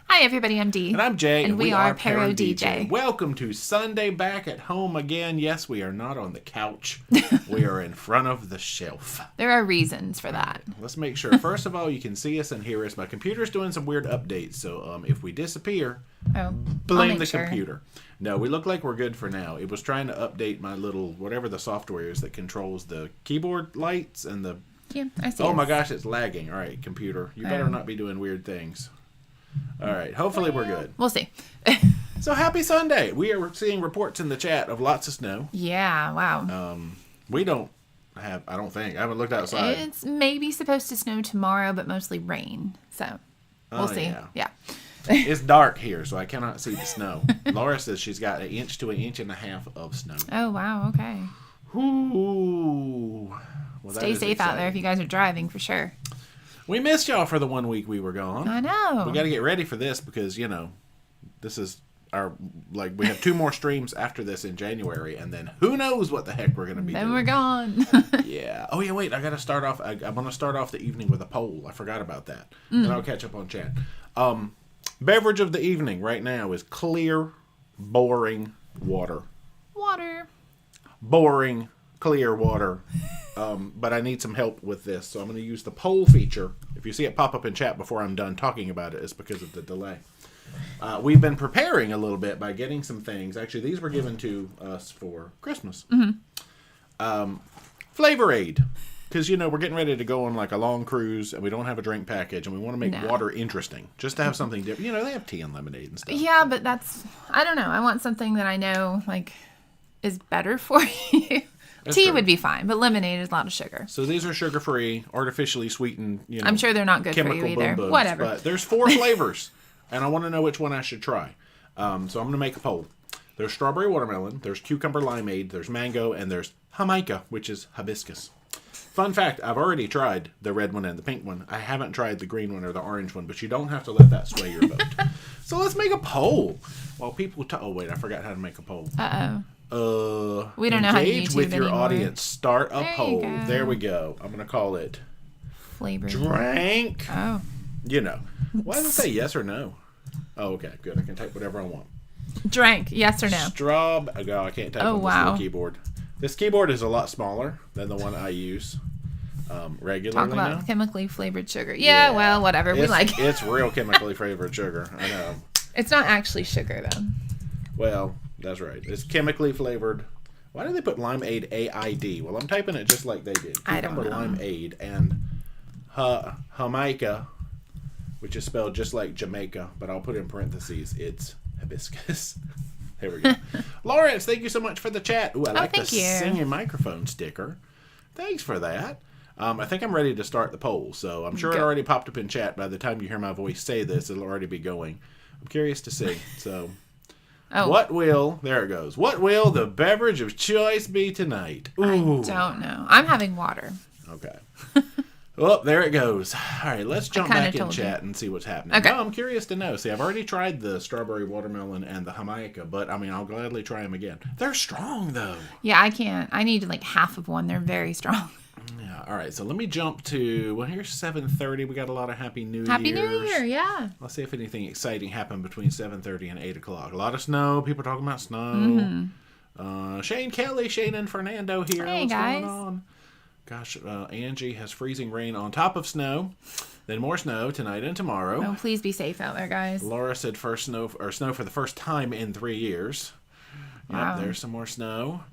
Hi, everybody. I'm Dee. And I'm Jay. And we are ParoDeeJay. Welcome to Sunday back at home again. Yes, we are not on the couch. We are in front of the shelf. There are reasons for that. Let's make sure. First of all, you can see us and hear us. My computer's doing some weird updates, so if we disappear, blame the computer. No, we look like we're good for now. It was trying to update my little, whatever the software is that controls the keyboard lights and the... Yeah, I see. Oh my gosh, it's lagging. All right, computer. You better not be doing weird things. All right, hopefully we're good. We'll see. So happy Sunday. We are seeing reports in the chat of lots of snow. Yeah, wow. We don't have, I don't think. I haven't looked outside. It's maybe supposed to snow tomorrow, but mostly rain. So we'll see. Yeah. It's dark here, so I cannot see the snow. Laura says she's got 1 inch to 1.5 inches of snow. Oh, wow. Okay. Ooh. Well, stay safe out there if you guys are driving, for sure. We missed y'all for the 1 week we were gone. I know. We got to get ready for this because, you know, this is our, like, we have 2 more streams after this in January, and then who knows what the heck we're going to be doing. Then we're gone. Yeah. Oh, yeah, wait. I got to start off. I'm going to start off the evening with a poll. I forgot about that. And I'll catch up on chat. Beverage of the evening right now is clear, boring water. Water. Boring, clear water. But I need some help with this, so I'm going to use the poll feature. If you see it pop up in chat before I'm done talking about it, it's because of the delay. We've been preparing a little bit by getting some things. Actually, these were given to us for Christmas. Flavor Aid. Because, you know, we're getting ready to go on like a long cruise, and we don't have a drink package, and we want to make water interesting. Just to have something different. You know, they have tea and lemonade and stuff. Yeah, but that's, I don't know. I want something that I know, like, is better for you. Tea would be fine, but lemonade is a lot of sugar. So these are sugar-free, artificially sweetened, you know. I'm sure they're not good for you either. Boom-booms, whatever. But there's 4 flavors, and I want to know which one I should try. So I'm going to make a poll. There's strawberry watermelon, there's cucumber limeade, there's mango, and there's Jamaica, which is hibiscus. Fun fact, I've already tried the red one and the pink one. I haven't tried the green one or the orange one, but you don't have to let that sway your vote. So let's make a poll. While people oh, wait, I forgot how to make a poll. We don't know how to engage YouTube with your anymore. audience. Start a There poll. you go. There we go. I'm going to call it Flavor. Drink. Oh. You know. Why does it say yes or no? Oh, okay. Good. I can type whatever I want. Drank. Yes or no? I can't type on this little keyboard. This keyboard is a lot smaller than the one I use regularly. Talk about now. Chemically flavored sugar. Yeah, well, whatever. We like it. It's real chemically flavored sugar. I know. It's not actually sugar, though. Well, that's right. It's chemically flavored. Why did they put limeade AID? Well, I'm typing it just like they did. I don't know. Limeade and Jamaica, which is spelled just like Jamaica, but I'll put in parentheses. It's hibiscus. There we go. Lawrence, thank you so much for the chat. Ooh, I like the singing microphone sticker. Thanks for that. I think I'm ready to start the poll, so I'm sure it already popped up in chat. By the time you hear my voice say this, it'll already be going. I'm curious to see. So, there it goes. What will the beverage of choice be tonight? Ooh. I don't know. I'm having water. Okay. Well, there it goes. All right, let's jump back in chat and see what's happening. Okay. No, I'm curious to know. See, I've already tried the strawberry watermelon and the Jamaica, but, I mean, I'll gladly try them again. They're strong, though. Yeah, I can't. I need like half of one. They're very strong. Yeah, all right, so let me jump to, well, here's 7:30. We got a lot of Happy New Year. Happy New Year, yeah. Let's see if anything exciting happened between 7:30 and 8 o'clock. A lot of snow. People talking about snow. Shane Kelly, Shane and Fernando here. Hey, What's guys. going on? Gosh, Angie has freezing rain on top of snow. Then more snow tonight and tomorrow. Oh, please be safe out there, guys. Laura said snow for the first time in 3 years. Wow. Yep, there's some more snow.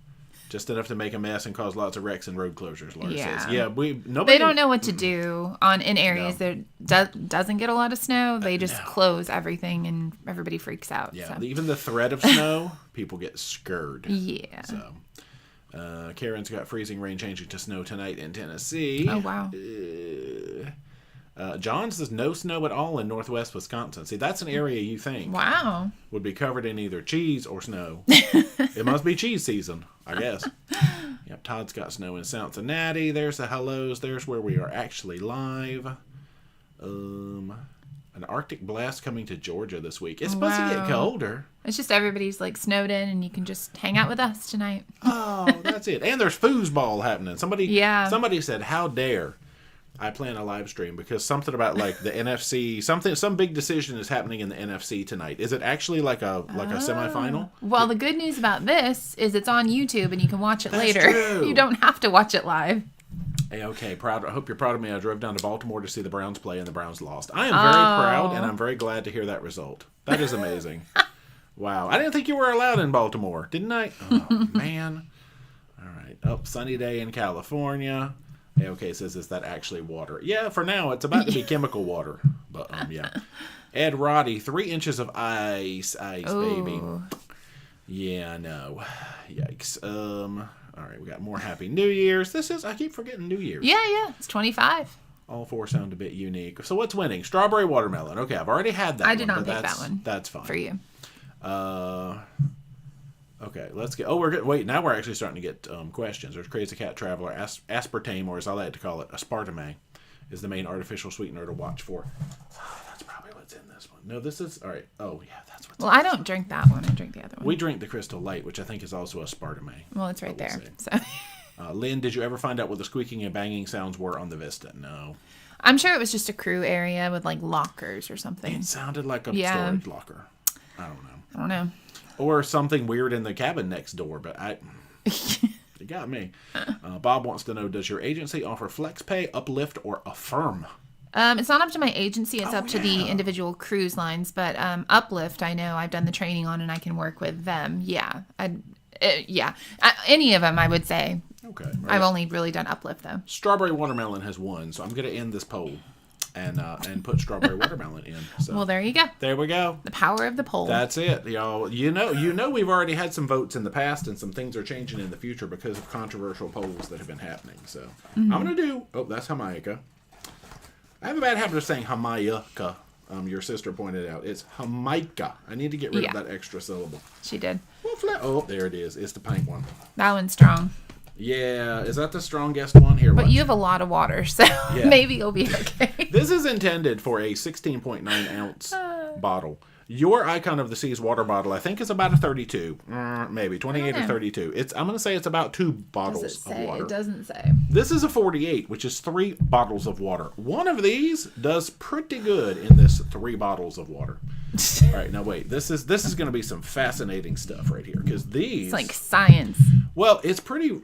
Just enough to make a mess and cause lots of wrecks and road closures, Laura says. Yeah, nobody... They don't know what to do in areas that doesn't get a lot of snow. They just close everything and everybody freaks out. Yeah, so. Even the threat of snow, people get scared. Yeah. So, Karen's got freezing rain changing to snow tonight in Tennessee. Oh, wow. John says no snow at all in northwest Wisconsin. See, that's an area you think would be covered in either cheese or snow. It must be cheese season, I guess. Yep, Todd's got snow in Cincinnati. There's the hellos. There's where we are actually live. An Arctic blast coming to Georgia this week. It's supposed to get colder. It's just everybody's like snowed in and you can just hang out with us tonight. Oh, that's it. And there's foosball happening. Somebody said, how dare I plan a live stream because something about like the NFC, some big decision is happening in the NFC tonight. Is it actually like a semifinal? Well, the good news about this is it's on YouTube and you can watch it later. True. You don't have to watch it live. Hey, okay, proud. I hope you're proud of me. I drove down to Baltimore to see the Browns play, and the Browns lost. I am very proud, and I'm very glad to hear that result. That is amazing. Wow, I didn't think you were allowed in Baltimore, didn't I? Oh man. All right. Oh, sunny day in California. Okay, says, is that actually water? Yeah, for now, it's about to be chemical water. But, yeah. Ed Roddy, 3 inches of ice, baby. Yeah, no. Yikes. All right, we got more Happy New Year's. I keep forgetting New Year's. Yeah, it's 25. All 4 sound a bit unique. So what's winning? Strawberry watermelon. Okay, I've already had that one. I did not pick that one. That's fine. For you. Okay, let's get... Oh, we're good. Wait, now we're actually starting to get questions. There's Crazy Cat Traveler. Aspartame, or as I like to call it, aspartame, is the main artificial sweetener to watch for. Oh, that's probably what's in this one. No, this is... All right. Oh, yeah, that's what's in I don't drink that one. I drink the other one. We drink the Crystal Light, which I think is also aspartame. Well, it's right there. So. Lynn, did you ever find out what the squeaking and banging sounds were on the Vista? No. I'm sure it was just a crew area with, like, lockers or something. It sounded like a storage locker. I don't know. Or something weird in the cabin next door, but it got me. Bob wants to know, does your agency offer flex pay, uplift, or affirm? It's not up to my agency. It's up to the individual cruise lines. But uplift, I know I've done the training on, and I can work with them. Yeah. Any of them, I would say. Okay. Right. I've only really done uplift, though. Strawberry watermelon has won, so I'm going to end this poll. And put strawberry watermelon in. So. Well, there you go. There we go. The power of the poll. That's it, y'all. You know, we've already had some votes in the past, and some things are changing in the future because of controversial polls that have been happening. So I'm gonna do. Oh, that's Jamaica. I have a bad habit of saying Jamaica. Your sister pointed out it's Jamaica. I need to get rid of that extra syllable. She did. Oh, there it is. It's the pink one. That one's strong. Yeah, is that the strongest one here? But you have a lot of water, so maybe you'll be okay. This is intended for a 16.9 ounce bottle. Your Icon of the Seas water bottle, I think, is about a 32, maybe 28 or 32. I'm going to say it's about 2 bottles of water. It doesn't say. This is a 48, which is 3 bottles of water. One of these does pretty good in this 3 bottles of water. All right, now wait. This is going to be some fascinating stuff right here, because these... It's like science. Well, it's pretty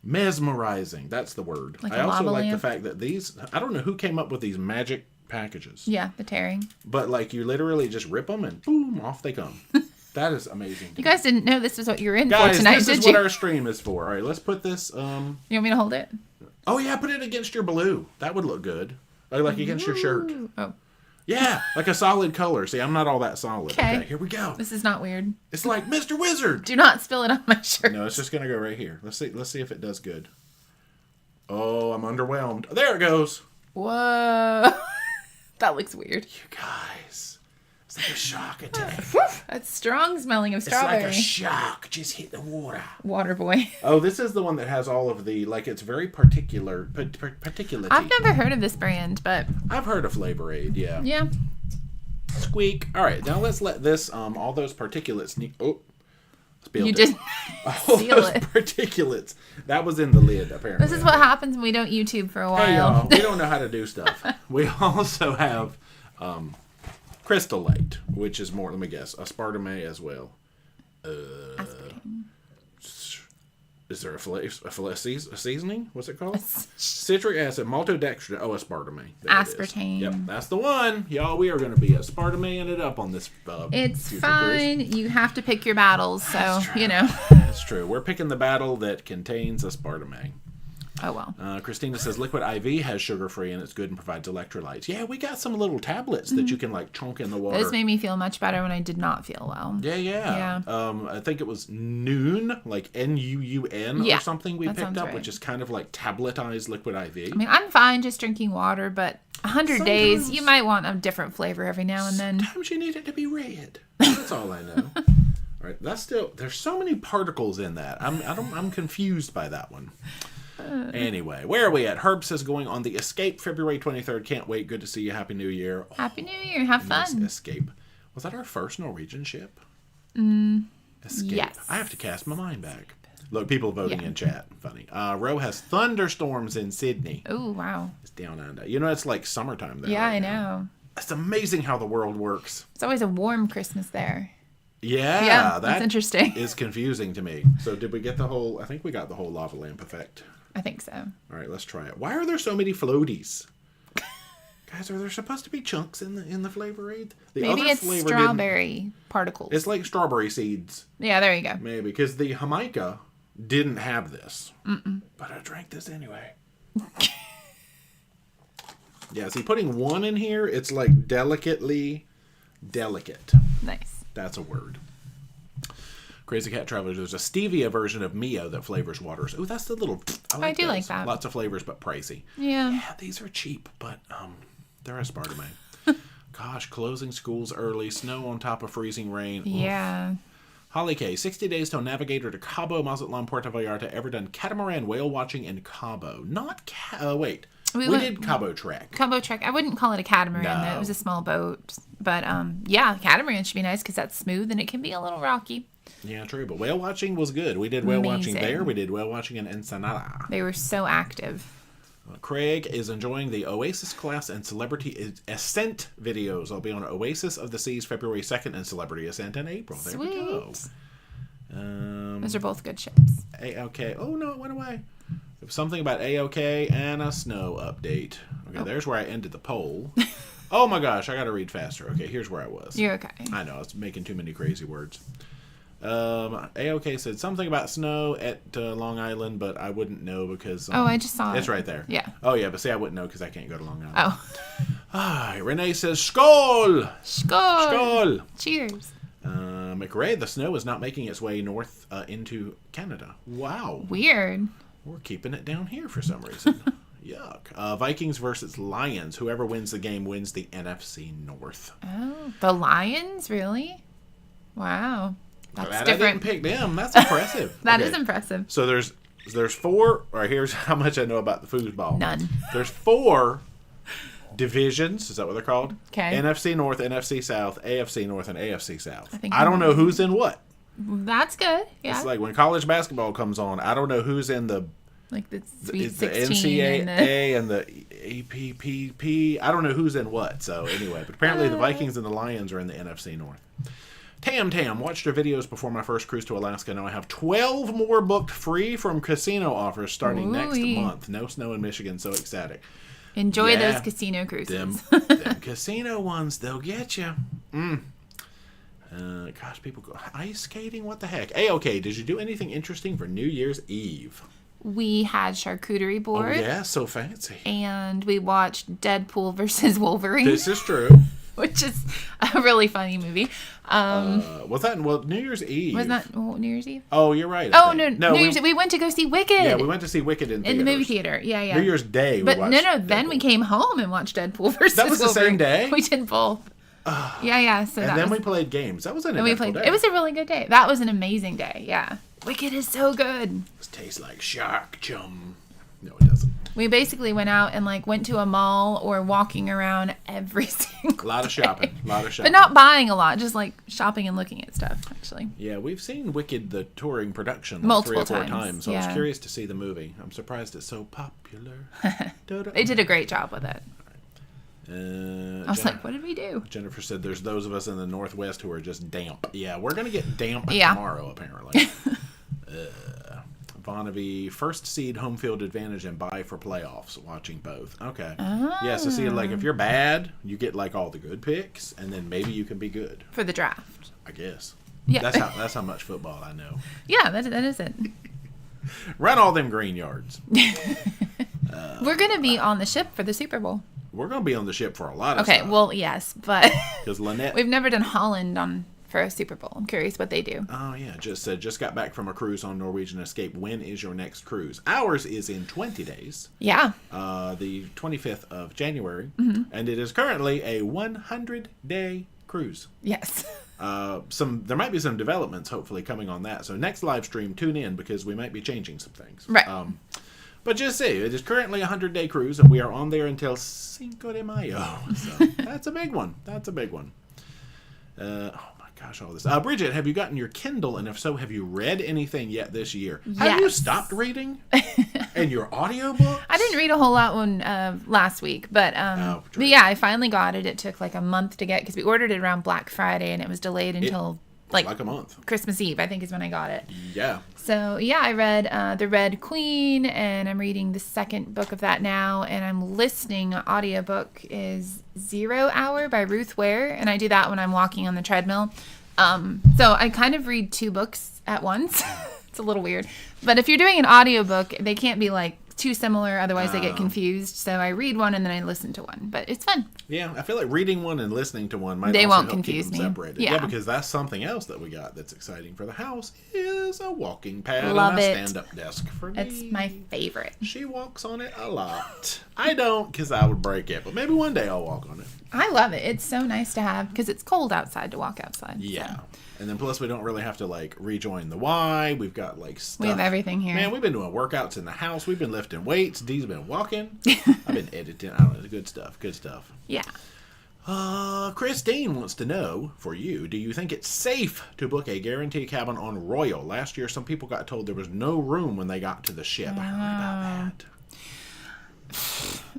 mesmerizing. That's the word. Like I also like the fact that these... I don't know who came up with these magic packages. Yeah, the tearing. But like you literally just rip them and boom, off they come. That is amazing. You guys didn't know this was what you were in for tonight, did you? This is what our stream is for. All right, let's put this... You want me to hold it? Oh, yeah, put it against your blue. That would look good. Like against your shirt. Oh. Yeah, like a solid color. See, I'm not all that solid. Okay, here we go. This is not weird. It's like Mr. Wizard. Do not spill it on my shirt. No, it's just going to go right here. Let's see if it does good. Oh, I'm underwhelmed. There it goes. Whoa. That looks weird. You guys. It's like a shock attack. That's strong smelling of strawberry. It's like a shock. Just hit the water. Water boy. Oh, this is the one that has all of the, like, it's very particular. I've never heard of this brand, but... I've heard of Flavor Aid, yeah. Yeah. Squeak. All right, now let's let this, all those particulates... Oh. You did seal it. Particulates. That was in the lid, apparently. This is what happens when we don't YouTube for a while. Hey, y'all. We don't know how to do stuff. We also have Crystal Light, which is more, let me guess, aspartame as well. Aspartame. Is there a seasoning? What's it called? Citric acid, maltodextrin. Oh, aspartame. Aspartame. Yep, that's the one. Y'all, we are going to be aspartame-ing it up on this It's fine. Cruise. You have to pick your battles, so, you know. That's true. We're picking the battle that contains aspartame. Oh, well. Christina says Liquid IV has sugar-free and it's good and provides electrolytes. Yeah, we got some little tablets that you can, like, chunk in the water. This made me feel much better when I did not feel well. Yeah. I think it was Nuun, like Nuun or something we picked up, which is kind of like tabletized Liquid IV. I mean, I'm fine just drinking water, but 100 days, you might want a different flavor every now and then. Sometimes you need it to be red. That's all I know. All right, that's still... There's so many particles in that. I'm confused by that one. Anyway, where are we at? Herb says going on the Escape February 23rd. Can't wait. Good to see you. Happy New Year. Happy New Year. Have fun. Escape. Was that our first Norwegian ship? Escape. Yes. I have to cast my mind back. Look, people voting in chat. Funny. Ro has thunderstorms in Sydney. Oh, wow. It's down under. You know, it's like summertime there. Yeah, right I now. know. It's amazing how the world works. It's always a warm Christmas there. Yeah, that's interesting. Is confusing to me. So did we get the whole... I think we got the whole lava lamp effect. I think so. All right, let's try it. Why are there so many floaties? Guys, are there supposed to be chunks in the flavor aid? Maybe it's strawberry particles. It's like strawberry seeds. Yeah, there you go. Maybe, because the Jamaica didn't have this. But I drank this anyway. Yeah, see, putting one in here, it's like delicately delicate. Nice. That's a word. Crazy Cat Travelers, there's a stevia version of Mio that flavors waters. Oh, that's the little... I do like that. Lots of flavors, but pricey. Yeah. Yeah, these are cheap, but they're aspartame. Gosh, closing schools early, snow on top of freezing rain. Yeah. Oof. Holly K, 60 days till Navigator to Cabo, Mazatlan, Puerto Vallarta. Ever done catamaran whale watching in Cabo? Not wait. We did Cabo Trek. Cabo Trek. I wouldn't call it a catamaran, though. It was a small boat. But, yeah, catamaran should be nice because that's smooth and it can be a little rocky. Yeah, true. But whale watching was good. We did whale watching there. We did whale watching in Ensenada. They were so active. Craig is enjoying the Oasis class and Celebrity Ascent videos. I'll be on Oasis of the Seas February 2nd and Celebrity Ascent in April. There we go. Those are both good ships. A-OK. Oh, no, it went away. It was something about A-OK and a snow update. Okay, there's where I ended the poll. Oh, my gosh, I got to read faster. Okay, here's where I was. You're okay. I know, I was making too many crazy words. A-OK said something about snow at Long Island, but I wouldn't know because... I just saw it. It's right there. Yeah. Oh, yeah, but see, I wouldn't know because I can't go to Long Island. Oh. Renee says, Skål! Skål! Skål! Cheers. McRae, the snow is not making its way north into Canada. Wow. Weird. We're keeping it down here for some reason. Yuck. Vikings versus Lions. Whoever wins the game wins the NFC North. Oh, the Lions? Really? Wow. That's Glad different. I didn't pick them. That's impressive. That is impressive. So there's 4. Or here's how much I know about the foosball. None. There's 4 divisions. Is that what they're called? Okay. NFC North, NFC South, AFC North, and AFC South. I don't know who's in what. That's good. Yeah. It's like when college basketball comes on, I don't know who's in the... Like the Sweet 16 the NCAA and the APPP. I don't know who's in what. So anyway, but apparently the Vikings and the Lions are in the NFC North. Tam watched her videos before my first cruise to Alaska. Now I have 12 more booked free from casino offers starting next month. No snow in Michigan. So ecstatic. Enjoy those casino cruises. Them casino ones, they'll get you. Gosh, people go ice skating. What the heck? A-OK, did you do anything interesting for New Year's Eve? We had charcuterie board. Oh, yeah, so fancy. And we watched Deadpool versus Wolverine. This is true. Which is a really funny movie. Was that New Year's Eve? Was that New Year's Eve? Oh, you're right. No, New Year's, we went to go see Wicked. Yeah, we went to see Wicked in the movie theater. Yeah. New Year's Day. But then we came home and watched Deadpool versus Wolverine. That was the same day? We did both. Yeah. So and then we played games. That was an eventful day. It was a really good day. That was an amazing day. Yeah. Wicked is so good. This tastes like shark chum. No, it doesn't. We basically went out and went to a mall or walking around every single day. A lot of shopping. But not buying a lot, just shopping and looking at stuff, actually. Yeah, we've seen Wicked, the touring production, multiple 3 or 4 times. So yeah. I was curious to see the movie. I'm surprised it's so popular. They did a great job with it. I was like, what did we do? Jennifer said there's those of us in the Northwest who are just damp. Yeah, we're going to get damp tomorrow, apparently. Vonnevi, first seed home field advantage and bye for playoffs. Watching both. Okay. Yeah, so see, if you're bad, you get all the good picks, and then maybe you can be good. For the draft. I guess. Yeah. That's how much football I know. Yeah, that is it. Run all them green yards. We're going to be on the ship for the Super Bowl. We're going to be on the ship for a lot of stuff. Okay, well, yes, but because Lynette, we've never done Holland for a Super Bowl. I'm curious what they do. Oh, yeah. Just got back from a cruise on Norwegian Escape. When is your next cruise? Ours is in 20 days. Yeah. The 25th of January. Mm-hmm. And it is currently a 100-day cruise. Yes. There might be some developments, hopefully, coming on that. So next live stream, tune in because we might be changing some things. Right. But just say, it is currently a 100-day cruise, and we are on there until Cinco de Mayo. So that's a big one. Oh, my Gosh, all this. Bridget, have you gotten your Kindle? And if so, have you read anything yet this year? Yes. Have you stopped reading? And your audiobook? I didn't read a whole lot last week, but yeah, I finally got it. It took like a month to get because we ordered it around Black Friday and it was delayed until like a month. Christmas Eve, I think, is when I got it. Yeah. So yeah, I read The Red Queen, and I'm reading the second book of that now, and I'm listening. Audiobook is 0 Hour by Ruth Ware, and I do that when I'm walking on the treadmill. So I kind of read 2 books at once. It's a little weird. But if you're doing an audiobook, they can't be like too similar, otherwise they get confused. So I read one and then I listen to one, but it's fun. Yeah, I feel like reading one and listening to one might they also won't help confuse keep them me. separated. Yeah, because that's something else that we got that's exciting for the house is a walking pad Love and a it. stand-up desk for me. It's my favorite. She walks on it a lot. I don't, because I would break it, but maybe one day I'll walk on it. I love it. It's so nice to have because it's cold outside to walk outside. Yeah. So. And then plus we don't really have to like rejoin the Y. We've got like stuff. We have everything here. Man, we've been doing workouts in the house. We've been lifting weights. Dee's been walking. I've been editing. I don't know. Good stuff. Good stuff. Yeah. Christine wants to know, for you, do you think it's safe to book a guarantee cabin on Royal? Last year, some people got told there was no room when they got to the ship. I heard about that.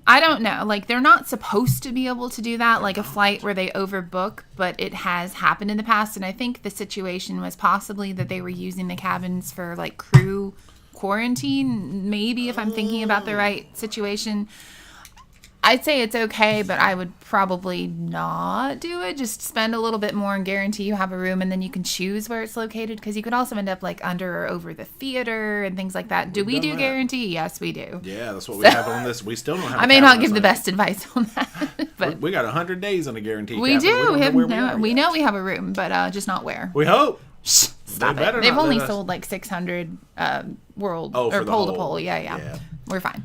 I don't know. Like, they're not supposed to be able to do that, like a flight where they overbook, but it has happened in the past. And I think the situation was possibly that they were using the cabins for, like, crew quarantine. Maybe, if I'm thinking about the right situation. I'd say it's okay, but I would probably not do it. Just spend a little bit more and guarantee you have a room, and then you can choose where it's located, because you could also end up like under or over the theater and things like that. Do we do guarantee? Yes, we do. Yeah, that's what we have on this. We still don't have. I may not give the best advice on that, but we got 100 days on a guarantee. We do. We know we have a room, but just not where. We hope. Stop it. They've only sold like 600 world or pole to pole. Yeah. We're fine.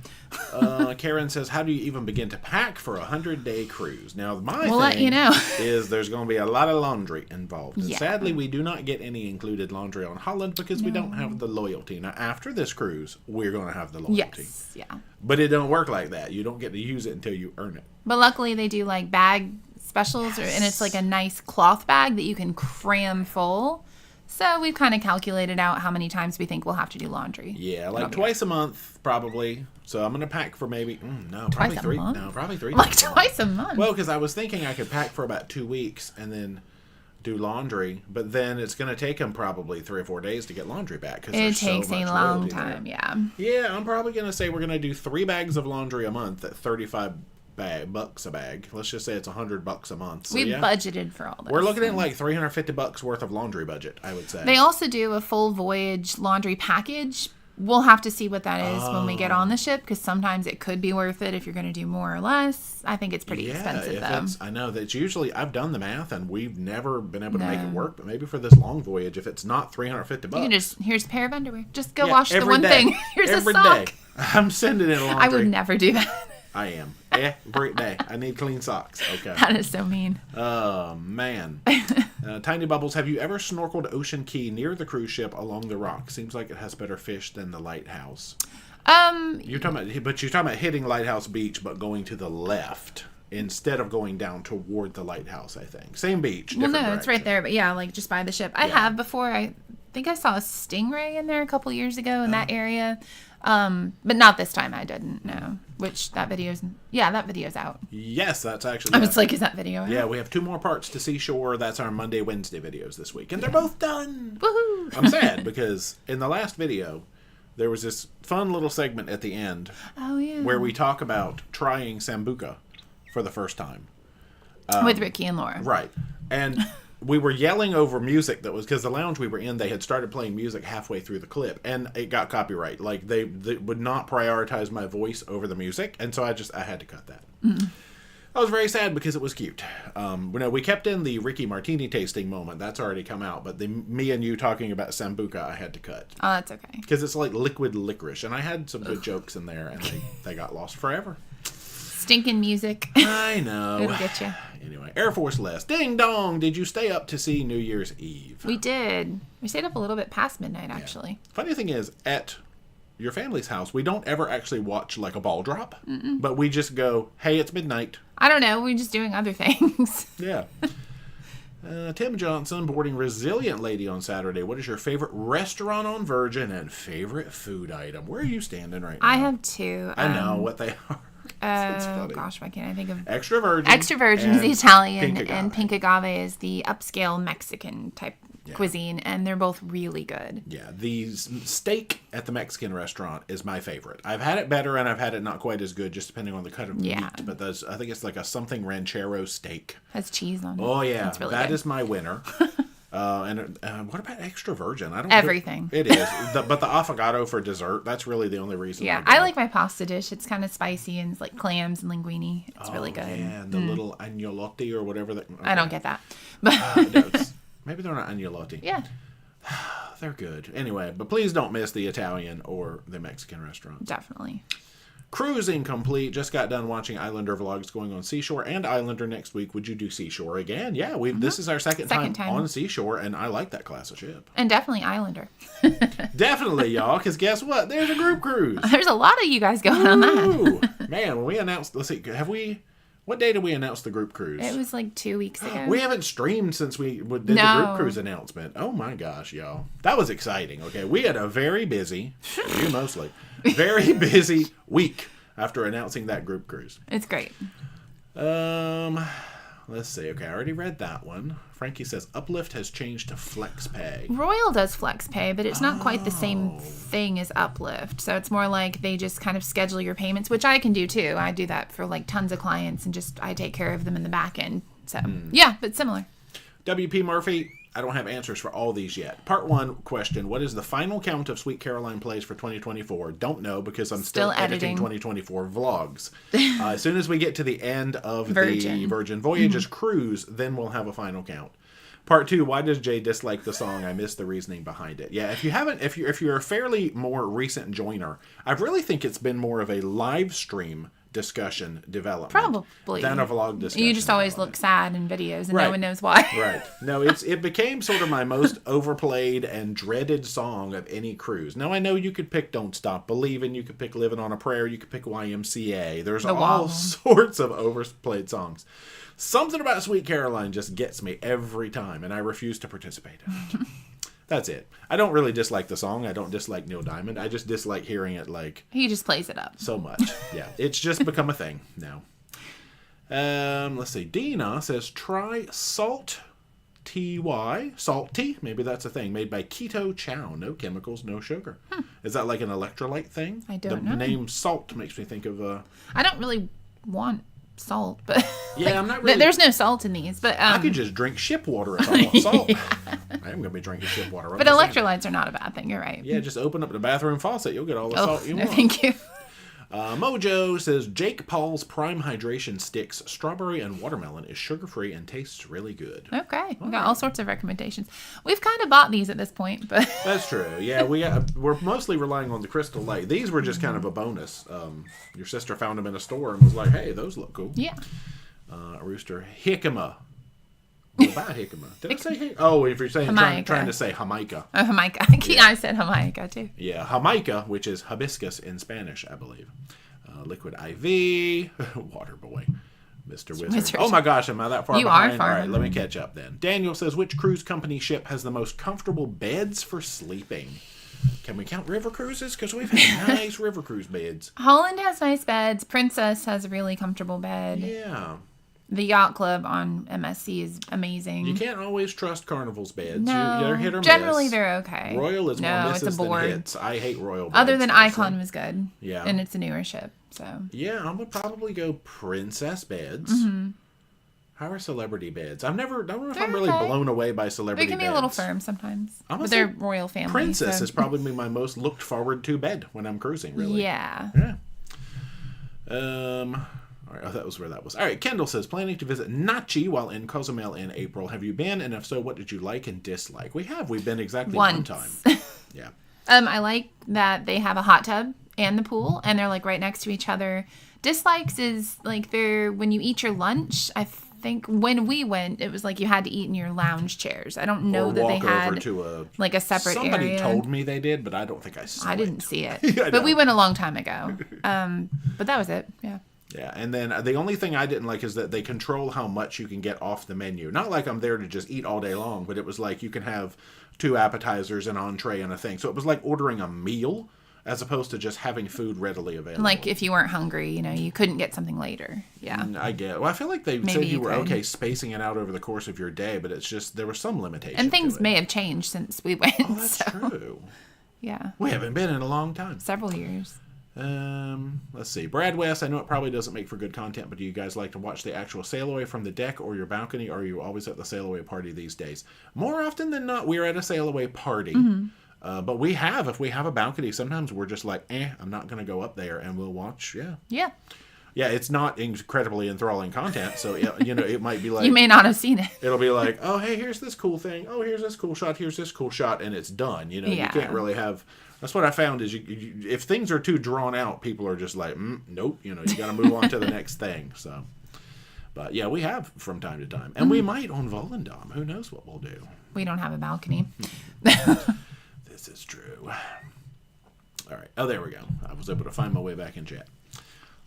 Karen says, how do you even begin to pack for a 100-day cruise? Now, we'll let you know. is there's going to be a lot of laundry involved. And yeah. Sadly, we do not get any included laundry on Holland because we don't have the loyalty. Now, after this cruise, we're going to have the loyalty. Yes, yeah. But it don't work like that. You don't get to use it until you earn it. But luckily, they do like bag specials, and it's like a nice cloth bag that you can cram full. So we've kind of calculated out how many times we think we'll have to do laundry. Yeah, like twice a month, probably. So I'm going to pack for maybe, probably 3. Month? No, probably 3. Like twice a month. Well, because I was thinking I could pack for about 2 weeks and then do laundry. But then it's going to take them probably 3 or 4 days to get laundry back. It takes a long time, yeah. Yeah, I'm probably going to say we're going to do 3 bags of laundry a month at $35 bucks a bag. Let's just say it's $100 a month. So, we budgeted for all this. We're looking at like $350 worth of laundry budget, I would say. They also do a full voyage laundry package. We'll have to see what that is when we get on the ship, because sometimes it could be worth it if you're going to do more or less. I think it's pretty expensive, though. I know that usually, I've done the math and we've never been able to make it work, but maybe for this long voyage, if it's not $350, you can here's a pair of underwear. Just go wash the one thing. Here's every a sock. Day. I'm sending in laundry. I would never do that. I am. Every day. I need clean socks. Okay. That is so mean. Oh, man. Tiny Bubbles, have you ever snorkeled Ocean Key near the cruise ship along the rock? Seems like it has better fish than the lighthouse. You're talking about hitting Lighthouse Beach, but going to the left instead of going down toward the lighthouse, I think. Same beach. Well, no, it's right there, but yeah, like just by the ship. I have before. I think I saw a stingray in there a couple years ago in that area. But not this time. I didn't know. Which that video's out. Yes, that's actually. I was like, is that video out? Yeah, we have 2 more parts to Seashore. That's our Monday, Wednesday videos this week, and they're both done. Woohoo! I'm sad because in the last video, there was this fun little segment at the end. Oh yeah. Where we talk about trying sambuca for the first time. With Ricky and Laura. Right, and. We were yelling over music that was because the lounge we were in, they had started playing music halfway through the clip, and it got copyright. Like they would not prioritize my voice over the music, and so I had to cut that. Mm-hmm. I was very sad because it was cute. We kept in the Ricky Martini tasting moment. That's already come out, but the me and you talking about sambuca, I had to cut. Oh, that's okay. Because it's like liquid licorice, and I had some good jokes in there, and they got lost forever. Stinking music. I know. It'll get you. Anyway, Air Force Les. Ding dong! Did you stay up to see New Year's Eve? We did. We stayed up a little bit past midnight, actually. Yeah. Funny thing is, at your family's house, we don't ever actually watch like a ball drop. Mm-mm. But we just go, hey, it's midnight. I don't know. We're just doing other things. Yeah. Tim Johnson, boarding Resilient Lady on Saturday. What is your favorite restaurant on Virgin and favorite food item? Where are you standing right now? I have two. I know what they are. Oh gosh, why can't I think of Extra Virgin? Extra Virgin is the Italian, Pink and Pink Agave is the upscale Mexican type cuisine, and they're both really good. Yeah, the steak at the Mexican restaurant is my favorite. I've had it better, and I've had it not quite as good, just depending on the cut of meat. But I think it's like a something ranchero steak. Has cheese on it. Oh yeah, really that good. is my winner. And what about Extra Virgin? I don't. Everything. It is, but the affogato for dessert. That's really the only reason. Yeah, I like my pasta dish. It's kind of spicy and it's like clams and linguine. It's really good. Yeah, and the little agnolotti or whatever. Okay. I don't get that, but No, maybe they're not agnolotti. Yeah. They're good. Anyway, but please don't miss the Italian or the Mexican restaurant. Definitely. Cruising complete. Just got done watching Islander vlogs going on Seashore and Islander next week. Would you do Seashore again? Yeah, this is our second time on Seashore, and I like that class of ship. And definitely Islander. Definitely, y'all, because guess what? There's a group cruise. There's a lot of you guys going on that. Man, when we announced, let's see, what day did we announce the group cruise? It was like 2 weeks ago. We haven't streamed since we did the group cruise announcement. Oh my gosh, y'all. That was exciting. Okay, we had a very busy, you mostly, very busy week after announcing that group cruise. It's great. Let's see. Okay, I already read that one. Frankie says Uplift has changed to Flex Pay. Royal does Flex Pay, but it's not quite the same thing as Uplift. So it's more like they just kind of schedule your payments, which I can do too. I do that for like tons of clients, and just I take care of them in the back end. So yeah, but similar. WP Murphy, I don't have answers for all these yet. Part 1 question, what is the final count of Sweet Caroline plays for 2024? Don't know because I'm still editing 2024 vlogs. As soon as we get to the end of the Virgin Voyages cruise, then we'll have a final count. Part 2, why does Jay dislike the song? I missed the reasoning behind it. Yeah, if you're a fairly more recent joiner, I really think it's been more of a live stream discussion development. Probably. Than a vlog discussion. You just always look sad in videos and no one knows why. Right. No, it became sort of my most overplayed and dreaded song of any cruise. Now, I know you could pick Don't Stop Believin', you could pick Living on a Prayer, you could pick YMCA. There's all sorts of overplayed songs. Something about Sweet Caroline just gets me every time, and I refuse to participate in it. That's it. I don't really dislike the song. I don't dislike Neil Diamond. I just dislike hearing it like... He just plays it up. So much. Yeah. It's just become a thing now. Let's see. Dina says, try Salt TY. Salt Tea. Maybe that's a thing. Made by Keto Chow. No chemicals, no sugar. Is that like an electrolyte thing? I don't know. The name Salt makes me think of... I don't really want salt, but... Yeah, like, I'm not really... There's no salt in these, but... I could just drink ship water if I want salt. I am going to be drinking ship water. But electrolytes are not a bad thing. You're right. Yeah, just open up the bathroom faucet. You'll get all the salt you want. Thank you. Mojo says, Jake Paul's Prime Hydration Sticks, strawberry and watermelon, is sugar-free and tastes really good. Okay. We got all sorts of recommendations. We've kind of bought these at this point, but... That's true. Yeah, we're mostly relying on the Crystal Light. These were just kind of a bonus. Your sister found them in a store and was like, hey, those look cool. Yeah. Rooster Jicama. What about jicama? Did I say jicama? Oh, if you're saying trying to say Jamaica. Oh, Jamaica. Yeah. I said Jamaica too. Yeah, Jamaica, which is hibiscus in Spanish, I believe. Liquid IV, Water Boy, Mr. Wizard. Oh my gosh, am I that far behind? You are far. All right, let me catch up then. Daniel says, which cruise company ship has the most comfortable beds for sleeping? Can we count river cruises? Because we've had nice river cruise beds. Holland has nice beds. Princess has a really comfortable bed. Yeah. The Yacht Club on MSC is amazing. You can't always trust Carnival's beds. No, They're hit or miss. Generally they're okay. Royal is more misses than hits. I hate Royal beds. Other than Icon was good. Yeah. And it's a newer ship, so. Yeah, I'm going to probably go Princess beds. How are celebrity beds? I don't know if I'm really blown away by celebrity beds. They can be a little firm sometimes. But they're royal family. Princess is probably my most looked forward to bed when I'm cruising, really. Yeah. All right, that was where that was. All right, Kendall says, planning to visit Nachi while in Cozumel in April. Have you been? And if so, what did you like and dislike? We have. We've been exactly one time. Yeah. I like that they have a hot tub and the pool, and they're like right next to each other. Dislikes is like when you eat your lunch, I think when we went, it was like you had to eat in your lounge chairs. I don't know that they had like a separate area. Somebody told me they did, but I don't think I saw it. I didn't see it. But we went a long time ago. But that was it. Yeah. Yeah, and then the only thing I didn't like is that they control how much you can get off the menu. Not like I'm there to just eat all day long, but it was like you can have 2 appetizers, an entree, and a thing. So it was like ordering a meal as opposed to just having food readily available. Like if you weren't hungry, you couldn't get something later. Yeah. I get. Well, I feel like they said you were okay spacing it out over the course of your day, but it's just there was some limitation. And things may have changed since we went. Oh, that's true. Yeah. We haven't been in a long time. Several years. Let's see. Brad West, I know it probably doesn't make for good content, but do you guys like to watch the actual sail away from the deck or your balcony, or are you always at the sail away party these days? More often than not, we're at a sail away party. Mm-hmm. But if we have a balcony, sometimes we're just like, I'm not going to go up there, and we'll watch. Yeah. Yeah. Yeah, it's not incredibly enthralling content, so, it might be like... You may not have seen it. It'll be like, oh, hey, here's this cool thing. Oh, here's this cool shot. Here's this cool shot, and it's done. You can't really have... That's what I found is if things are too drawn out, people are just like, nope, you got to move on to the next thing. So, but yeah, we have from time to time. And we might on Volendam. Who knows what we'll do. We don't have a balcony. This is true. All right. Oh, there we go. I was able to find my way back in chat.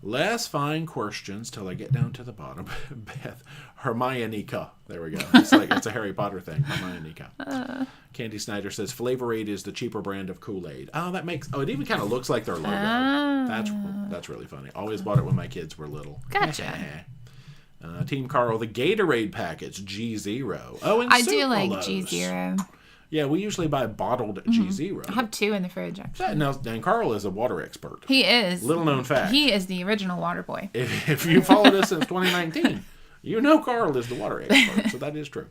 Less fine questions till I get down to the bottom. Beth, Hermionica. There we go. It's like it's a Harry Potter thing. Hermionica. Candy Snyder says Flavor Aid is the cheaper brand of Kool-Aid. Oh, that makes. Oh, it even kind of looks like their logo. That's really funny. Always bought it when my kids were little. Gotcha. Team Carl, the Gatorade packets G0. Oh, and I do like G0. Yeah, we usually buy bottled G0. I have 2 in the fridge, actually. Now, and Carl is a water expert. He is. Little known fact. He is the original water boy. If you followed us since 2019, Carl is the water expert, so that is true.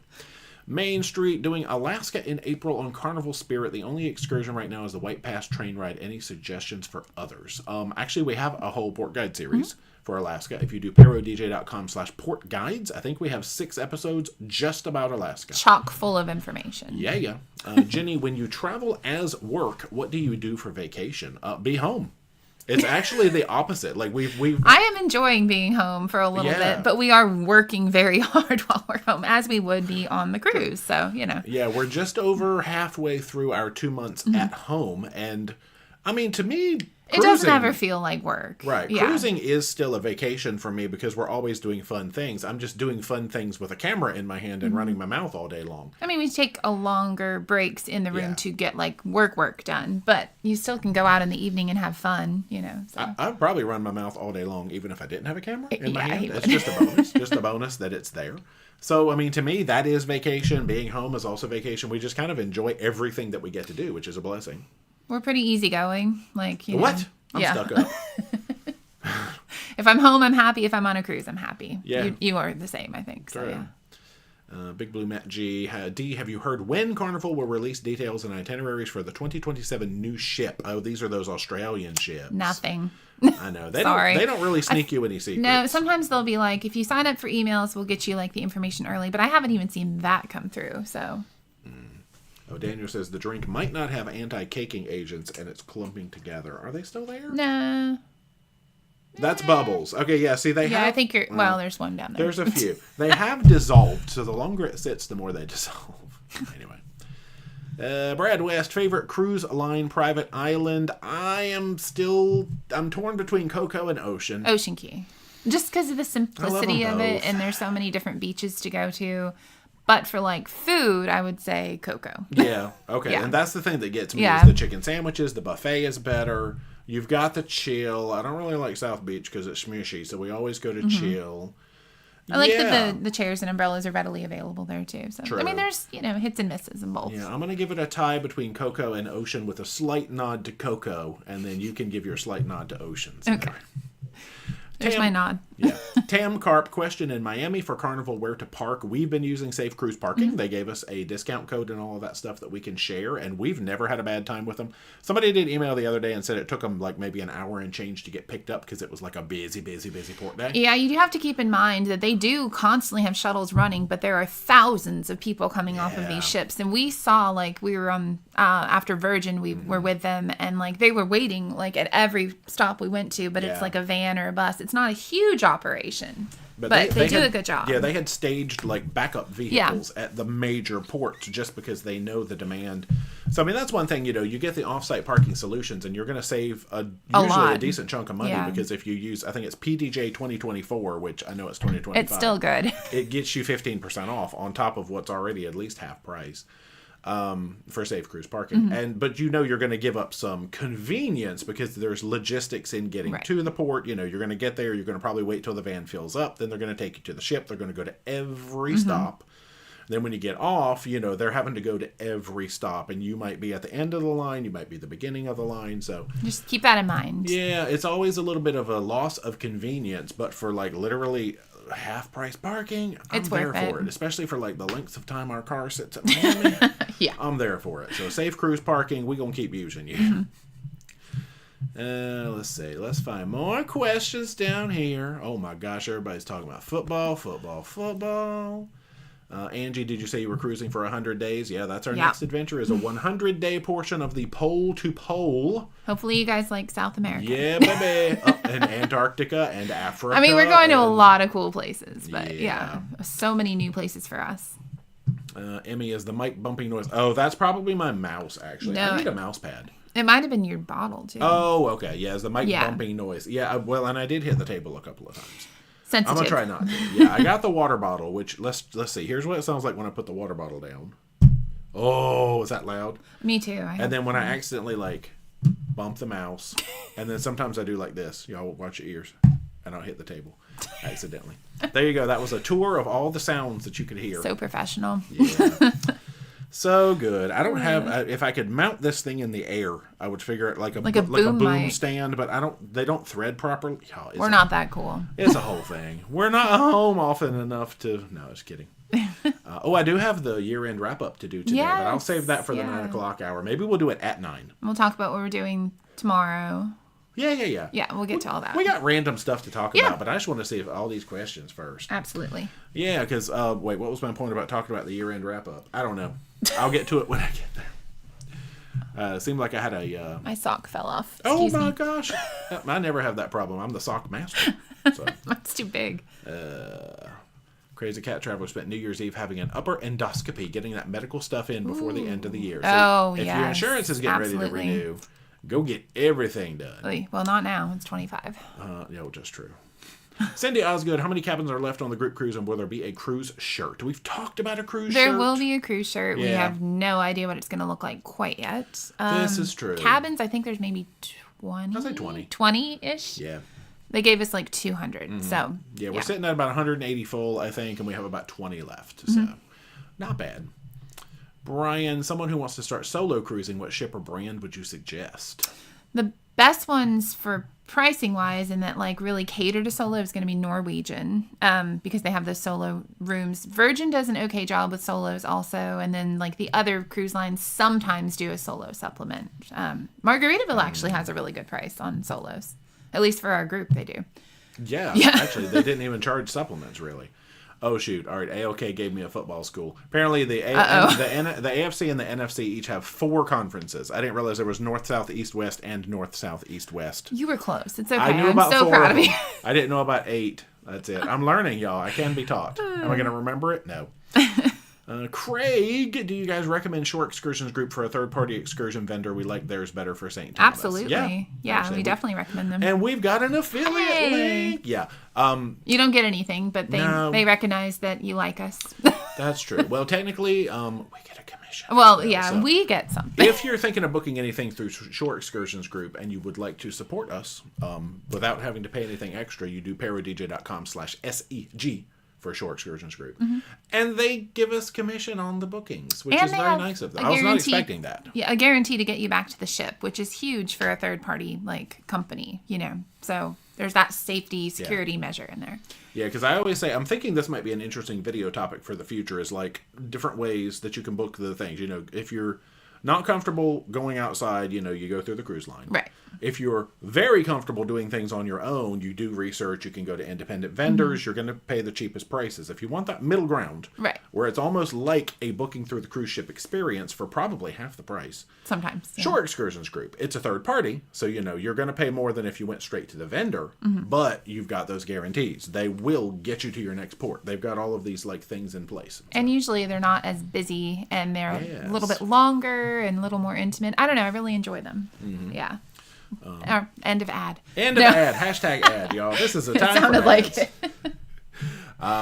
Main Street doing Alaska in April on Carnival Spirit. The only excursion right now is the White Pass train ride. Any suggestions for others? Actually, we have a whole port guide series for Alaska. If you do ParoDeeJay.com/port guides, I think we have 6 episodes just about Alaska. Chock full of information. Yeah. Jenny, when you travel as work, what do you do for vacation? Be home. It's actually the opposite. Like I am enjoying being home for a little bit, but we are working very hard while we're home, as we would be on the cruise. So, Yeah, we're just over halfway through our 2 months at home. And, I mean, to me... It doesn't ever feel like work. Right. Yeah. Cruising is still a vacation for me because we're always doing fun things. I'm just doing fun things with a camera in my hand and running my mouth all day long. I mean, we take a longer breaks in the room to get work done, but you still can go out in the evening and have fun, So. I'd probably run my mouth all day long even if I didn't have a camera in my hand. It's just a bonus. Just a bonus that it's there. So, I mean, to me, that is vacation. Being home is also vacation. We just kind of enjoy everything that we get to do, which is a blessing. We're pretty easygoing. What? I'm stuck up. If I'm home, I'm happy. If I'm on a cruise, I'm happy. Yeah. You are the same, I think. True. So, yeah. Big Blue Matt G. D, have you heard when Carnival will release details and itineraries for the 2027 new ship? Oh, these are those Australian ships. Nothing. I know. They don't really sneak you any secrets. No, sometimes they'll be like, if you sign up for emails, we'll get you the information early. But I haven't even seen that come through, so... Oh, Daniel says the drink might not have anti-caking agents and it's clumping together. Are they still there? Nah. That's Bubbles. Okay, yeah, see, they have... Yeah, I think you're... Well, there's one down there. There's a few. They have dissolved, so the longer it sits, the more they dissolve. Anyway. Brad West, favorite cruise line private island. I'm torn between Coco and Ocean. Ocean Key. Just because of the simplicity of it, and there's so many different beaches to go to. But for food, I would say Coco. Yeah, okay. Yeah. And that's the thing that gets me is the chicken sandwiches. The buffet is better. You've got the chill. I don't really like South Beach because it's smushy, so we always go to chill. I like that the chairs and umbrellas are readily available there too. So True. I mean, there's hits and misses in both. Yeah, I'm gonna give it a tie between Coco and Ocean with a slight nod to Coco, and then you can give your slight nod to Ocean. So okay. There's my nod. Yeah. Tam Carp, question in Miami for Carnival where to park. We've been using Safe Cruise Parking. They gave us a discount code and all of that stuff that we can share, and we've never had a bad time with them. Somebody did email the other day and said it took them maybe an hour and change to get picked up because it was a busy port day. Yeah, you do have to keep in mind that they do constantly have shuttles running, but there are thousands of people coming off of these ships. And we saw, we were on, after Virgin, we were with them, and they were waiting at every stop we went to, but it's a van or a bus. It's not a huge operation. But they do a good job. Yeah, they had staged like backup vehicles at the major ports just because they know the demand. So I mean, that's one thing. You get the offsite parking solutions, and you're going to save usually a decent chunk of money because if you use, I think it's ParoDeeJay 2024, which I know it's 2025. It's still good. It gets you 15% off on top of what's already at least half price. For safe cruise parking. But you're going to give up some convenience because there's logistics in getting to the port. You're going to get there. You're going to probably wait till the van fills up. Then they're going to take you to the ship. They're going to go to every stop. Then when you get off, they're having to go to every stop. And you might be at the end of the line. You might be the beginning of the line. So just keep that in mind. Yeah, it's always a little bit of a loss of convenience. But for like literally half price parking, I'm there for it. Especially for like the lengths of time our car sits at Miami. Yeah, I'm there for it. So safe cruise parking, we gonna keep using you. Let's see. Let's find more questions down here. Oh my gosh, everybody's talking about football. Angie, did you say you were cruising for 100 days? Yeah, that's our next adventure is a 100-day portion of the pole to pole. Hopefully you guys like South America. Yeah, baby. And Antarctica and Africa. I mean, we're going to a lot of cool places, but yeah, so many new places for us. Emmy, is the mic bumping noise? Oh, that's probably my mouse, actually. No, I need a mouse pad. It might have been your bottle, too. Oh, okay. Yeah, it's the mic bumping noise. Yeah, well, and I did hit the table a couple of times. Sensitive. I'm going to try not to. Yeah, I got the water bottle, which, let's see. Here's what it sounds like when I put the water bottle down. Oh, is that loud? Me too. And then when I accidentally, bump the mouse, and then sometimes I do like this. Y'all watch your ears, and I'll hit the table accidentally. There you go. That was a tour of all the sounds that you could hear. So professional. Yeah. So good. I don't have. If I could mount this thing in the air, I would figure it like a boom stand. But they don't thread properly. Oh, we're not that cool. It's a whole thing. We're not home often enough to. No, just kidding. I do have the year-end wrap-up to do today, but I'll save that for the 9 o'clock hour. Maybe we'll do it at 9. We'll talk about what we're doing tomorrow. Yeah. Yeah, we'll get to all that. We got random stuff to talk about, but I just want to see all these questions first. Absolutely. Yeah, because, wait, what was my point about talking about the year-end wrap-up? I don't know. I'll get to it when I get there. It seemed like I had a... My sock fell off. Excuse me. Gosh. I never have that problem. I'm the sock master. So. That's too big. Crazy Cat Traveler spent New Year's Eve having an upper endoscopy, getting that medical stuff in before the end of the year. So if your insurance is getting ready to renew, go get everything done. Well, not now. It's 25. Just true. Cindy Osgood, how many cabins are left on the group cruise, and will there be a cruise shirt? We've talked about a cruise shirt. There will be a cruise shirt. Yeah. We have no idea what it's going to look like quite yet. This is true. Cabins, I think there's maybe 20. I'll say 20. 20-ish? Yeah. They gave us 200. So, yeah, we're sitting at about 180 full, I think, and we have about 20 left. So, not bad. Brian, someone who wants to start solo cruising, what ship or brand would you suggest? The best ones for pricing wise and that really cater to solo is going to be Norwegian, because they have those solo rooms. Virgin does an okay job with solos also, and then the other cruise lines sometimes do a solo supplement. Margaritaville actually has a really good price on solos, at least for our group. They do. Yeah. Actually, they didn't even charge supplements really. Oh, shoot. All right. AOK gave me a football school. Apparently, the AFC and the NFC each have 4 conferences. I didn't realize there was North, South, East, West, and North, South, East, West. You were close. It's okay. I knew about I'm so 4 proud of you. I didn't know about 8. That's it. I'm learning, y'all. I can be taught. Am I going to remember it? No. Craig, do you guys recommend Shore Excursions Group for a third-party excursion vendor? We like theirs better for St. Thomas. Absolutely. Yeah, we definitely recommend them. And we've got an affiliate link. Yeah. You don't get anything, but they recognize that you like us. That's true. Well, technically, we get a commission. Well, so we get something. If you're thinking of booking anything through Shore Excursions Group and you would like to support us without having to pay anything extra, you do ParoDeeJay.com/SEG for Shore Excursions Group. And they give us commission on the bookings, which is very nice of them. I was not expecting that. Yeah, a guarantee to get you back to the ship, which is huge for a third party company, So there's that security measure in there. Yeah, because I always say, I'm thinking this might be an interesting video topic for the future, is different ways that you can book the things. If you're not comfortable going outside, you go through the cruise line. Right. If you're very comfortable doing things on your own, you do research, you can go to independent vendors, you're going to pay the cheapest prices. If you want that middle ground, right, where it's almost like a booking through the cruise ship experience for probably half the price. Sometimes. Yeah. Shore Excursions Group. It's a third party, so you're going to pay more than if you went straight to the vendor, but you've got those guarantees. They will get you to your next port. They've got all of these things in place. And usually they're not as busy, and they're a little bit longer and a little more intimate. I don't know. I really enjoy them. Yeah. End of ad. End of ad. Hashtag ad, y'all. This is a time it sounded for ads. like it.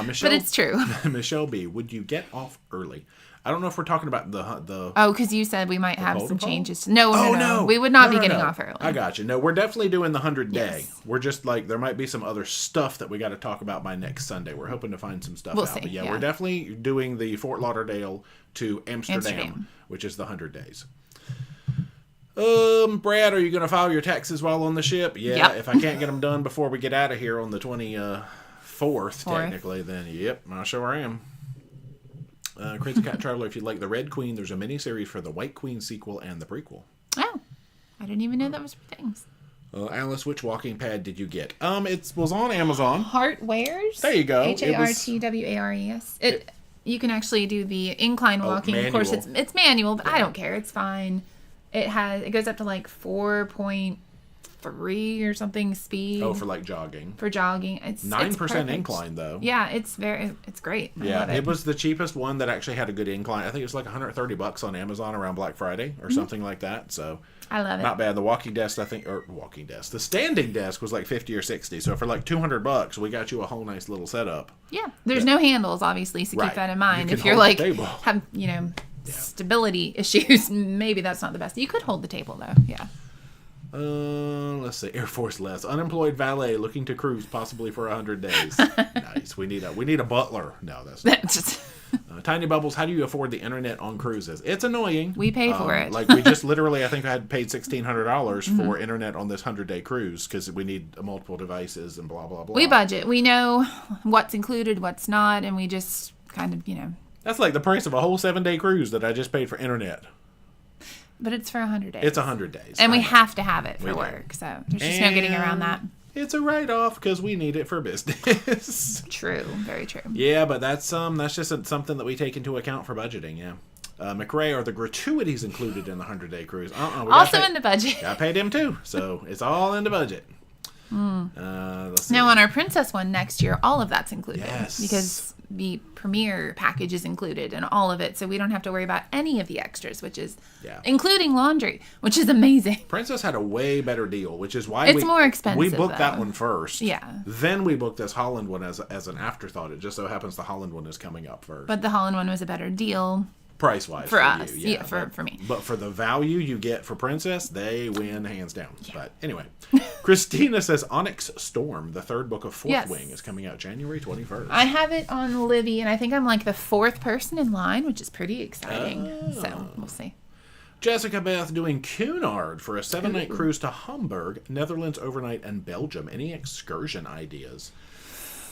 Michelle, but it's true. Michelle B., would you get off early? I don't know if we're talking about the Oh, because you said we might have some changes. No. We would not not be getting off early. I got you. No, we're definitely doing the 100-day. Yes. We're just there might be some other stuff that we got to talk about by next Sunday. We're hoping to find some stuff We'll out. see, But yeah. we're definitely doing the Fort Lauderdale to Amsterdam, which is the 100 days. Brad, are you going to file your taxes while on the ship? Yeah, Yep. if I can't get them done before we get out of here on the 24th, technically, then yep, I sure am. Crazy Cat Traveler, if you'd like the Red Queen, there's a mini-series for the White Queen sequel and the prequel. Oh, I didn't even know that was for things. Alice, which walking pad did you get? It was on Amazon. Heartwares? There you go. Hartwares. You can actually do the incline walking. Manual. Of course, it's manual, but I don't care. It's fine. It goes up to 4.3 or something speed. Oh, for jogging. For jogging. It's 9% incline though. Yeah, it's great. I love it was the cheapest one that actually had a good incline. I think it was $130 on Amazon around Black Friday or something like that. So I love it. Not bad. The the standing desk was $50 or $60. So for $200, we got you a whole nice little setup. Yeah, there's no handles, obviously, so keep that in mind. You if you're have stability issues, maybe that's not the best. You could hold the table though. Yeah. Let's see. Air Force Les, unemployed valet looking to cruise possibly for 100 days. Nice. We need a butler. No, that's not. Just Tiny Bubbles, how do you afford the internet on cruises? It's annoying. We pay for it. We just literally, I think I had paid $1,600 for internet on this 100-day cruise because we need multiple devices and blah, blah, blah. We budget. We know what's included, what's not, and we just kind of, That's the price of a whole 7-day cruise that I just paid for internet. But it's for 100 days. It's 100 days. And we have to have it for work, so there's just no getting around that. It's a write-off because we need it for business. True. Very true. Yeah, but that's just something that we take into account for budgeting, yeah. McRae, are the gratuities included in the 100-day cruise? Also in the budget. Gotta pay them too, so it's all in the budget. Let's see. Now on our Princess one next year, all of that's included. Yes. Because the premiere package is included and all of it, so we don't have to worry about any of the extras, which is including laundry, which is amazing. Princess had a way better deal, which is why it's more expensive. We booked that one first. Yeah. Then we booked this Holland one as an afterthought. It just so happens the Holland one is coming up first. But the Holland one was a better deal. Price-wise for us. you, for me. But for the value you get for Princess, they win hands down. Yeah. But anyway, Christina says Onyx Storm, the third book of Fourth Wing, is coming out January 21st. I have it on Libby, and I think I'm the fourth person in line, which is pretty exciting. So we'll see. Jessica Beth doing Cunard for a 7-night cruise to Hamburg, Netherlands overnight, and Belgium. Any excursion ideas?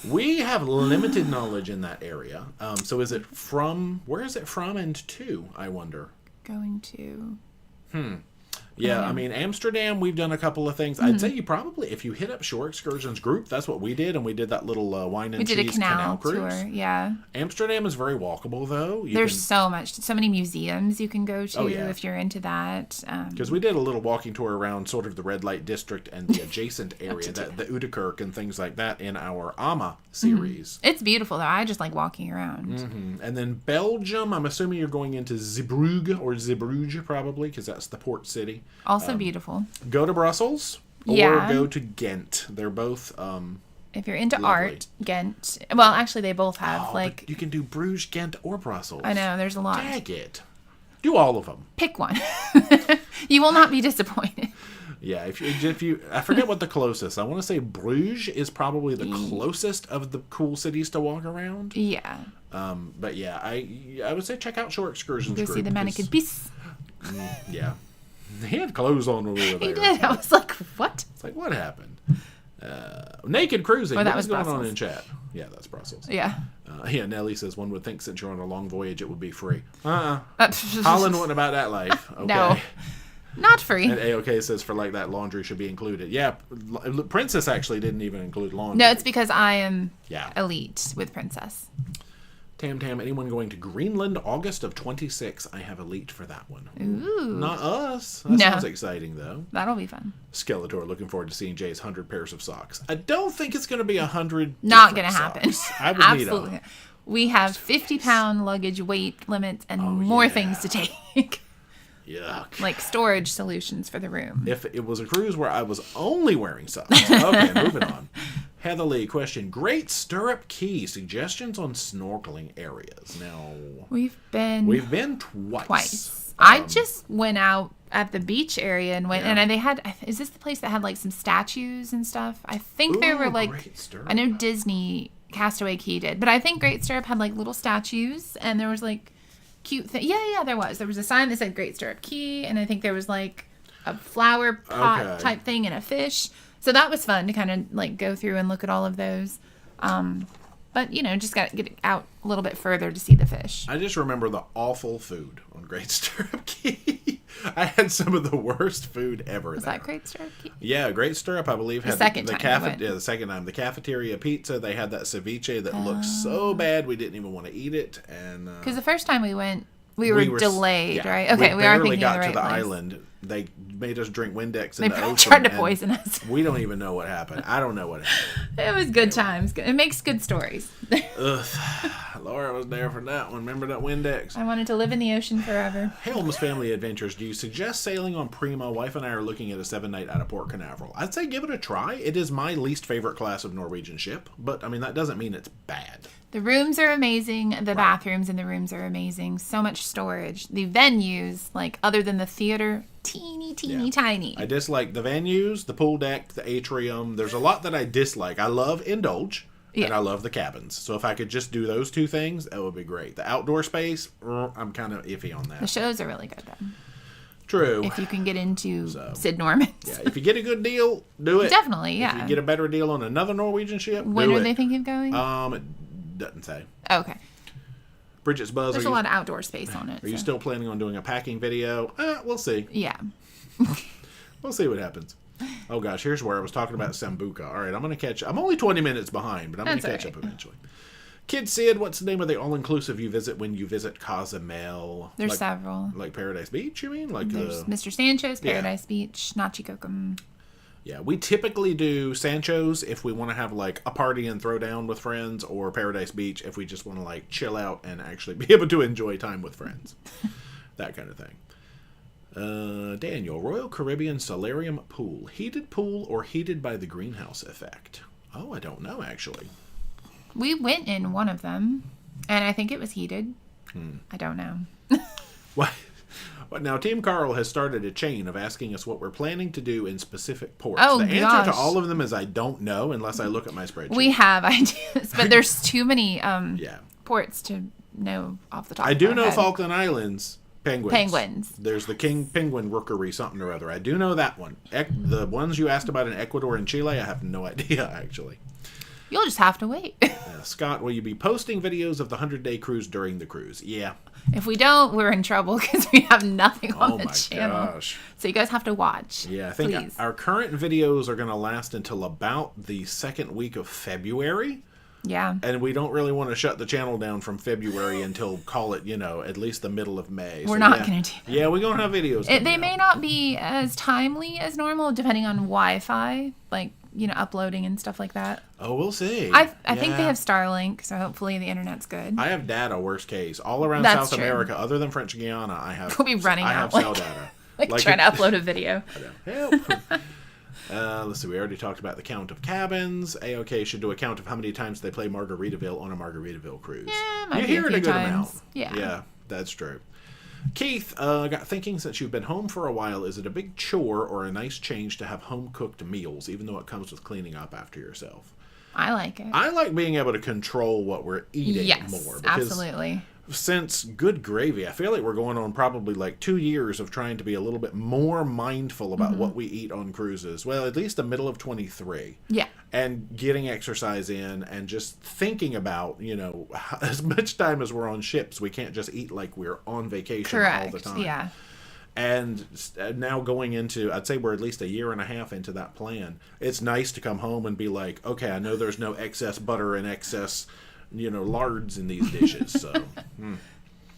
We have limited knowledge in that area. So where is it from and to, I wonder? Going to... Yeah, Amsterdam, we've done a couple of things. I'd say you probably, if you hit up Shore Excursions Group, that's what we did, and we did that little wine and cheese canal cruise. Tour, yeah. Amsterdam is very walkable, though. There's so many museums you can go to if you're into that. Because we did a little walking tour around sort of the red light district and the adjacent area, the Udekerk and things like that in our AMA series. It's beautiful, though. I just like walking around. And then Belgium, I'm assuming you're going into Zeebrugge, probably, because that's the port city. Also beautiful. Go to Brussels or go to Ghent. They're both if you're into art, Ghent. Well, actually they both have but you can do Bruges, Ghent, or Brussels. I know, there's a lot. Dang it. Do all of them. Pick one. You will not be disappointed. Yeah, if you I forget what the closest. I want to say Bruges is probably the closest of the cool cities to walk around. Yeah. But yeah, I would say check out Shore Excursions Group. Go see the mannequin piece. Yeah. He had clothes on when we were there. He did. I was like, what? It's like, what happened? Naked cruising. What was going Brussels. on in chat? Yeah, that's Brussels. Yeah. Nelly says, one would think since you're on a long voyage, it would be free. Holland wasn't about that life. Okay. No. Not free. And AOK says for like that, laundry should be included. Yeah, Princess actually didn't even include laundry. No, it's because I am elite with Princess. Tam, anyone going to Greenland August of 26? I have elite for that one. Ooh. Not us. That sounds exciting, though. That'll be fun. Skeletor, looking forward to seeing Jay's 100 pairs of socks. I don't think it's going to be 100 Not going to happen. I would Absolutely. need We have 50-pound luggage weight limits and more things to take. Yuck. Like storage solutions for the room. If it was a cruise where I was only wearing socks. Okay, moving on. Heather Lee, question. Great Stirrup Key. Suggestions on snorkeling areas. Now, We've been twice. I just went out at the beach area and went, and they had, is this the place that had like some statues and stuff? I think there were like, I know Disney Castaway Cay did, but I think Great Stirrup had like little statues and there was like cute thing. Yeah, there was. There was a sign that said Great Stirrup Cay, and I think there was like a flower pot type thing and a fish. So that was fun to kind of like go through and look at all of those. But, just got to get out a little bit further to see the fish. I just remember the awful food on Great Stirrup Cay. I had some of the worst food ever. Was that Great Stirrup Cay? Yeah, Great Stirrup, I believe, had the second time. The second time. The cafeteria pizza, they had that ceviche that looked so bad we didn't even want to eat it. And because the first time we went, we were delayed, right? Okay, we are barely thinking got of the to the right place. island. They made us drink Windex in the ocean. They tried to poison us. We don't even know what happened. I don't know what happened. It was good times. It makes good stories. Ugh. Laura was there for that one. Remember that Windex? I wanted to live in the ocean forever. Helm's Family Adventures. Do you suggest sailing on Prima? Wife and I are looking at a 7-night out of Port Canaveral. I'd say give it a try. It is my least favorite class of Norwegian ship, but I mean that doesn't mean it's bad. The rooms are amazing. The bathrooms in the rooms are amazing. So much storage. The venues, like other than the theater, teeny tiny. I dislike the venues, the pool deck, the atrium. There's a lot that I dislike. I love Indulge, and I love the cabins. So if I could just do those two things, that would be great. The outdoor space, I'm kind of iffy on that. The shows are really good, though. True. If you can get into Sid Norman's. Yeah, if you get a good deal, do it. Definitely, yeah. If you get a better deal on another Norwegian ship, when are they thinking of going? It doesn't say. Okay. Bridget's Buzz. There's a lot of outdoor space on it. Are you still planning on doing a packing video? We'll see. Yeah. We'll see what happens. Oh gosh, here's where I was talking about Sambuca. All right, I'm only 20 minutes behind, but I'm going to catch up eventually. Kid Sid, what's the name of the all-inclusive you visit when you visit Cozumel? There's several. Like Paradise Beach, you mean? Like there's Mr. Sancho's, Paradise Beach, Nachikokum. Yeah, we typically do Sancho's if we want to have like a party and throw down with friends, or Paradise Beach if we just want to like chill out and actually be able to enjoy time with friends. That kind of thing. Daniel, Royal Caribbean Solarium Pool. Heated pool or heated by the greenhouse effect? Oh, I don't know actually. We went in one of them, and I think it was heated. I don't know. What? Now, Team Carl has started a chain of asking us what we're planning to do in specific ports. Oh, the answer to all of them is I don't know unless I look at my spreadsheet. We have ideas, but there's too many ports to know off the top of my head. I do know Falkland Islands. Penguins. There's the King Penguin Rookery something or other. I do know that one. The ones you asked about in Ecuador and Chile, I have no idea, actually. You'll just have to wait. Scott, will you be posting videos of the 100-day cruise during the cruise? Yeah. If we don't, we're in trouble because we have nothing on the channel. Oh my gosh. So you guys have to watch. Yeah, I think our current videos are going to last until about the second week of February. Yeah. And we don't really want to shut the channel down from February until, call it, at least the middle of May. We're not going to do that. Yeah, we're going to have videos. They may not be as timely as normal, depending on Wi-Fi, like, uploading and stuff like that. Oh, we'll see. I think they have Starlink, so hopefully the internet's good. I have data, worst case. All around South America, other than French Guiana, I have We'll be running I out. have cell data. like trying to upload a video. Help. Let's see, we already talked about the count of cabins. AOK should do a count of how many times they play Margaritaville on a Margaritaville cruise. Yeah, might be a few times. Yeah, that's true. Keith, got thinking, since you've been home for a while, is it a big chore or a nice change to have home-cooked meals, even though it comes with cleaning up after yourself? I like it. I like being able to control what we're eating more. Yes, absolutely. Since good gravy, I feel like we're going on probably like 2 years of trying to be a little bit more mindful about what we eat on cruises. Well, at least the middle of 23. Yeah. And getting exercise in and just thinking about, as much time as we're on ships, we can't just eat like we're on vacation all the time. Yeah. And now going into, I'd say we're at least a year and a half into that plan. It's nice to come home and be like, okay, I know there's no excess butter and excess, lards in these dishes. So,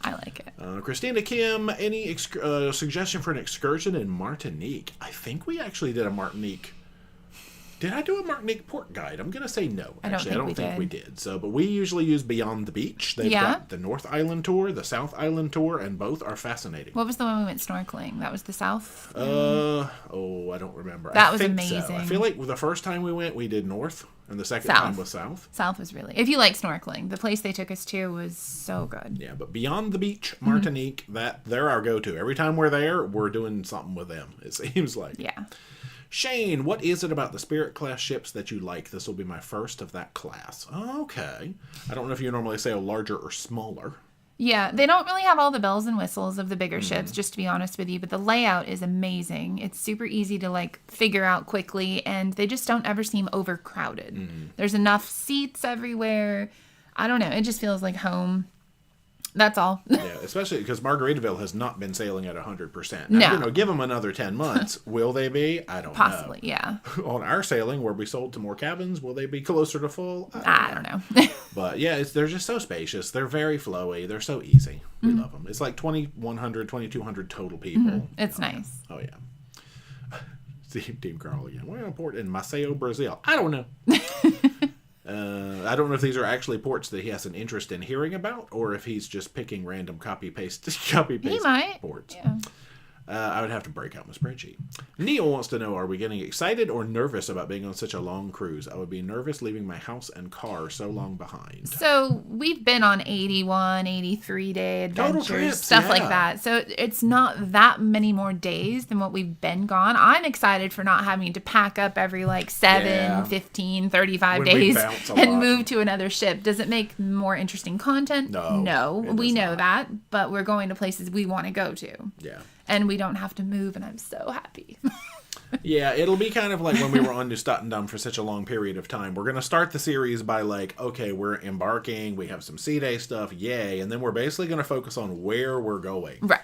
I like it. Christina Kim, any suggestion for an excursion in Martinique? I think we actually did a Martinique. Did I do a Martinique port guide? I'm going to say no. I don't think we did. So, but we usually use Beyond the Beach. They've got the North Island tour, the South Island tour, and both are fascinating. What was the one we went snorkeling? That was the South? I don't remember. That was amazing. So. I feel like the first time we went, we did North, and the second time was South. South was really, if you like snorkeling, the place they took us to was so good. Yeah, but Beyond the Beach, Martinique, they're our go-to. Every time we're there, we're doing something with them, it seems like. Yeah. Shane, what is it about the Spirit class ships that you like? This will be my first of that class. Okay. I don't know if you normally say larger or smaller. Yeah, they don't really have all the bells and whistles of the bigger ships, just to be honest with you, but the layout is amazing. It's super easy to figure out quickly, and they just don't ever seem overcrowded. There's enough seats everywhere. I don't know. It just feels like home. That's all. Yeah, especially because Margaritaville has not been sailing at 100%. Now, no. Give them another 10 months. Will they be? I don't know. Possibly, yeah. On our sailing, where we sold to more cabins, will they be closer to full? I don't know. But yeah, they're just so spacious. They're very flowy. They're so easy. We love them. It's like 2,100, 2,200 total people. It's nice. Oh, yeah. Team Carl again. We're going to port in Maceió, Brazil. I don't know. I don't know if these are actually ports that he has an interest in hearing about, or if he's just picking random copy-paste He might. ports. Yeah. I would have to break out my spreadsheet. Neil wants to know, are we getting excited or nervous about being on such a long cruise? I would be nervous leaving my house and car so long behind. So we've been on 81, 83-day adventures, trips, stuff like that. So it's not that many more days than what we've been gone. I'm excited for not having to pack up every 7, 15, 35 When days and lot. move to another ship. Does it make more interesting content? No, we know that, but we're going to places we want to go to. Yeah. And we don't have to move, and I'm so happy. Yeah, it'll be kind of like when we were on New Stottendam for such a long period of time. We're going to start the series by okay, we're embarking, we have some sea day stuff, yay, and then we're basically going to focus on where we're going. Right.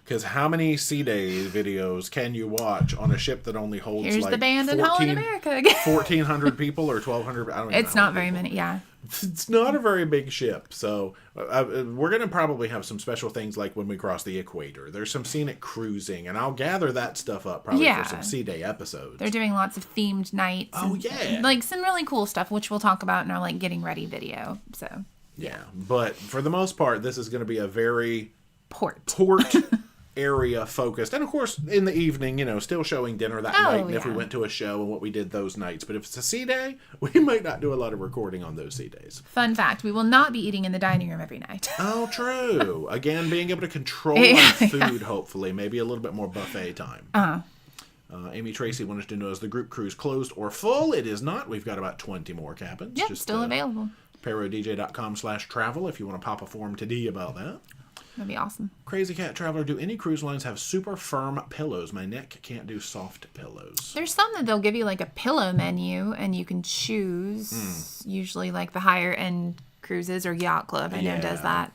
Because how many sea day videos can you watch on a ship that only holds Here's the band in Holland, America again. 1,400 people or 1,200? I don't know. It's not very many, yeah. It's not a very big ship, so we're going to probably have some special things like when we cross the equator. There's some scenic cruising, and I'll gather that stuff up probably for some sea day episodes. They're doing lots of themed nights. Oh, yeah. Some really cool stuff, which we'll talk about in our getting ready video. So yeah, but for the most part, this is going to be a very port area focused, and of course in the evening, still showing dinner that night, and if we went to a show and what we did those nights. But if it's a sea day, we might not do a lot of recording on those sea days. Fun fact, we will not be eating in the dining room every night. Oh, true. Again, being able to control our food, hopefully, maybe a little bit more buffet time. Amy Tracy wanted to know, is the group cruise closed or full? It is not. We've got about 20 more cabins. Yep, still available. ParoDeeJay.com/travel if you want to pop a form to D about that. That'd be awesome. Crazy Cat Traveler, do any cruise lines have super firm pillows? My neck can't do soft pillows. There's some that they'll give you a pillow menu and you can choose. Usually the higher end cruises or Yacht Club, I know does that.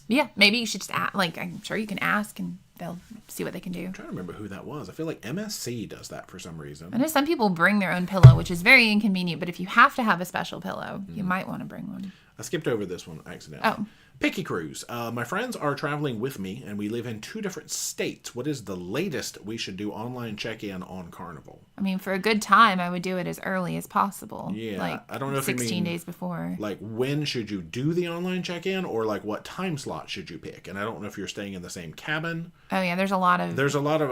Yeah, maybe you should just ask, I'm sure you can ask and they'll see what they can do. I'm trying to remember who that was. I feel like MSC does that for some reason. I know some people bring their own pillow, which is very inconvenient, but if you have to have a special pillow, you might want to bring one. I skipped over this one accidentally. Oh. Picky Cruise. My friends are traveling with me, and we live in 2 different states. What is the latest we should do online check-in on Carnival? I mean, for a good time, I would do it as early as possible. Yeah, I don't know if 16 days before. When should you do the online check-in, or what time slot should you pick? And I don't know if you're staying in the same cabin. Oh yeah, there's a lot of.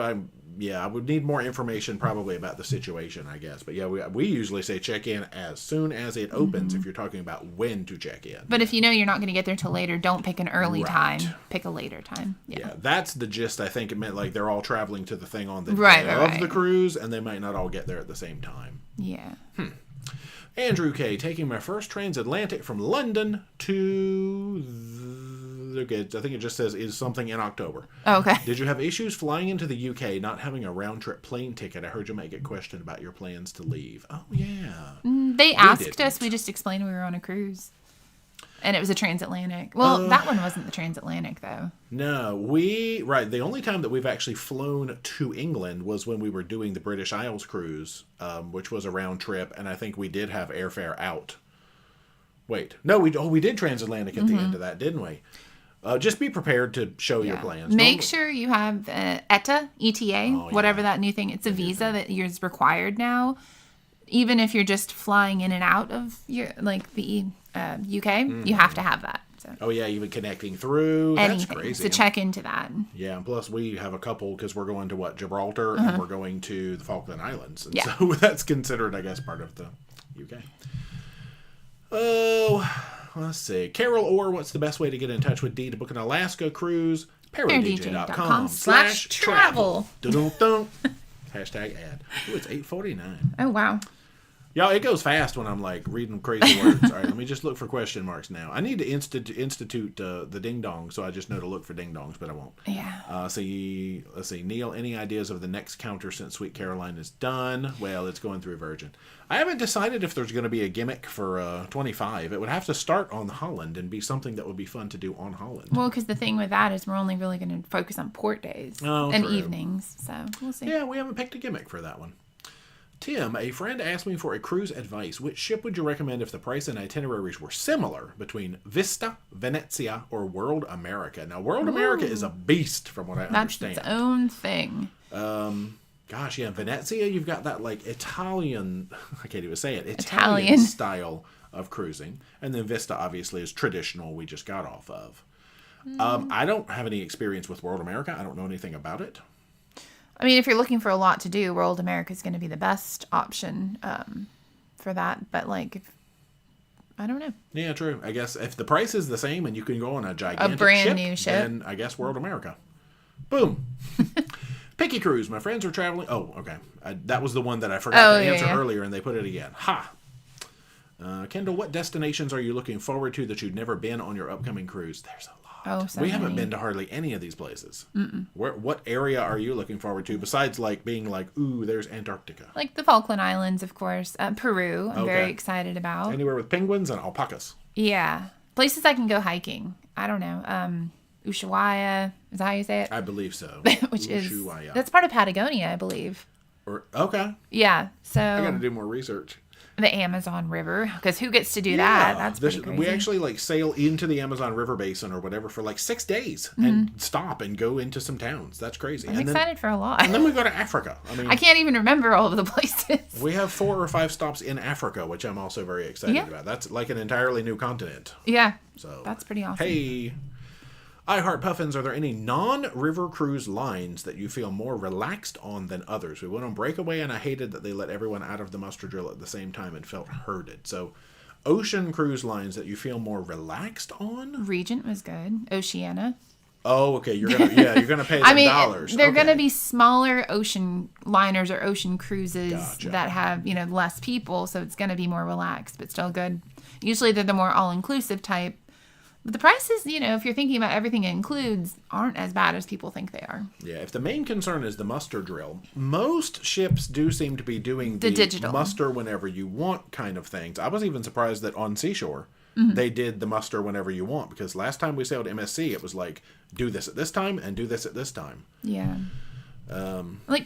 I would need more information probably about the situation, I guess. But yeah, we usually say check in as soon as it opens if you're talking about when to check in. But if you know you're not going to get there till later, don't pick an early time. Pick a later time. Yeah, that's the gist. I think it meant they're all traveling to the thing on the day of the cruise, and they might not all get there at the same time. Yeah. Andrew K. taking my first transatlantic from London to... Okay, I think it just says is something in October. Oh, okay. Did you have issues flying into the UK, not having a round-trip plane ticket? I heard you might get questioned about your plans to leave. Oh, yeah. They asked us. We just explained we were on a cruise. And it was a transatlantic. Well, that one wasn't the transatlantic, though. No, the only time that we've actually flown to England was when we were doing the British Isles cruise, which was a round trip, and I think we did have airfare out. Wait, no, we did transatlantic at the end of that, didn't we? Just be prepared to show your plans. Make sure you have ETA, whatever that new thing. It's a visa that is required now. Even if you're just flying in and out of the UK, you have to have that. So. Oh yeah, even connecting through. Anything. That's crazy. So check into that. Yeah, and plus we have a couple because we're going to Gibraltar and we're going to the Falkland Islands, and so that's considered, I guess, part of the UK. Oh, let's see. Carol Orr, what's the best way to get in touch with Dee to book an Alaska cruise? ParoDeeJay.com/travel. Dun-dun-dun. Hashtag ad. Ooh, it's 8:49. Oh, wow. Y'all, it goes fast when I'm like reading crazy words. All right, let me just look for question marks now. I need to institute the ding dong, so I just know to look for ding dongs, but I won't. Yeah. Let's see. Neil, any ideas of the next counter since Sweet Caroline is done? Well, it's going through Virgin. I haven't decided if there's going to be a gimmick for 25. It would have to start on Holland and be something that would be fun to do on Holland. Well, because the thing with that is we're only really going to focus on port days and evenings, so we'll see. Yeah, we haven't picked a gimmick for that one. Tim, a friend asked me for a cruise advice. Which ship would you recommend if the price and itineraries were similar between Vista, Venezia, or World America? Now, World America is a beast from what I understand. That's its own thing. Gosh, yeah, Venezia, you've got that like Italian, I can't even say it, Italian style of cruising. And then Vista obviously is traditional we just got off of. I don't have any experience with World America. I don't know anything about it. I mean, if you're looking for a lot to do, World America is going to be the best option for that. But, I don't know. Yeah, true. I guess if the price is the same and you can go on a gigantic new ship, then I guess World America. Boom. Picky Cruise. My friends are traveling. Oh, okay. That was the one that I forgot to answer earlier, and they put it again. Ha! Kendall, what destinations are you looking forward to that you've never been on your upcoming cruise? There's a lot. We haven't been to hardly any of these places. What area are you looking forward to besides being ooh, there's Antarctica? Like the Falkland Islands, of course. Peru, I'm very excited about. Anywhere with penguins and alpacas. Yeah. Places I can go hiking. I don't know. Ushuaia, is that how you say it? I believe so. Ushuaia. That's part of Patagonia, I believe. Okay. Yeah, so I got to do more research. The Amazon River, because who gets to do that? That's pretty crazy. We actually sail into the Amazon River basin or whatever for 6 days and stop and go into some towns. That's crazy. I'm excited for a lot. And then we go to Africa. I can't even remember all of the places. We have 4 or 5 stops in Africa, which I'm also very excited about. That's like an entirely new continent. Yeah, so that's pretty awesome. Hey, I Heart Puffins, are there any non-river cruise lines that you feel more relaxed on than others? We went on Breakaway, and I hated that they let everyone out of the muster drill at the same time and felt herded. So, ocean cruise lines that you feel more relaxed on? Regent was good. Oceania. Oh, okay. You're gonna pay them dollars. They're gonna be smaller ocean liners or ocean cruises that have less people, so it's gonna be more relaxed, but still good. Usually, they're the more all-inclusive type. But the prices, if you're thinking about everything it includes, aren't as bad as people think they are. Yeah, if the main concern is the muster drill, most ships do seem to be doing the digital muster whenever you want kind of things. I was even surprised that on Seashore, they did the muster whenever you want, because last time we sailed MSC, it was do this at this time and do this at this time. Yeah.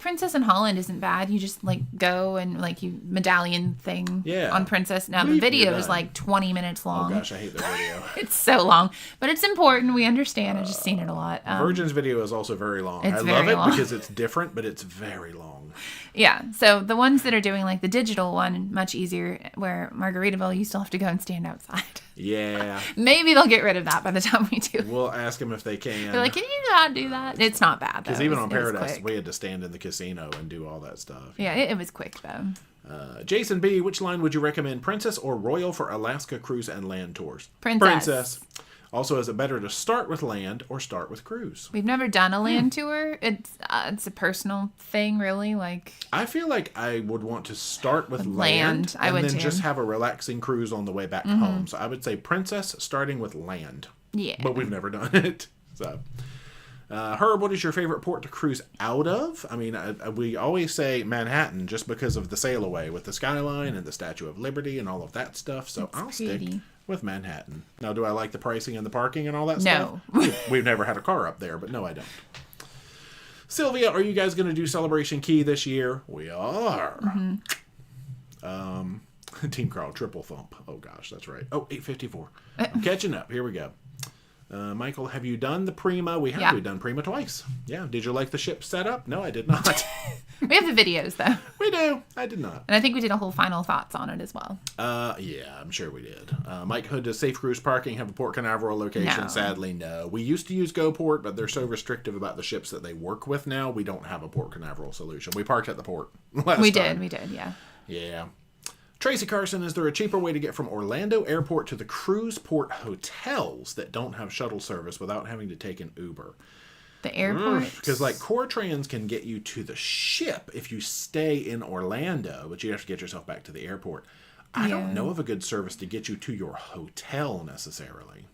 Princess in Holland isn't bad. You just go and you medallion thing on Princess. Now the video is 20 minutes long. Oh gosh, I hate the video. It's so long, but it's important. We understand. I've just seen it a lot. Virgin's video is also very long. I love it because it's different, but it's very long. Yeah. So the ones that are doing the digital one, much easier. Where Margaritaville, you still have to go and stand outside. Yeah. Maybe they'll get rid of that by the time we do. We'll ask them if they can. They're can you not do that? It's not bad, though. Because even on Paradise, we had to stand in the casino and do all that stuff. Yeah, it was quick, though. Jason B., which line would you recommend, Princess or Royal for Alaska cruise and land tours? Princess. Also, is it better to start with land or start with cruise? We've never done a land tour. It's a personal thing, really. I feel like I would want to start with land and then just have a relaxing cruise on the way back home. So I would say Princess starting with land. Yeah. But we've never done it. So, Herb, what is your favorite port to cruise out of? I mean, we always say Manhattan just because of the sail away with the skyline and the Statue of Liberty and all of that stuff. So I'll stick with Manhattan. Now, do I like the pricing and the parking and all that No. stuff? We've never had a car up there, but no, I don't. Sylvia, are you guys going to do Celebration Key this year? We are. Team Carl, triple thump. Oh, gosh, that's right. Oh, 8:54. I'm catching up. Here we go. Michael, have you done the Prima? We have. Yeah. We've done Prima twice. Yeah. Did you like the ship setup? No, I did not. We have the videos, though. We do. I did not. And I think we did a whole final thoughts on it as well. Yeah, I'm sure we did. Mike Hood, does Safe Cruise Parking have a Port Canaveral location? No. Sadly, no. We used to use GoPort, but they're so restrictive about the ships that they work with now, we don't have a Port Canaveral solution. We parked at the port last time. We did, yeah. Yeah. Tracy Carson, is there a cheaper way to get from Orlando Airport to the cruise port hotels that don't have shuttle service without having to take an Uber? The airport? Because, like, CoreTrans can get you to the ship if you stay in Orlando, but you have to get yourself back to the airport. I don't know of a good service to get you to your hotel, necessarily.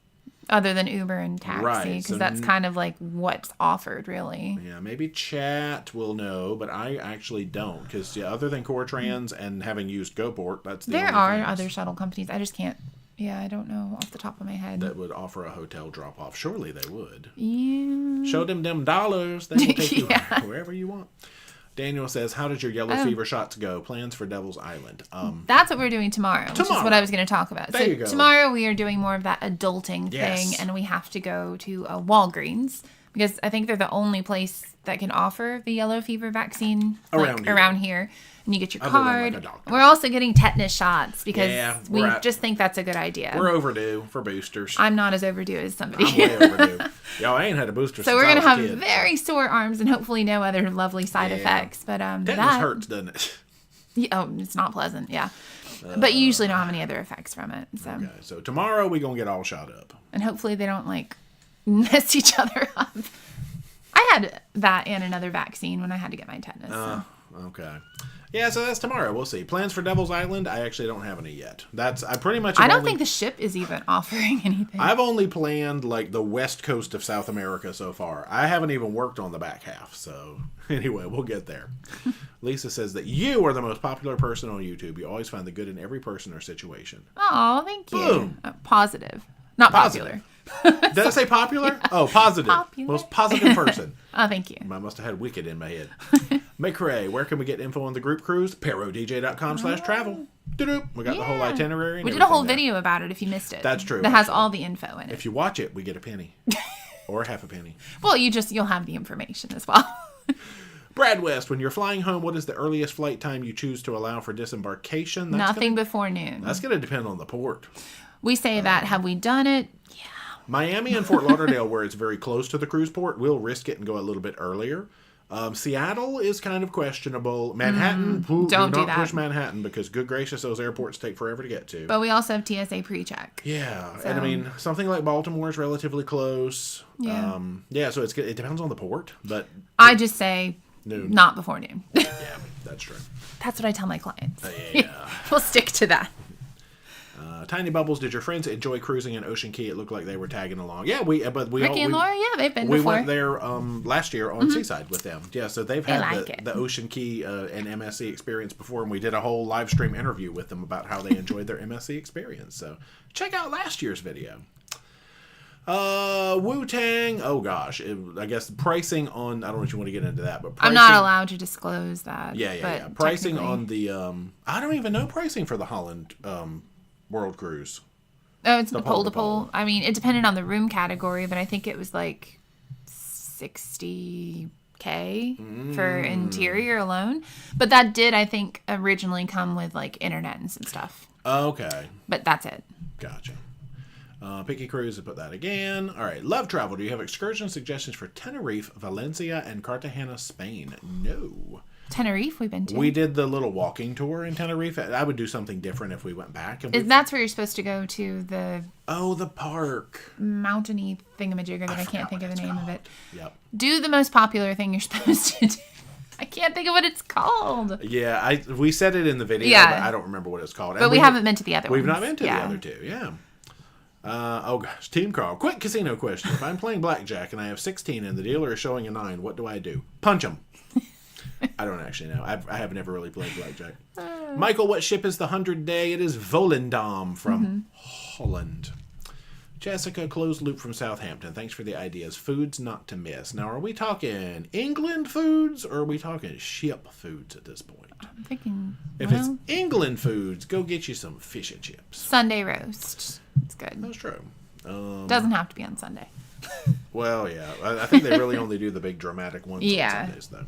Other than Uber and taxi, because that's kind of like what's offered, really. Yeah, maybe chat will know, but I actually don't, because other than CoreTrans and having used GoPort, that's the there only are things other shuttle companies. I just can't. Yeah, I don't know off the top of my head. That would offer a hotel drop-off. Surely they would. Yeah. Show them dollars. They will take you wherever you want. Daniel says, how did your yellow fever shots go? Plans for Devil's Island. That's what we're doing tomorrow, which is what I was going to talk about. There you go. Tomorrow we are doing more of that adulting thing, and we have to go to a Walgreens, because I think they're the only place that can offer the yellow fever vaccine around here. And you get your card. We're also getting tetanus shots because we just think that's a good idea. We're overdue for boosters. I'm not as overdue as somebody. I'm way overdue. Yo, I ain't had a booster so since we're I going was to a have kid. very sore arms and hopefully no other lovely side effects. But tetanus hurts, doesn't it? It's not pleasant, but you usually don't have any other effects from it. So. Okay, so tomorrow we're going to get all shot up. And hopefully they don't, mess each other up. I had that and another vaccine when I had to get my tetanus. Okay. Yeah, so that's tomorrow. We'll see. Plans for Devil's Island? I actually don't have any yet. I don't think the ship is even offering anything. I've only planned the west coast of South America so far. I haven't even worked on the back half. So anyway, we'll get there. Lisa says that you are the most popular person on YouTube. You always find the good in every person or situation. Oh, thank you. Boom. Positive. Not popular. Did I say popular? Oh, positive. Popular. Most positive person. Oh, thank you. I must have had wicked in my head. McRae, where can we get info on the group cruise? ParoDeeJay.com/travel. We got the whole itinerary. We did a whole video about it if you missed it. That's true. That has all the info in it. If you watch it, we get a penny. Or half a penny. Well, you'll have the information as well. Brad West, when you're flying home, what is the earliest flight time you choose to allow for disembarkation? Nothing before noon. That's going to depend on the port. We say that. Have we done it? Yeah. Miami and Fort Lauderdale, where it's very close to the cruise port, we'll risk it and go a little bit earlier. Seattle is kind of questionable. Manhattan, do not push Manhattan, because good gracious, those airports take forever to get to. But we also have TSA pre-check. Yeah, so. And something like Baltimore is relatively close. Yeah. So it depends on the port, but I just say noon. Not before noon. Yeah, that's true. That's what I tell my clients. Yeah. We'll stick to that. Tiny Bubbles, did your friends enjoy cruising in Ocean Key? It looked like they were tagging along. Yeah, Ricky and Laura, they've been before. We went there last year on Seaside with them. Yeah, so they've had the Ocean Key and MSC experience before, and we did a whole live stream interview with them about how they enjoyed their MSC experience. So check out last year's video. Wu-Tang, oh gosh, I guess pricing on, I don't know if you want to get into that, but pricing, I'm not allowed to disclose that. Yeah. Pricing on the, I don't even know pricing for the Holland World Cruise. Oh, it's the pole to pole. I mean, it depended on the room category, but I think it was like $60K for interior alone. But that did, I think, originally come with internet and some stuff. Okay. But that's it. Gotcha. Picky Cruise, I put that again. All right. Love Travel. Do you have excursion suggestions for Tenerife, Valencia, and Cartagena, Spain? No. Tenerife we've been to. We did the little walking tour in Tenerife. I would do something different if we went back. That's where you're supposed to go to the... Oh, the park. Mountainy thingamajigger that I can't think of the name of it. Yep. Do the most popular thing you're supposed to do. I can't think of what it's called. Yeah, we said it in the video, but I don't remember what it's called. But we haven't been to the other ones. We've not been to the other two, yeah. Oh gosh, Team Carl. Quick casino question. If I'm playing blackjack and I have 16 and the dealer is showing a 9, what do I do? Punch him. I don't actually know. I have never really played blackjack. Michael, what ship is the 100 Day? It is Volendam from Holland. Jessica, closed loop from Southampton. Thanks for the ideas. Foods not to miss. Now, are we talking England foods or are we talking ship foods at this point? I'm thinking... If it's England foods, go get you some fish and chips. Sunday roast. It's good. That's true. Doesn't have to be on Sunday. Well, yeah. I think they really only do the big dramatic ones on Sundays, though.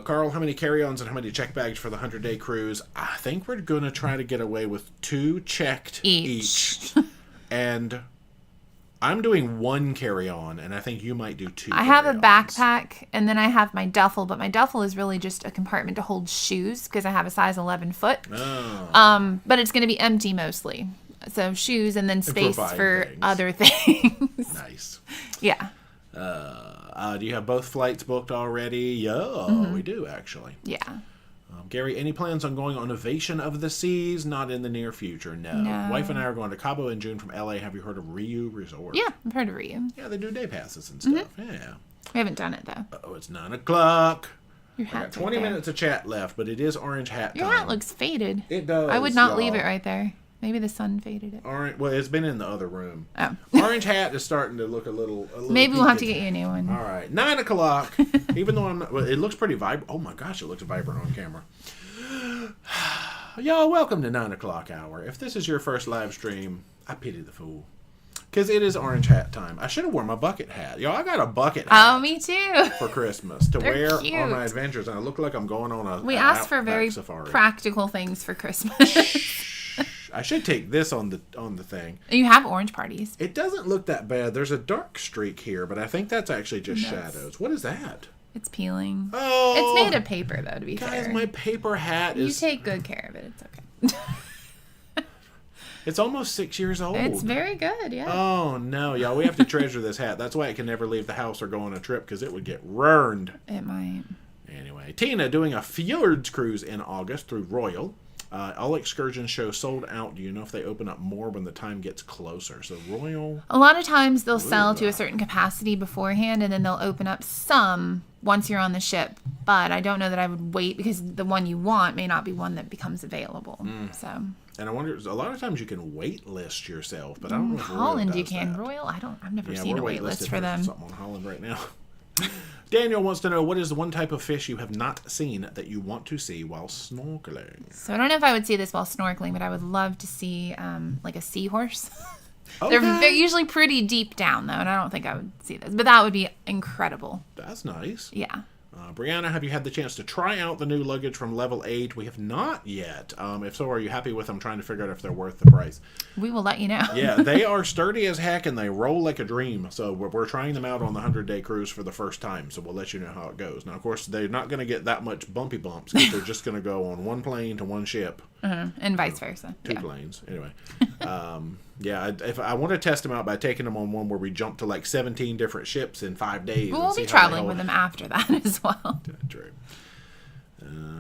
Carl, how many carry-ons and how many check bags for the 100-day cruise? I think we're going to try to get away with 2 checked each. And I'm doing 1 carry-on, and I think you might do 2 I have a backpack, and then I have my duffel, but my duffel is really just a compartment to hold shoes, because I have a size 11 foot. Oh. But it's going to be empty mostly. So shoes and then space for things. Other things. Nice. Yeah. Do you have both flights booked already? Yeah, we do, actually. Yeah. Gary, any plans on going on Ovation of the Seas? Not in the near future, no. Wife and I are going to Cabo in June from LA. Have you heard of Riu Resort? Yeah, I've heard of Riu. Yeah, they do day passes and stuff. Yeah. We haven't done it, though. Oh, it's 9 o'clock. Your I got hat's 20 right minutes of chat left, but it is orange hat time. Your hat looks faded. It does. I would not leave it right there. Maybe the sun faded it. Orange. Well, it's been in the other room. Oh. Orange hat is starting to look a little Maybe we'll have to get you a new one. All right. 9 o'clock. Even though I'm not... Well, it looks pretty vibrant. Oh, my gosh. It looks vibrant on camera. Y'all, welcome to 9 o'clock hour. If this is your first live stream, I pity the fool. Because it is orange hat time. I should have worn my bucket hat. Y'all, I got a bucket hat. Oh, me too. For Christmas to wear cute. on my adventures. And I look like I'm going on a We asked for very safari. practical things for Christmas. I should take this on the thing. You have orange parties. It doesn't look that bad. There's a dark streak here, but I think that's actually just shadows. What is that? It's peeling. Oh. It's made of paper, though, to be fair. Guys, my paper hat is... You take good care of it. It's okay. It's almost 6 years old. It's very good, yeah. Oh, no, y'all. We have to treasure this hat. That's why it can never leave the house or go on a trip, because it would get ruined. It might. Anyway, Tina doing a fjords cruise in August through Royal. All excursion shows sold out. Do you know if they open up more when the time gets closer? So Royal... A lot of times they'll sell to a certain capacity beforehand, and then they'll open up some once you're on the ship. But I don't know that I would wait, because the one you want may not be one that becomes available. So... And I wonder, a lot of times you can wait list yourself, but I don't know if Holland Royal you does can. that. Royal, I've never seen a wait list for them. Something on Holland right now. Daniel wants to know, what is the one type of fish you have not seen that you want to see while snorkeling? So I don't know if I would see this while snorkeling, but I would love to see like a seahorse. Okay. They're usually pretty deep down, though, and I don't think I would see this. But that would be incredible. That's nice. Yeah. Brianna, have you had the chance to try out the new luggage from Level 8? We have not yet. If so, are you happy with them? Trying to figure out if they're worth the price. We will let you know. Yeah, they are sturdy as heck, and they roll like a dream. So we're trying them out on the 100-day cruise for the first time, so we'll let you know how it goes. Now, of course, they're not going to get that much bumpy bumps, because they're just going to go on one plane to one ship. And vice versa. Two planes. Anyway. Yeah, if I want to test them out by taking them on one where we jump to like 17 different ships in 5 days. We'll be traveling with them after that as well. True.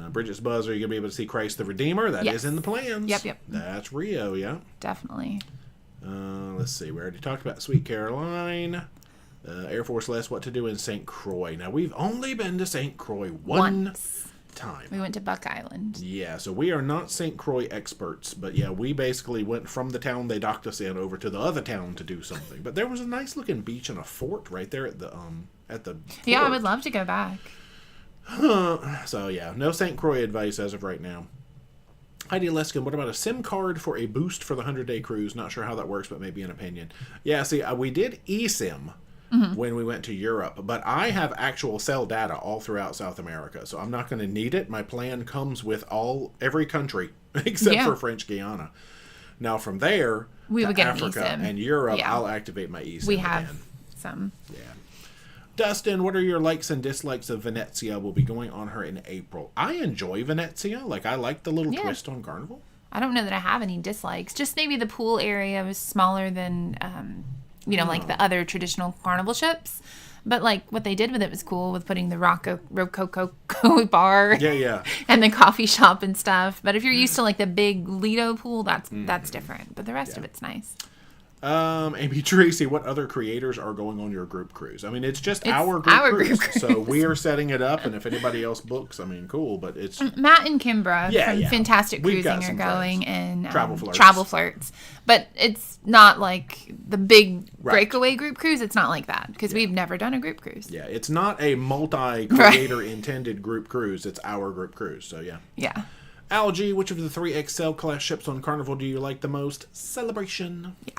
Bridget's Buzz, are you going to be able to see Christ the Redeemer? That is in the plans. Yep. That's Rio, yeah. Definitely. Let's see. We already talked about Sweet Caroline. Air Force Les, what to do in St. Croix. Now, we've only been to St. Croix once time. We went to Buck Island. Yeah, so we are not St. Croix experts, but yeah, we basically went from the town they docked us in over to the other town to do something. But there was a nice looking beach and a fort right there at the fort. Yeah, I would love to go back. So yeah, no St. Croix advice as of right now. Heidi Leskin, what about a SIM card for a boost for the 100-day cruise? Not sure how that works, but maybe an opinion. Yeah, see, we did eSIM when we went to Europe, but I have actual cell data all throughout South America, so I'm not going to need it. My plan comes with every country except for French Guiana. Now from there, we would get Africa an eSIM. and Europe, I'll activate my eSIM. We have some. Yeah. Dustin, what are your likes and dislikes of Venezia? We'll be going on her in April. I enjoy Venezia. Like, I like the little twist on Carnival. I don't know that I have any dislikes. Just maybe the pool area was smaller than, like the other traditional Carnival ships. But, like, what they did with it was cool, with putting the Rococo bar and the coffee shop and stuff. But if you're used to, like, the big Lido pool, that's different. But the rest of it's nice. Amy Tracy, what other creators are going on your group cruise? I mean, it's just our group cruise. So we are setting it up, and if anybody else books, I mean, cool, but it's... Matt and Kimbra from Fantastic Cruising are going, and Travel Flirts. But it's not like the big breakaway group cruise. It's not like that, because we've never done a group cruise. Yeah, it's not a multi-creator-intended group cruise. It's our group cruise, so yeah. Yeah. Algie, which of the 3 XL class ships on Carnival do you like the most? Celebration. Yeah.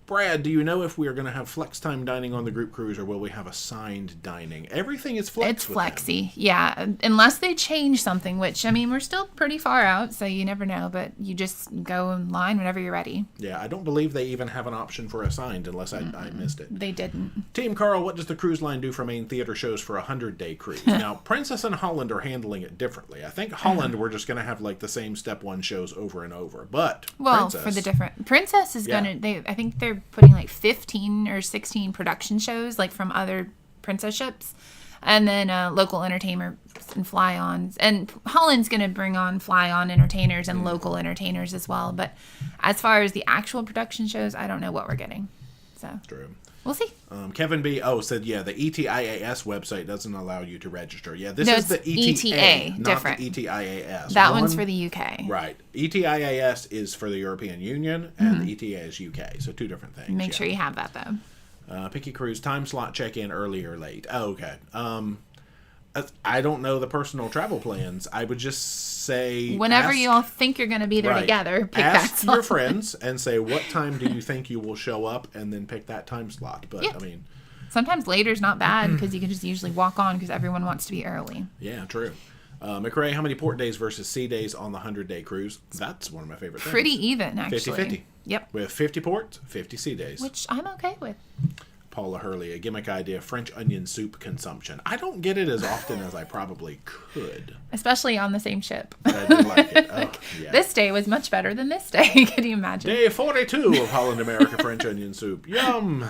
Brad, do you know if we are going to have flex time dining on the group cruise, or will we have assigned dining? Everything is flex. It's flexy, yeah. Unless they change something, which, I mean, we're still pretty far out, so you never know. But you just go in line whenever you're ready. Yeah, I don't believe they even have an option for assigned, unless I missed it. They didn't. Team Carl, what does the cruise line do for main theater shows for a 100-day cruise? Now, Princess and Holland are handling it differently. I think Holland, we're just going to have like the same step 1 shows over and over. But for the different Princess is going to. I think they're putting like 15 or 16 production shows, like from other princess ships, and then local entertainers and fly-ons. And Holland's going to bring on fly-on entertainers and local entertainers as well. But as far as the actual production shows, I don't know what we're getting. So true. We'll see. Kevin B. said, the ETIAS website doesn't allow you to register. Yeah, this is the ETA, not different. the ETIAS. That one's for the UK. Right. ETIAS is for the European Union, and the ETA is UK. So 2 different things. Make sure you have that, though. Picky Cruise, time slot check-in early or late. Oh, okay. I don't know the personal travel plans. I would just say... Whenever you all think you're going to be there together, pick that slot. Ask your friends and say, what time do you think you will show up? And then pick that time slot. But, I mean... Sometimes later's not bad, because you can just usually walk on, because everyone wants to be early. Yeah, true. McRae, how many port days versus sea days on the 100-day cruise? That's one of my favorite things. Pretty even, actually. 50-50. Yep. We have 50 ports, 50 sea days. Which I'm okay with. Paula Hurley, a gimmick idea, French onion soup consumption. I don't get it as often as I probably could. Especially on the same ship. But I do like it. Oh, yeah. This day was much better than this day. Can you imagine? Day 42 of Holland America French onion soup. Yum!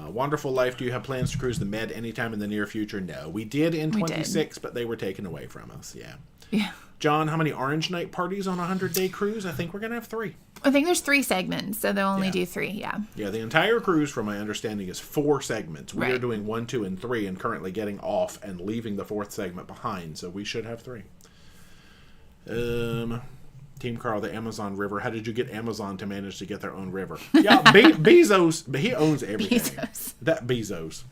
Wonderful Life, do you have plans to cruise the Med anytime in the near future? No. We did in 26, but they were taken away from us. Yeah. Yeah. John, how many Orange Night parties on a 100-day cruise? I think we're going to have 3. I think there's 3 segments, so they'll only do 3, yeah. Yeah, the entire cruise, from my understanding, is 4 segments. We are doing 1, 2, and 3, and currently getting off and leaving the 4th segment behind, so we should have 3. Team Carl, the Amazon River. How did you get Amazon to manage to get their own river? Yeah, Bezos, he owns everything. That Bezos.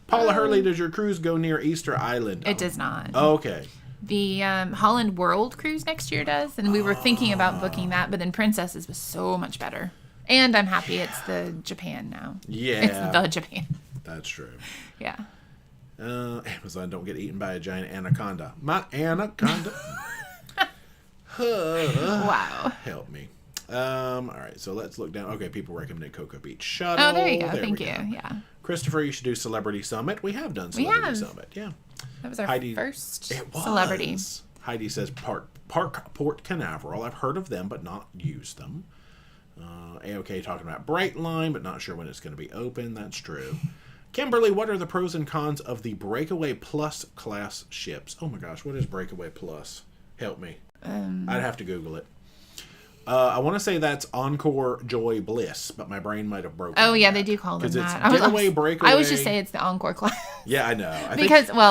Paula Hurley, does your cruise go near Easter Island? It does not. Oh, okay. The Holland World cruise next year does, and we were thinking about booking that, but then Princesses was so much better. And I'm happy it's the Japan now. Yeah. It's the Japan. That's true. Yeah. Amazon, don't get eaten by a giant anaconda. My anaconda. Wow. Help me. All right, so let's look down. Okay, people recommended Cocoa Beach Shuttle. Oh, there you go. Thank you. Yeah. Christopher, you should do Celebrity Summit. We have done Celebrity Summit. Yeah. That was our first celebrity. Heidi says Park Port Canaveral. I've heard of them, but not used them. AOK talking about Brightline, but not sure when it's going to be open. That's true. Kimberly, what are the pros and cons of the Breakaway Plus class ships? Oh my gosh, what is Breakaway Plus? Help me. I'd have to Google it. I want to say that's Encore Joy Bliss, but my brain might have broken. Oh, yeah, they do call them that. Breakaway. I would just say it's the Encore class. Yeah, I know.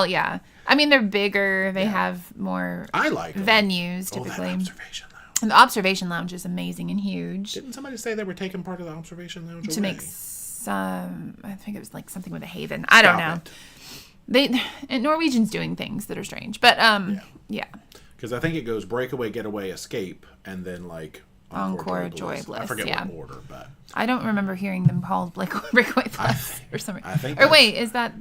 Yeah. I mean, they're bigger. They have more venues, typically. That observation lounge. And the observation lounge is amazing and huge. Didn't somebody say they were taking part of the observation lounge away? To make some, I think it was like something with a haven. I don't know. Norwegian's doing things that are strange, but yeah. Because I think it goes Breakaway, Getaway, Escape, and then like Encore Joy Bliss. I forget what order, but I don't remember hearing them called Breakaway Plus or something. I think. Or wait, is that's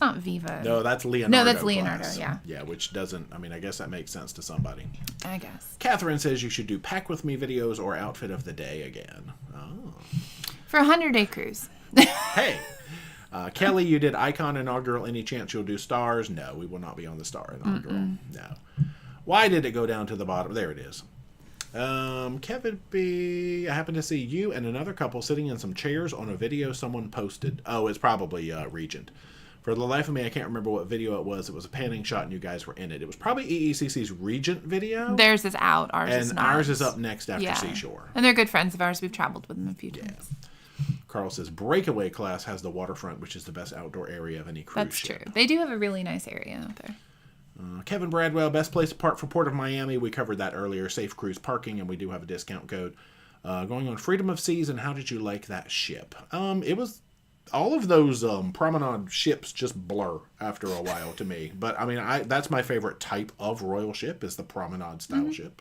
not Viva? No, that's Leonardo. No, that's Leonardo. Class. Yeah. Yeah, which doesn't. I mean, I guess that makes sense to somebody. I guess. Catherine says you should do Pack With Me videos or Outfit of the Day again. Oh. For a 100-day cruise. Hey. Kelly, you did Icon Inaugural. Any chance you'll do Stars? No, we will not be on the Star Inaugural. No. Why did it go down to the bottom? There it is. Kevin B. I happened to see you and another couple sitting in some chairs on a video someone posted. Oh, it's probably Regent. For the life of me, I can't remember what video it was. It was a panning shot and you guys were in it. It was probably EECC's Regent video. Theirs is out. Ours is not. And ours is up next after Seashore. And they're good friends of ours. We've traveled with them a few times. Carl says, Breakaway class has the waterfront, which is the best outdoor area of any cruise ship. That's true. They do have a really nice area out there. Kevin Bradwell, best place to park for Port of Miami. We covered that earlier. Safe cruise parking, and we do have a discount code. Going on Freedom of Seas, and how did you like that ship? It was... All of those promenade ships just blur after a while to me. But, I mean, that's my favorite type of royal ship, is the promenade style ship.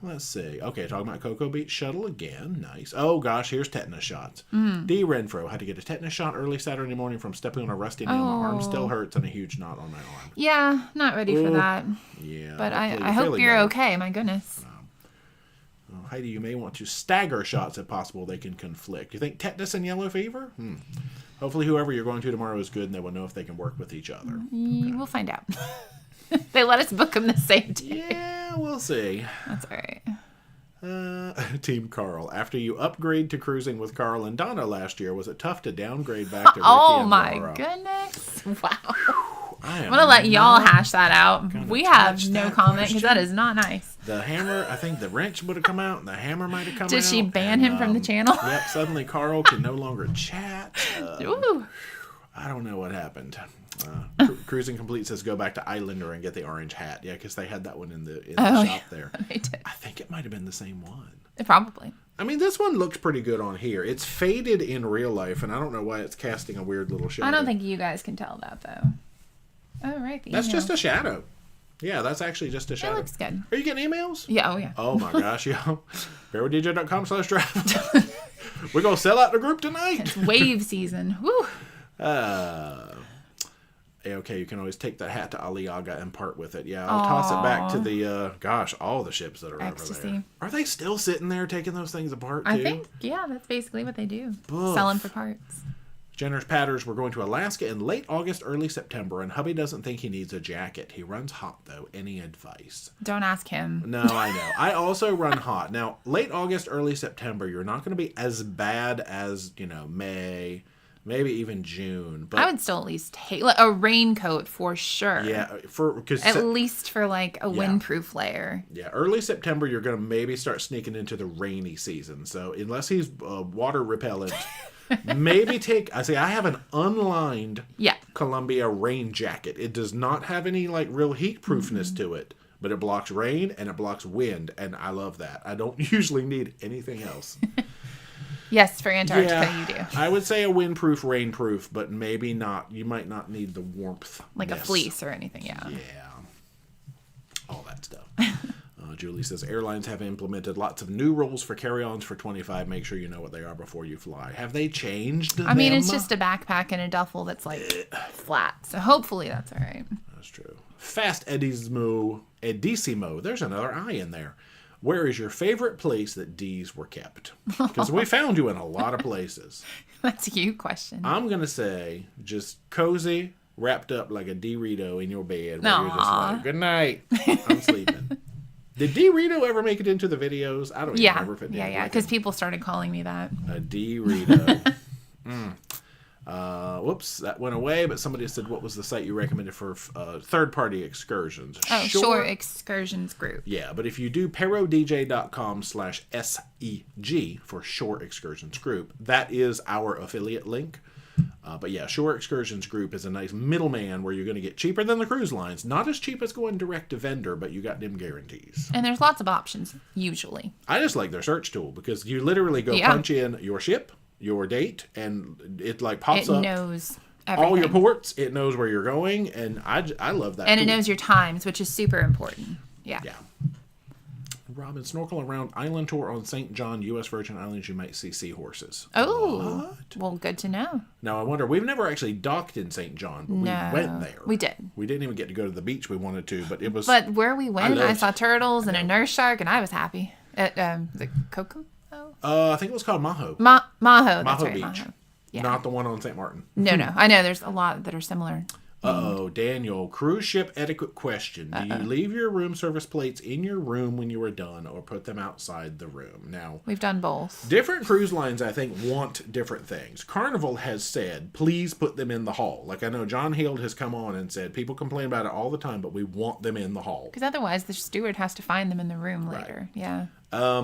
Let's see. Okay, talking about Cocoa Beach Shuttle again. Nice. Oh, gosh, here's tetanus shots. D. Renfro had to get a tetanus shot early Saturday morning from stepping on a rusty nail. My arm still hurts and a huge knot on my arm. Yeah, not ready for that. Yeah. But I hope you're okay. My goodness. Heidi, you may want to stagger shots if possible. They can conflict. You think tetanus and yellow fever? Hopefully whoever you're going to tomorrow is good and they will know if they can work with each other. Okay. We'll find out. They let us book them the same day. Yeah, we'll see. That's all right. Team Carl. After you upgrade to cruising with Carl and Donna last year, was it tough to downgrade back to Ricky and Laura? Goodness. Wow. I'm going to let y'all hash that out. We have no comment because that is not nice. The hammer, I think the wrench would have come out and the hammer might have come out. Did she ban him from the channel? Yep, suddenly Carl can no longer chat. Ooh. I don't know what happened. Cruising Complete says go back to Islander and get the orange hat. Yeah, because they had that one in the shop there. They did. I think it might have been the same one. Probably. I mean, this one looks pretty good on here. It's faded in real life, and I don't know why it's casting a weird little shadow. I don't think you guys can tell that, though. Oh, right. That's just a shadow. Yeah, that's actually just a shadow. It looks good. Are you getting emails? Yeah, oh yeah. Oh my gosh, yo. ParoDeeJay.com/travel. We're going to sell out the group tonight. It's wave season. Woo. Okay, you can always take that hat to Aliaga and part with it. Yeah, I'll toss it back to the, all the ships that are Ecstasy. over there. Are they still sitting there taking those things apart, too? I think, yeah, that's basically what they do. Sell them for parts. Jenner's Patters, we're going to Alaska in late August, early September, and hubby doesn't think he needs a jacket. He runs hot, though. Any advice? Don't ask him. No, I know. I also run hot. Now, late August, early September, you're not going to be as bad as, May, maybe even June. But I would still at least take a raincoat for sure. Yeah, at least for like a windproof layer. Yeah, early September, you're going to maybe start sneaking into the rainy season. So unless he's water repellent... Maybe I have an unlined Columbia rain jacket. It does not have any real heat proofness to it, but it blocks rain and it blocks wind, and I love that. I don't usually need anything else. Yes, for Antarctica you do. I would say a windproof, rainproof, but maybe not. You might not need the warmth. Like a fleece or anything, yeah. Yeah. All that stuff. Julie says, airlines have implemented lots of new rules for carry-ons for 25. Make sure you know what they are before you fly. Have they changed them? I mean, it's just a backpack and a duffel that's flat. So hopefully that's all right. That's true. Fast Edisimo. There's another I in there. Where is your favorite place that D's were kept? Because we found you in a lot of places. That's a you question. I'm going to say just cozy, wrapped up like a D-Rito in your bed. Where you're just like, good night. I'm sleeping. Did D-Rito ever make it into the videos? I don't even remember if it did. Yeah, because people started calling me that. A D-Rito. Whoops, that went away, but somebody said, what was the site you recommended for third-party excursions? Oh, Shore Excursions Group. Yeah, but if you do ParoDeeJay.com/SEG for Shore Excursions Group, that is our affiliate link. But yeah, Shore Excursions Group is a nice middleman where you're going to get cheaper than the cruise lines. Not as cheap as going direct to vendor, but you got them guarantees. And there's lots of options, usually. I just like their search tool because you literally go punch in your ship, your date, and it pops up. It knows everything. All your ports. It knows where you're going, and I love that. And it knows your times, which is super important. Yeah. Yeah. Robin, snorkel around island tour on St. John, U.S. Virgin Islands. You might see seahorses. Oh, well, good to know. Now, I wonder, we've never actually docked in St. John, but we went there. We did. We didn't even get to go to the beach we wanted to, but it was... But where we went, I saw turtles and a nurse shark, and I was happy. At the Coco? I think it was called Maho. Maho, that's right, Beach. Maho. Yeah. Not the one on St. Martin. No. I know, there's a lot that are similar. Uh-oh, Daniel, cruise ship etiquette question. Do you leave your room service plates in your room when you are done or put them outside the room? Now, we've done both. Different cruise lines, I think, want different things. Carnival has said, please put them in the hall. Like, I know John Hield has come on and said, people complain about it all the time, but we want them in the hall. Because otherwise the steward has to find them in the room later. Right. Yeah. A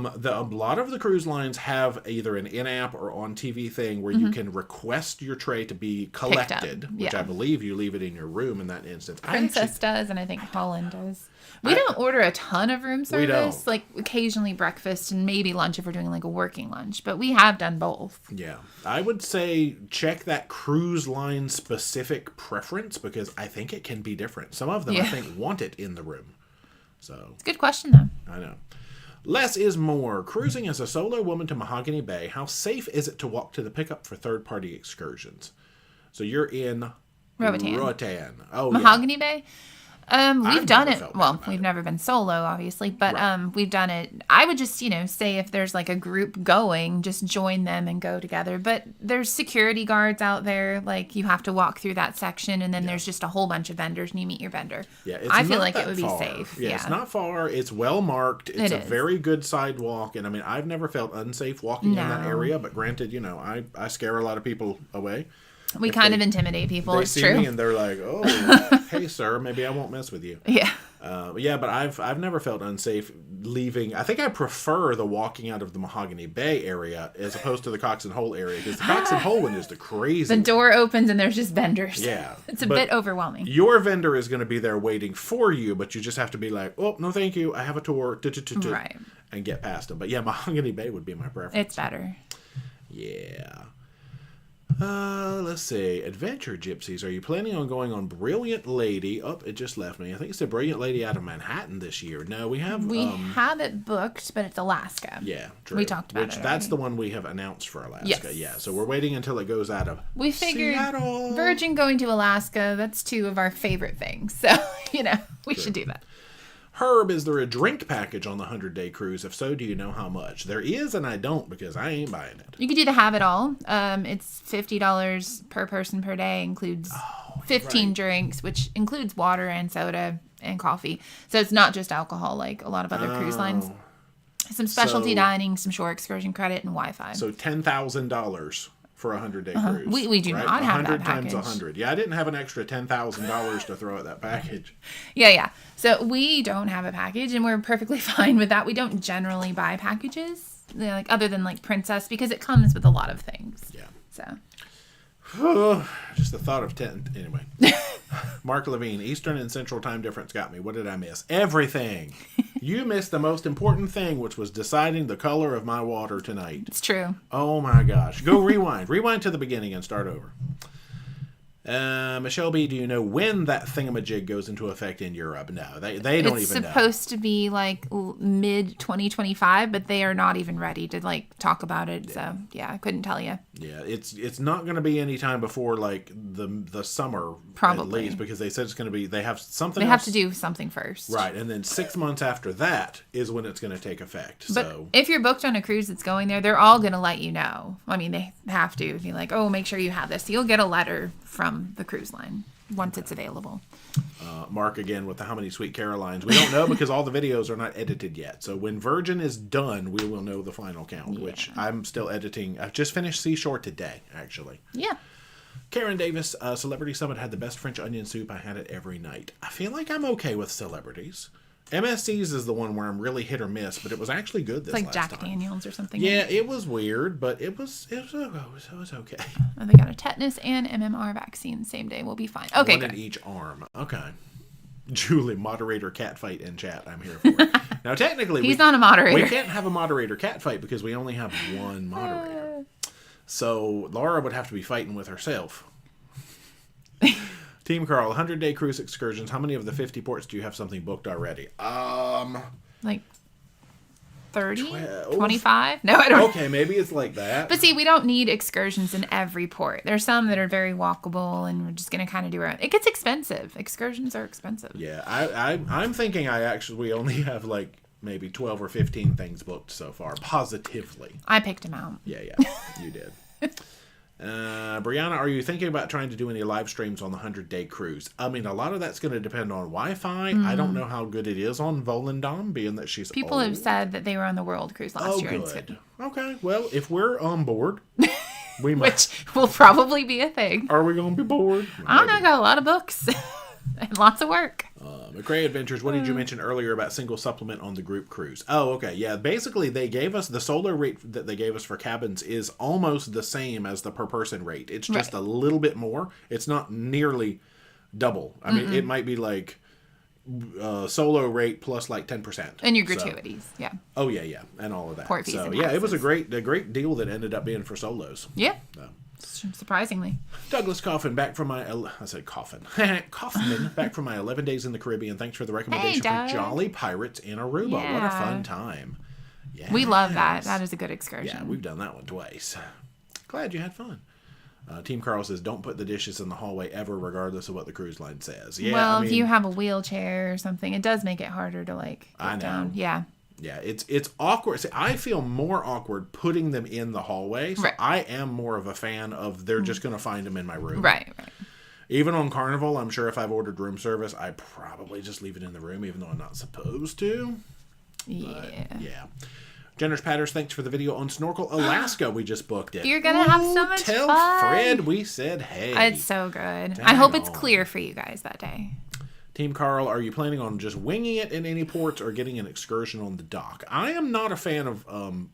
lot of the cruise lines have either an in-app or on-TV thing where you can request your tray to be collected, which I believe you leave it in your room in that instance. Princess does, and I think Holland does. We don't order a ton of room service. We don't. Like, occasionally breakfast and maybe lunch if we're doing, like, a working lunch. But we have done both. Yeah. I would say check that cruise line specific preference because I think it can be different. Some of them, I think, want it in the room. So it's a good question, though. I know. Less is more. Cruising as a solo woman to Mahogany Bay, how safe is it to walk to the pickup for third-party excursions? So you're in Roatan. Oh, Mahogany Bay? We've done it. Well, we've never been solo, obviously, but we've done it. I would just, say if there's like a group going, just join them and go together. But there's security guards out there. Like, you have to walk through that section, and then there's just a whole bunch of vendors, and you meet your vendor. Yeah, I feel like it would be safe. Yeah, it's not far. It's well marked. It's a very good sidewalk, and I mean, I've never felt unsafe walking in that area. But granted, I scare a lot of people away. We kind of intimidate people. It's true. They see me and they're like, "Oh, hey, sir, maybe I won't mess with you." Yeah. But I've never felt unsafe leaving. I think I prefer the walking out of the Mahogany Bay area as opposed to the Cox and Hole area because the Cox and Hole one is the crazy. The door opens and there's just vendors. Yeah, it's a bit overwhelming. Your vendor is going to be there waiting for you, but you just have to be like, "Oh, no, thank you. I have a tour." Right. And get past them. But yeah, Mahogany Bay would be my preference. It's better. Yeah. Let's see. Adventure Gypsies. Are you planning on going on Brilliant Lady? Oh, it just left me. I think it's the Brilliant Lady out of Manhattan this year. No, we have... We have it booked, but it's Alaska. Yeah, true. We talked about it. That's the one we have announced for Alaska. Yes. Yeah, so we're waiting until it goes out of We figured Seattle. Virgin going to Alaska, that's two of our favorite things. So, we should do that. Herb, is there a drink package on the 100-day cruise? If so, do you know how much? There is, and I don't because I ain't buying it. You could do the have it all. It's $50 per person per day. Includes 15 drinks, which includes water and soda and coffee. So it's not just alcohol like a lot of other cruise lines. Some specialty dining, some shore excursion credit, and Wi-Fi. So $10,000 for a 100-day cruise. We do not have that package. 100 times 100. Yeah, I didn't have an extra $10,000 to throw at that package. Yeah. So we don't have a package, and we're perfectly fine with that. We don't generally buy packages, other than Princess, because it comes with a lot of things. Yeah. So. Just the thought of 10. Anyway. Mark Levine, Eastern and Central time difference got me. What did I miss? Everything. You missed the most important thing, which was deciding the color of my water tonight. It's true. Oh my gosh. Go rewind. Rewind to the beginning and start over. Michelle B., do you know when that thingamajig goes into effect in Europe? No, they don't even know. It's supposed to be mid 2025, but they are not even ready to talk about it. Yeah. So yeah, I couldn't tell you. Yeah, it's not going to be any time before the summer, probably, at least, because they said it's going to be. They have something. They have to do something first, right? And then 6 months after that is when it's going to take effect. But so if you're booked on a cruise that's going there, they're all going to let you know. I mean, they have to be like, oh, make sure you have this. You'll get a letter from the cruise line once it's available. Mark again with the How Many Sweet Carolines. We don't know because all the videos are not edited yet. So when Virgin is done, we will know the final count, which I'm still editing. I've just finished Seashore today, actually. Yeah. Karen Davis, Celebrity Summit had the best French onion soup. I had it every night. I feel like I'm okay with celebrities. MSC's is the one where I'm really hit or miss, but it was actually good this last time. It's like Jack Daniels or something. Yeah, it was weird, but it was okay. And they got a tetanus and MMR vaccine same day. We'll be fine. Okay, one in each arm. Okay. Julie, moderator cat fight in chat. I'm here for it. Now, technically, he's not a moderator. We can't have a moderator cat fight because we only have one moderator. So Laura would have to be fighting with herself. Team Carl, 100-day cruise excursions. How many of the 50 ports do you have something booked already? Like 30? 25? No, I don't. Okay, maybe it's like that. But see, we don't need excursions in every port. There's some that are very walkable, and we're just going to kind of do our own. It gets expensive. Excursions are expensive. Yeah, I'm thinking we only have maybe 12 or 15 things booked so far, positively. I picked them out. Yeah, you did. Brianna, are you thinking about trying to do any live streams on the 100-day cruise? I mean, a lot of that's going to depend on Wi-Fi. I don't know how good it is on Volendam, being that she's People old. have said that they were on the World Cruise last year. Good. Okay, well, if we're on board, we might. Which will probably be a thing. Are we going to be bored? I don't know. I got a lot of books and lots of work. McRae Adventures, what did you mention earlier about single supplement on the group cruise? Oh, okay. Yeah, basically they gave us, the solo rate that they gave us for cabins is almost the same as the per person rate. It's just a little bit more. It's not nearly double. I mean, it might be like solo rate plus like 10%. And your gratuities, yeah. Oh, yeah. And all of that. Port fees and yeah, it was a taxes. great deal that ended up being for solos. Yeah. Surprisingly. Douglas Coffin, back from my... I said Coffin. Kaufman, back from my 11 days in the Caribbean. Thanks for the recommendation for Jolly Pirates in Aruba. Yeah. What a fun time. Yes. We love that. That is a good excursion. Yeah, we've done that one twice. Glad you had fun. Team Carl says, don't put the dishes in the hallway ever, regardless of what the cruise line says. Yeah, well, if you have a wheelchair or something, it does make it harder to, like, get down. Yeah. Yeah, it's awkward. See, I feel more awkward putting them in the hallway. So I am more of a fan of they're just going to find them in my room. Right. Even on Carnival, I'm sure if I've ordered room service, I probably just leave it in the room, even though I'm not supposed to. Yeah. But, yeah. Jenner's Patters, thanks for the video on Snorkel Alaska. We just booked it. You're going to have so much tell fun. Fred we said hey. It's so good. I hope it's clear for you guys that day. Team Carl, are you planning on just winging it in any ports or getting an excursion on the dock? I am not a fan of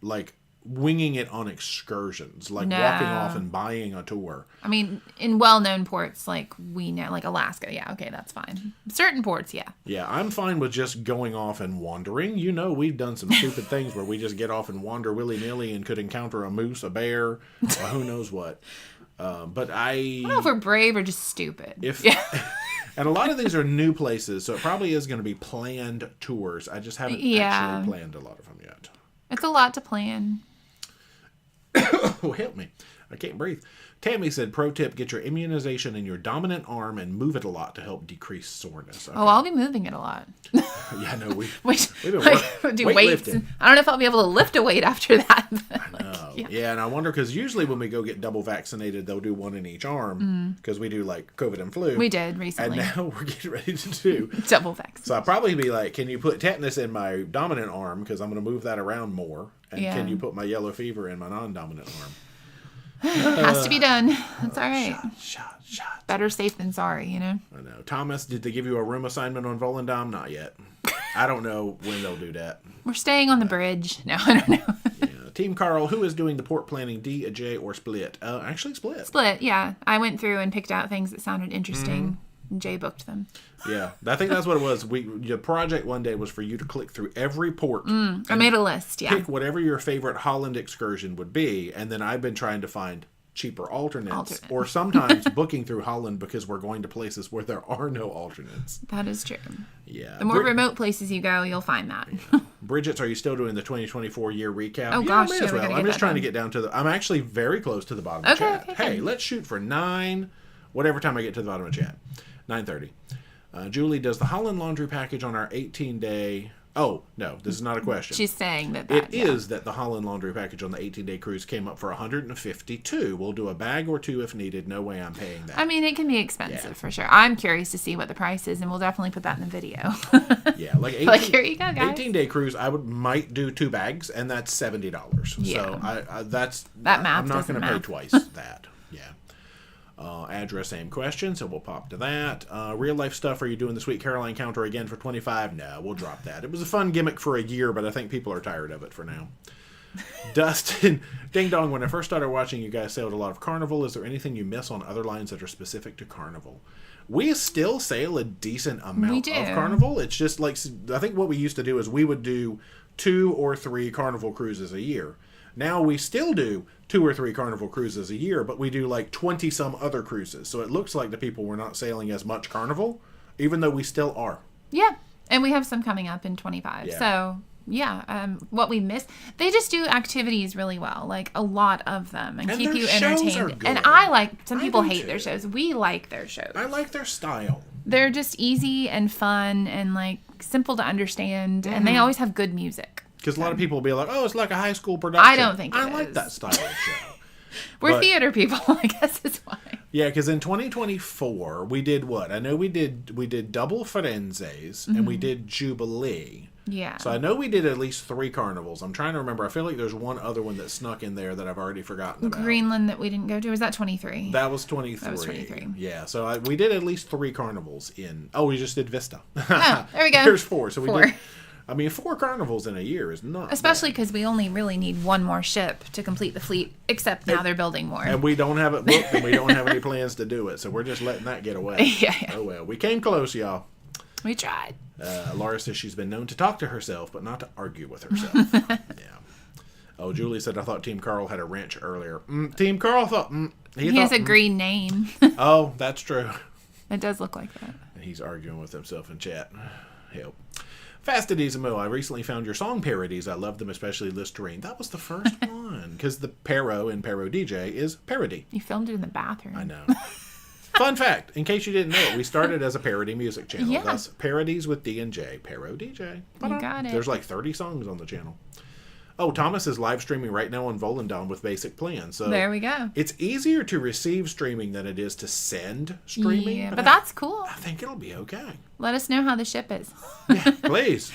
like winging it on excursions, like walking off and buying a tour. I mean, in well-known ports like we know, like Alaska, yeah, okay, that's fine. Certain ports, yeah. Yeah, I'm fine with just going off and wandering. You know, we've done some stupid things where we just get off and wander willy-nilly and could encounter a moose, a bear, or who knows what. But I don't know if we're brave or just stupid. And a lot of these are new places, so it probably is going to be planned tours. I just haven't actually planned a lot of them yet. It's a lot to plan. Oh, help me. I can't breathe. Tammy said, pro tip, get your immunization in your dominant arm and move it a lot to help decrease soreness. Okay. Oh, I'll be moving it a lot. Yeah, no, we've been do weights. I don't know if I'll be able to lift a weight after that. I know. Yeah, and I wonder, because usually when we go get double vaccinated, they'll do one in each arm, because we do like COVID and flu. We did recently. And now we're getting ready to do double vaccine. So I'll probably be like, can you put tetanus in my dominant arm, because I'm going to move that around more, and can you put my yellow fever in my non-dominant arm? Has to be done. That's all right. Shot. Better safe than sorry, you know? I know. Thomas, did they give you a room assignment on Volendam? Not yet. I don't know when they'll do that. We're staying on the bridge. No, I don't know. Yeah. Team Carl, who is doing the port planning, D, or Split? Actually, Split. Split, yeah. I went through and picked out things that sounded interesting. Jay booked them. Yeah, I think that's what it was. The project one day was for you to click through every port. I made a list, pick whatever your favorite Holland excursion would be, and then I've been trying to find cheaper alternates, or sometimes booking through Holland because we're going to places where there are no alternates. That is true. Yeah. The more remote places you go, you'll find that. Bridget, are you still doing the 2024 year recap? Oh, gosh. May as well. I'm just trying to get down to I'm actually very close to the bottom of chat. Hey, let's shoot for 9, whatever time I get to the bottom of chat. 9:30. Julie, does the Holland laundry package on our 18-day... Oh, no, this is not a question. She's saying that is that the Holland laundry package on the 18-day cruise came up for $152. We'll do a bag or two if needed. No way I'm paying that. I mean, it can be expensive for sure. I'm curious to see what the price is, and we'll definitely put that in the video. Yeah, like 18, here you go, guys. 18-day cruise, I might do 2 bags, and that's $70. Yeah. So that math I'm not going to pay twice that. Yeah. Address, same question, so we'll pop to that. Real life stuff, are you doing the Sweet Caroline counter again for 25? No, we'll drop that. It was a fun gimmick for a year, but I think people are tired of it for now. Dustin, Ding Dong, when I first started watching you guys sailed a lot of Carnival. Is there anything you miss on other lines that are specific to Carnival? We still sail a decent amount of Carnival. It's just like, I think what we used to do is we would do 2 or 3 Carnival cruises a year. Now we still do 2 or 3 Carnival cruises a year, but we do like 20 some other cruises. So it looks like the people were not sailing as much Carnival, even though we still are. Yeah. And we have some coming up in 25. Yeah. So yeah, what we miss, they just do activities really well, like a lot of them, and keep you entertained. And I like, some people hate their shows. We like their shows. I like their style. They're just easy and fun and like simple to understand, and they always have good music. Because a lot of people will be like, oh, it's like a high school production. I don't think it is. I like that style of show. We're theater people, I guess is why. Yeah, because in 2024, we did what? I know we did double Firenzes, and we did Jubilee. Yeah. So I know we did at least 3 carnivals. I'm trying to remember. I feel like there's one other one that snuck in there that I've already forgotten about. Greenland that we didn't go to. Was that 23? That was 23. Yeah, so we did at least 3 carnivals in... Oh, we just did Vista. Oh, there we go. There's 4. So 4. we did... I mean, 4 carnivals in a year is not Especially because we only really need 1 more ship to complete the fleet, except now they're building more. And we don't have it booked, and we don't have any plans to do it, so we're just letting that get away. Yeah. Oh, well. We came close, y'all. We tried. Laura says she's been known to talk to herself, but not to argue with herself. Yeah. Oh, Julie said, I thought Team Carl had a wrench earlier. Team Carl thought... He has a green name. Oh, that's true. It does look like that. And he's arguing with himself in chat. Help. Fastidismo, I recently found your song parodies. I love them, especially Listerine. That was the first one. Because the Paro in ParoDeeJay is parody. You filmed it in the bathroom. I know. Fun fact, in case you didn't know it, we started as a parody music channel. Yeah. Thus, Parodies with D and J. ParoDeeJay. You got it. There's like 30 songs on the channel. Oh, Thomas is live streaming right now on Volendam with Basic Plan. So there we go. It's easier to receive streaming than it is to send streaming. Yeah, but that's cool. I think it'll be okay. Let us know how the ship is. Yeah, please.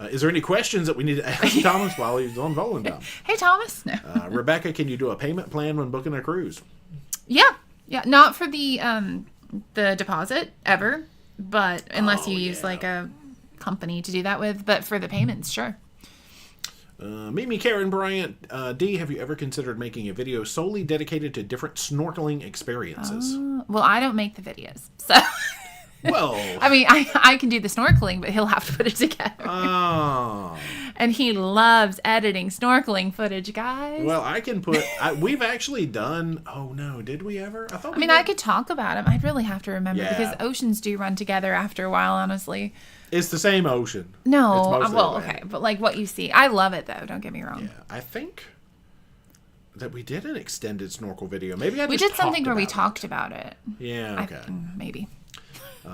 Is there any questions that we need to ask Thomas while he's on Volendam? Hey, Thomas. No. Rebecca, can you do a payment plan when booking a cruise? Yeah. Not for the deposit ever, but unless you use like a company to do that with. But for the payments, sure. Mimi Karen Bryant, D, have you ever considered making a video solely dedicated to different snorkeling experiences? Well, I don't make the videos, so. Well, I mean, I can do the snorkeling, but he'll have to put it together. Oh. And he loves editing snorkeling footage, guys. Well, I can put... we've actually done... Oh, no. Did we ever? I mean, I could talk about him. I'd really have to remember because oceans do run together after a while, honestly. It's the same ocean. No. Well, okay. But like what you see. I love it, though. Don't get me wrong. Yeah. I think that we did an extended snorkel video. Maybe I just We did something where we talked talked about it. Yeah, okay. Maybe.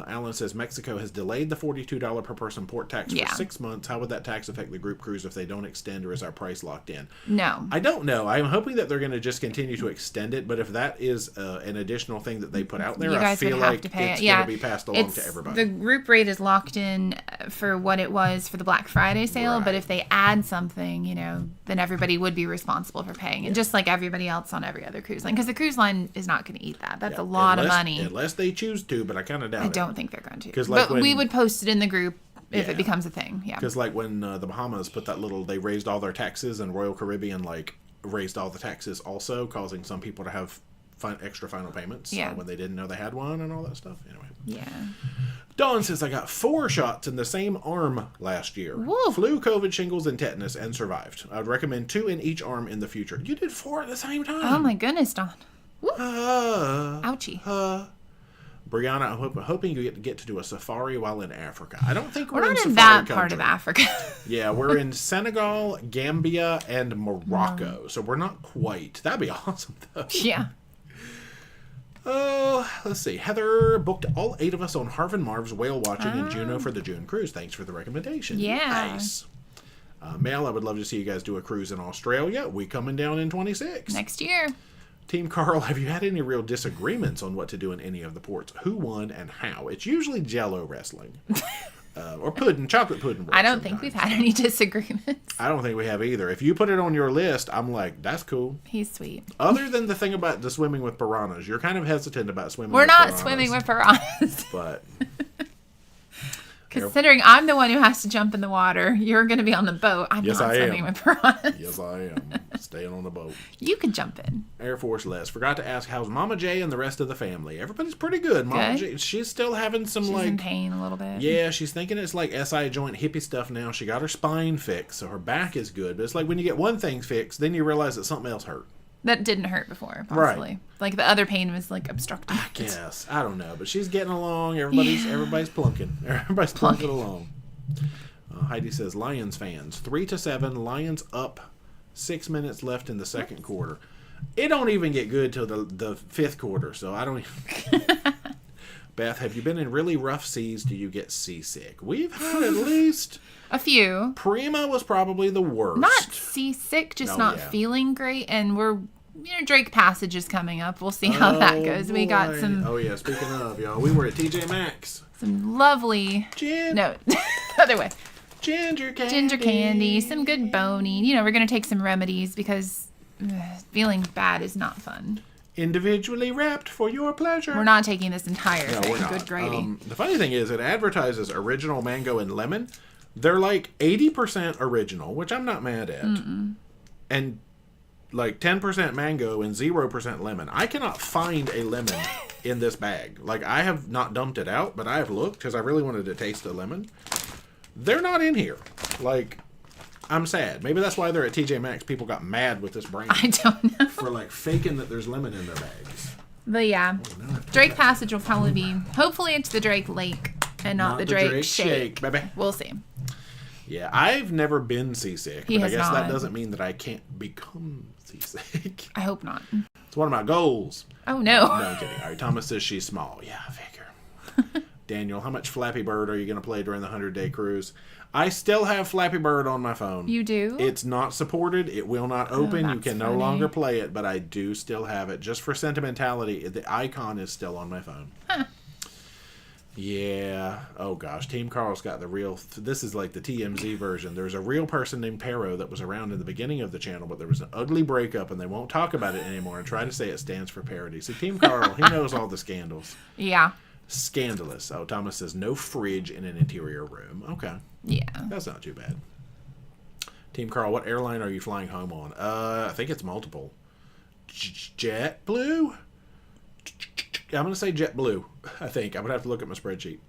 Alan says Mexico has delayed the $42 per person port tax for 6 months. How would that tax affect the group cruise if they don't extend, or is our price locked in? No. I don't know. I'm hoping that they're going to just continue to extend it, but if that is an additional thing that they put out there, I feel like it's going to be passed along to everybody. The group rate is locked in for what it was for the Black Friday sale, but if they add something, then everybody would be responsible for paying it, just like everybody else on every other cruise line, because the cruise line is not going to eat that. That's a lot of money. Unless they choose to, but I kind of doubt it. I don't think they're going to. Like but we would post it in the group if it becomes a thing. Yeah. Because like when the Bahamas put that they raised all their taxes, and Royal Caribbean raised all the taxes also, causing some people to have extra final payments when they didn't know they had one and all that stuff. Anyway. Yeah. Dawn says, I got 4 shots in the same arm last year. Woo. Flu, COVID, shingles, and tetanus, and survived. I would recommend 2 in each arm in the future. You did 4 at the same time. Oh my goodness, Dawn. Ouchie. Brianna, I'm hoping you get to do a safari while in Africa. I don't think we're not in that country. part of Africa. Yeah, we're in Senegal, Gambia, and Morocco. So we're not quite. That'd be awesome, though. Yeah. Oh, let's see. Heather booked all 8 of us on Harvin Marv's whale watching in Juneau for the June cruise. Thanks for the recommendation. Yeah. Nice. Mel, I would love to see you guys do a cruise in Australia. We coming down in 26. Next year. Team Carl, have you had any real disagreements on what to do in any of the ports? Who won and how? It's usually Jell-O wrestling. Or chocolate pudding. I don't think we've had any disagreements. I don't think we have either. If you put it on your list, I'm like, that's cool. He's sweet. Other than the thing about the swimming with piranhas, you're kind of hesitant about swimming with piranhas. We're not swimming with piranhas. But... Considering I'm the one who has to jump in the water, you're going to be on the boat. I'm not swimming with piranhas. Yes, I am. Staying on the boat. You can jump in. Air Force Les. Forgot to ask, how's Mama J and the rest of the family? Everybody's pretty good. Mama J, she's still having some she's in pain a little bit. Yeah, she's thinking it's like SI joint hippie stuff now. She got her spine fixed, so her back is good. But it's like when you get one thing fixed, then you realize that something else hurt. That didn't hurt before, possibly. Right. Like the other pain was like obstructed. I guess. I don't know. But she's getting along. Everybody's plunking. Everybody's plunking along. Heidi says, Lions fans, 3-7, Lions up, 6 minutes left in the second quarter. It don't even get good till the 5th quarter, so I don't even... Beth, have you been in really rough seas? Do you get seasick? We've had at least... a few. Prima was probably the worst. Not seasick, just not feeling great, and we're Drake Passage is coming up. We'll see how that goes. Boy. We got some. Oh yeah, speaking of, y'all, we were at TJ Maxx. Some lovely. No, other way. Ginger candy. Ginger candy. Some good boning. We're gonna take some remedies because feeling bad is not fun. Individually wrapped for your pleasure. We're not taking this entire thing. We're not. Good gravy. The funny thing is, it advertises original mango and lemon. They're like 80% original, which I'm not mad at. And like 10% mango and 0% lemon. I cannot find a lemon in this bag. Like, I have not dumped it out, but I have looked because I really wanted to taste a lemon. They're not in here. Like, I'm sad. Maybe that's why they're at TJ Maxx. People got mad with this brand. I don't know. For like faking that there's lemon in their bags. But yeah, Drake Passage will probably be. Hopefully, it's the Drake Lake and not the Drake Shake. Baby. We'll see. Yeah, I've never been seasick, but I guess not. that doesn't mean that I can't become seasick. I hope not. It's one of my goals. Oh no. No, I'm kidding. All right, Thomas says she's small. Yeah, I figure. Daniel, how much Flappy Bird are you going to play during the 100-day cruise? I still have Flappy Bird on my phone. You do? It's not supported. It will not open. You can no longer play it, but I do still have it. Just for sentimentality, the icon is still on my phone. Huh. Yeah. Oh, gosh. Team Carl's got the real... This is like the TMZ version. There's a real person named Paro that was around in the beginning of the channel, but there was an ugly breakup, and they won't talk about it anymore and try to say it stands for parody. See, Team Carl, he knows all the scandals. Yeah. Scandalous. Oh, Thomas says no fridge in an interior room. Okay. Yeah. That's not too bad. Team Carl, what airline are you flying home on? I think it's multiple. JetBlue? I'm going to say JetBlue, I think. I'm going to have to look at my spreadsheet.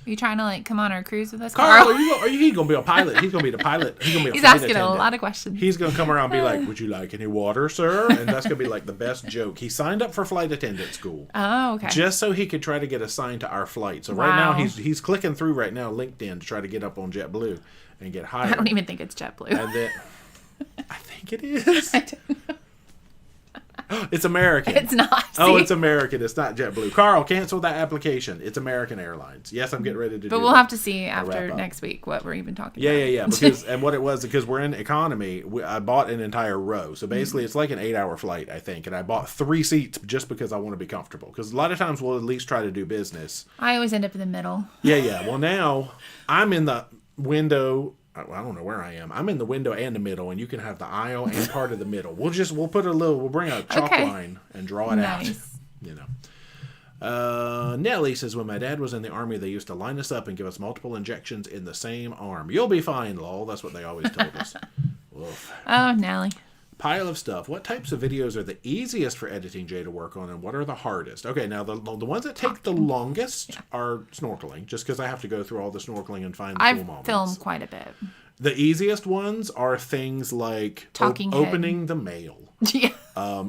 Are you trying to, come on our cruise with us, Carl? He's going to be a pilot. He's going to be the pilot. He's going to be a He's flight asking attendant. a lot of questions. He's going to come around and be like, would you like any water, sir? And that's going to be like the best joke. He signed up for flight attendant school. Oh, okay. Just so he could try to get assigned to our flight. So right now, he's clicking through right now LinkedIn to try to get up on JetBlue and get hired. I don't even think it's JetBlue. And then, I think it is. I don't know. It's American. It's not. Oh, it's American. It's not JetBlue. Carl, cancel that application. It's American Airlines. Yes, I'm getting ready to do But we'll have to see after next week what we're even talking about. Yeah. Because we're in economy, I bought an entire row. So basically, it's like an 8-hour flight, I think. And I bought 3 seats just because I want to be comfortable. Because a lot of times we'll at least try to do business. I always end up in the middle. Yeah. Well, now I'm in the window. I don't know where I am. I'm in the window and the middle, and you can have the aisle and part of the middle. We'll bring a chalk line and draw it out. Nellie says, when my dad was in the army, they used to line us up and give us multiple injections in the same arm. You'll be fine, lol. That's what they always told us. Oof. Oh, Nellie. Pile of stuff. What types of videos are the easiest for editing Jay to work on, and what are the hardest? Okay, now the ones that take the longest are snorkeling, just because I have to go through all the snorkeling and find the cool moments. I've filmed quite a bit. The easiest ones are things like opening the mail. Yeah.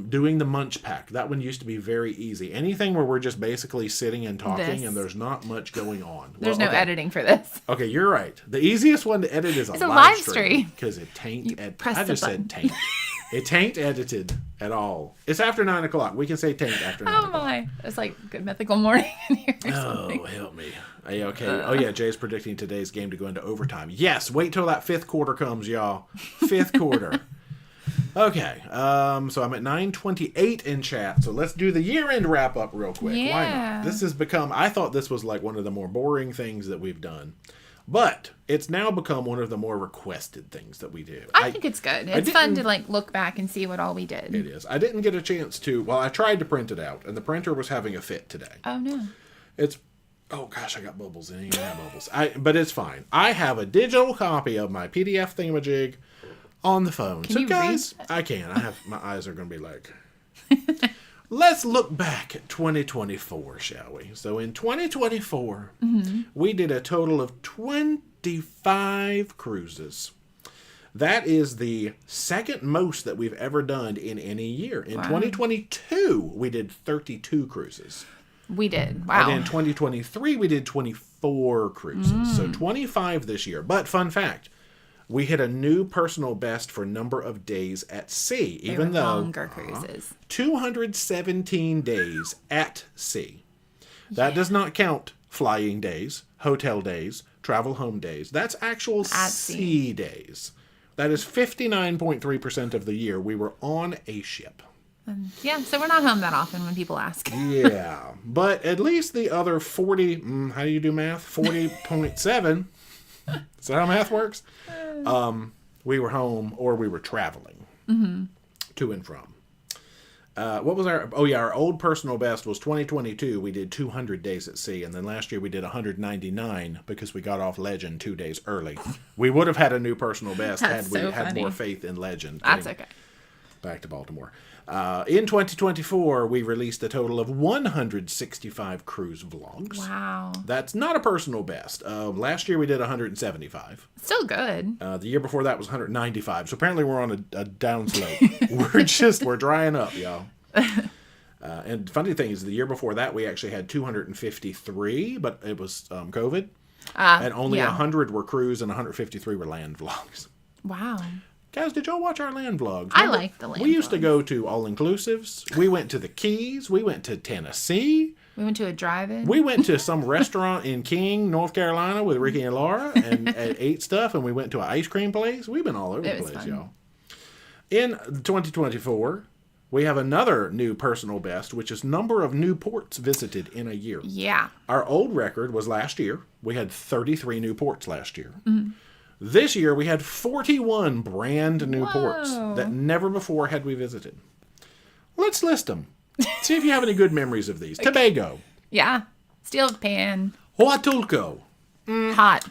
Doing the munch pack. That one used to be very easy. Anything where we're just basically sitting and talking and there's not much going on. There's no editing for this. Okay, you're right. The easiest one to edit is a live stream. Because it tain't. I just said tain't. It tain't edited at all. It's after 9 o'clock. We can say tain't after 9 o'clock. Oh my. It's like good mythical morning in here or something. Oh, help me. Okay. Oh, yeah. Jay's predicting today's game to go into overtime. Yes. Wait till that 5th quarter comes, y'all. 5th quarter. Okay. So I'm at 9:28 in chat. So let's do the year-end wrap-up real quick. Yeah. Why not? This has become... I thought this was like one of the more boring things that we've done. But it's now become one of the more requested things that we do. I think it's good. It's fun to look back and see what all we did. It is. I didn't get a chance to... Well, I tried to print it out, and the printer was having a fit today. Oh, no. Oh, gosh, I got bubbles. I ain't got bubbles. But it's fine. I have a digital copy of my PDF thingamajig on the phone. Can you guys, read? I can. My eyes are going to be like... Let's look back at 2024, shall we? So in 2024, we did a total of 25 cruises. That is the second most that we've ever done in any year. In 2022, we did 32 cruises. We did. Wow. And in 2023, we did 24 cruises. So 25 this year. But fun fact, we hit a new personal best for number of days at sea, even though longer cruises. 217 days at sea. That does not count flying days, hotel days, travel home days. That's actual sea days. That is 59.3% of the year we were on a ship. So we're not home that often when people ask. Yeah, but at least the other 40, how do you do math? 40.7, is that how math works? We were home or we were traveling to and from. What was our old personal best was 2022. We did 200 days at sea, and then last year we did 199 because we got off Legend 2 days early. We would have had a new personal best had we had more faith in Legend. That's okay. Back to Baltimore. In 2024, we released a total of 165 cruise vlogs. Wow. That's not a personal best. Last year we did 175. Still good. The year before that was 195. So apparently we're on a downslope. We're drying up, y'all. And funny thing is, the year before that we actually had 253, but it was COVID. And only 100 were cruise and 153 were land vlogs. Wow. Guys, did y'all watch our land vlogs? I like the land We used to go to all-inclusives. We went to the Keys. We went to Tennessee. We went to a drive-in. We went to some restaurant in King, North Carolina with Ricky and Laura and ate stuff, and we went to an ice cream place. We've been all over the place, y'all. In 2024, we have another new personal best, which is number of new ports visited in a year. Yeah. Our old record was last year. We had 33 new ports last year. This year, we had 41 brand new ports that never before had we visited. Let's list them. See if you have any good memories of these. Tobago. Yeah. Steel pan. Huatulco. Hot.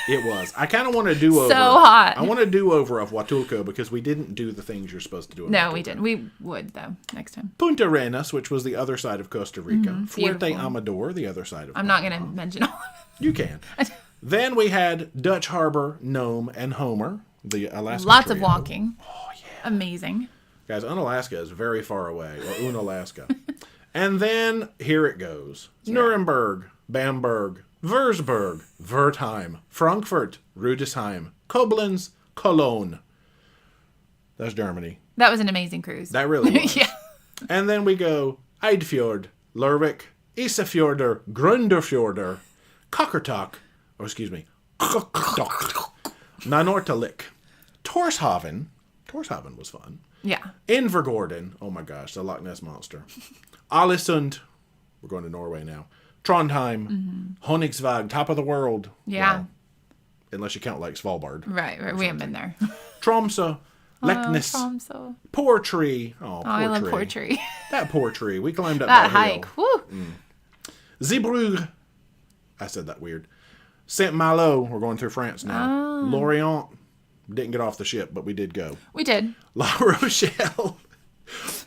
It was. I kind of want to do-over. So hot. I want to do-over of Huatulco because we didn't do the things you're supposed to do. No, we didn't. We would, though, next time. Punta Arenas, which was the other side of Costa Rica. Fuerte beautiful. Amador, the other side of I'm not going to mention all of it. You can. Then we had Dutch Harbor, Nome, and Homer, the Alaska Lots trio. of walking. Oh, yeah. Amazing. Guys, Unalaska is very far away, or Unalaska. And then, here it goes. Yeah. Nuremberg, Bamberg, Würzburg, Wertheim, Frankfurt, Rudesheim, Koblenz, Cologne. That's Germany. That was an amazing cruise. That really was. Yeah. And then we go Eidfjord, Lerwick, Isafjordur, Grunderfjordur, Kokkertok, Nanortalik, Torshavn. Torshavn was fun. Yeah. Invergordon. Oh my gosh, the Loch Ness Monster. Ålesund. We're going to Norway now. Trondheim. Honningsvåg, top of the world. Yeah. Well, unless you count like Svalbard. Right. We haven't been there. Tromsø. Leknes. Tromsø. Portree. Oh, I love Portree. That Portree. We climbed up that hike. Woo. Zeebrugge. I said that weird. Saint Malo. We're going through France now. Lorient. Didn't get off the ship, but we did go. We did. La Rochelle.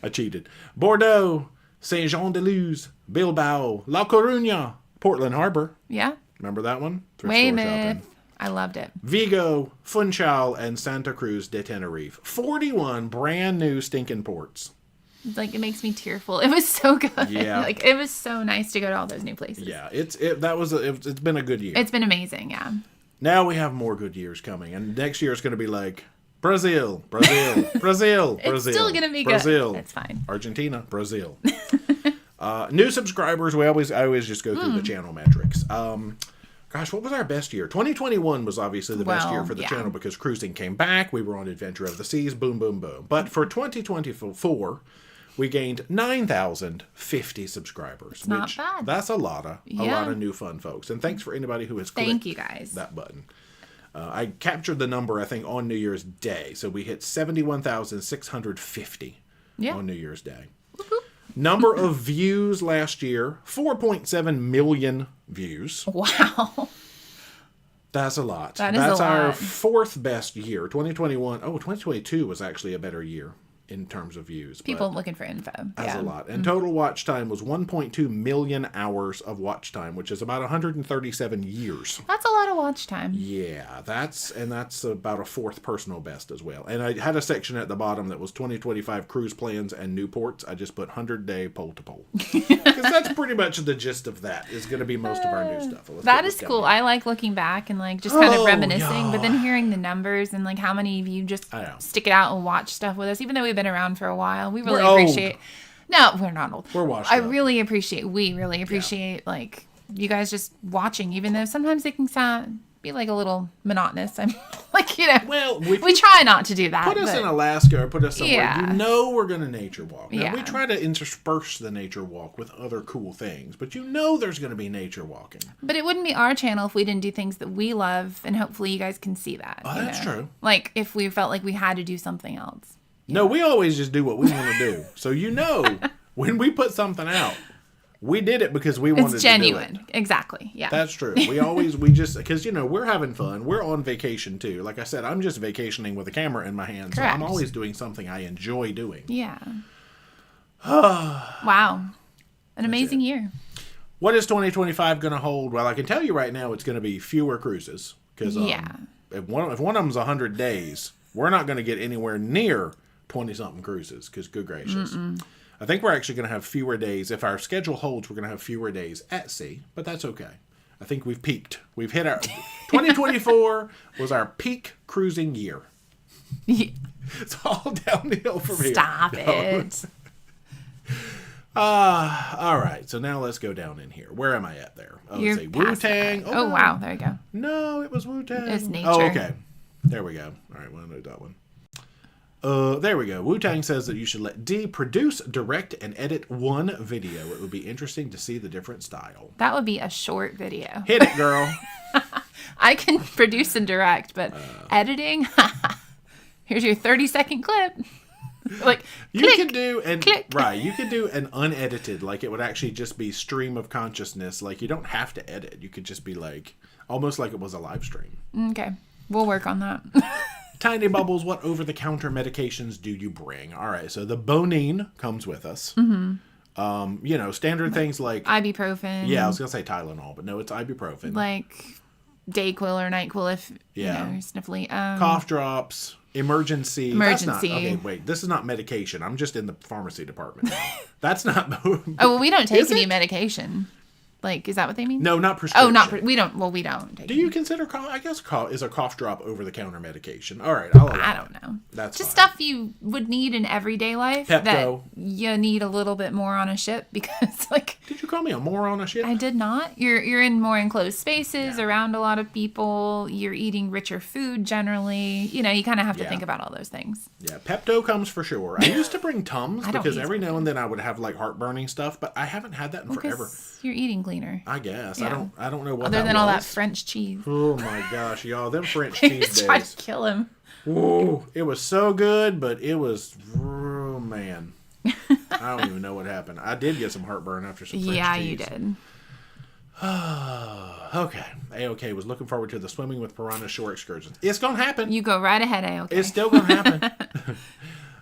I cheated. Bordeaux. Saint-Jean-de-Luz. Bilbao. La Coruña. Portland Harbor. Yeah. Remember that one? Weymouth. I loved it. Vigo, Funchal, and Santa Cruz de Tenerife. 41 brand new stinking ports. Like, it makes me tearful. It was so good. Yeah. Like, it was so nice to go to all those new places. Yeah, it's been a good year. It's been amazing, yeah. Now we have more good years coming, and next year it's going to be like Brazil, Brazil, Brazil, It's Brazil. still going to be Brazil. good. It's fine. Argentina, Brazil. New subscribers. I always just go through the channel metrics. Gosh, what was our best year? 2021 was obviously the best year for the channel because cruising came back. We were on Adventure of the Seas. Boom, boom, boom. But for 2024, we gained 9,050 subscribers. It's not bad. That's a lot of new fun folks. And thanks for anybody who has clicked that button. I captured the number, I think, on New Year's Day. So we hit 71,650 on New Year's Day. Woo-hoo. Number of views last year, 4.7 million views. Wow. That's a lot. That's a lot. Our 4th best year. 2022 was actually a better year in terms of views. People looking for info. That's a lot. And total watch time was 1.2 million hours of watch time, which is about 137 years. That's a lot of watch time. Yeah, that's about a 4th personal best as well. And I had a section at the bottom that was 2025 cruise plans and new ports. I just put 100-day pole to pole. Because that's pretty much the gist of that is going to be most of our new stuff. That is cool. I like looking back and like just kind of reminiscing, but then hearing the numbers and like how many of you just stick it out and watch stuff with us, even though we've been around for a while. We really appreciate. No, we're not old. We're washed up. We really appreciate like you guys just watching, even though sometimes it can sound be like a little monotonous. I'm like, you know, well, we try not to do that. Put us in Alaska or put us somewhere. Yeah. You know we're going to nature walk. Now, Yeah. we try to intersperse the nature walk with other cool things, but you know there's going to be nature walking. But it wouldn't be our channel if we didn't do things that we love, and hopefully you guys can see that. Oh, that's true. Like, if we felt like we had to do something else. No, we always just do what we want to do. So you know, when we put something out, we did it because we wanted It's genuine. to do it. Exactly. Yeah. That's true. We just, because, you know, we're having fun. We're on vacation, too. Like I said, I'm just vacationing with a camera in my hand. Correct. So I'm always doing something I enjoy doing. Yeah. Wow. An amazing year. What is 2025 going to hold? Well, I can tell you right now it's going to be fewer cruises. Because if one of them's 100 days, we're not going to get anywhere near 20-something cruises. Because good gracious. I think we're actually going to have fewer days. If our schedule holds, we're going to have fewer days at sea. But that's okay. I think we've peaked. We've hit our... 2024 was our peak cruising year. Yeah. It's all downhill from here. Stop it. All right. So now let's go down in here. Where am I at there? Oh, You're let's see. Wu-Tang. Oh, wow. There you go. No, it was Wu-Tang. It's nature. Oh, okay. There we go. All right. Well, I know that one. There we go. Wu-Tang says that you should let D produce, direct, and edit one video. It would be interesting to see the different style. That would be a short video. Hit it, girl. I can produce and direct, but editing, here's your 30-second clip. Like, you click, could do an click. Right. You could do an unedited, like it would actually just be stream of consciousness. Like you don't have to edit. You could just be like almost like it was a live stream. Okay, we'll work on that. Tiny Bubbles, what over-the-counter medications do you bring? All right, so the Bonine comes with us. Mm-hmm. You know, standard things like... Ibuprofen. Yeah, I was going to say Tylenol, but no, it's ibuprofen. Like Dayquil or NyQuil if, Yeah. you know, sniffly. Cough drops, emergency. Emergency. That's not, okay, wait, this is not medication. I'm just in the pharmacy department now. That's not... Oh, well, we don't take Is any it? medication. Like, is that what they mean? No, not prescription. Oh, not we don't. Well, we don't. Take Do you consider I guess is a cough drop over-the-counter medication? All right, I don't know. That's just fine. stuff you would need in everyday life Pepto. that you need a little bit more on a ship because, like, Did you call me a moron on a ship? I did not. You're in more enclosed spaces around a lot of people. You're eating richer food generally. You know, you kind of have to think about all those things. Yeah, Pepto comes for sure. I used to bring Tums I don't because use every now and then I would have like heartburning stuff, but I haven't had that in forever. You're eating cleaner. I guess. Yeah. I don't know what Other that than was. all that French cheese. Oh my gosh, y'all, them French They cheese just tried days. to kill him. Whoa, it was so good, but it was, oh man. I don't even know what happened. I did get some heartburn after some French cheese. Yeah, you did. Okay. A-OK was looking forward to the swimming with piranha shore excursions. It's going to happen. You go right ahead, A-OK. It's still going to happen.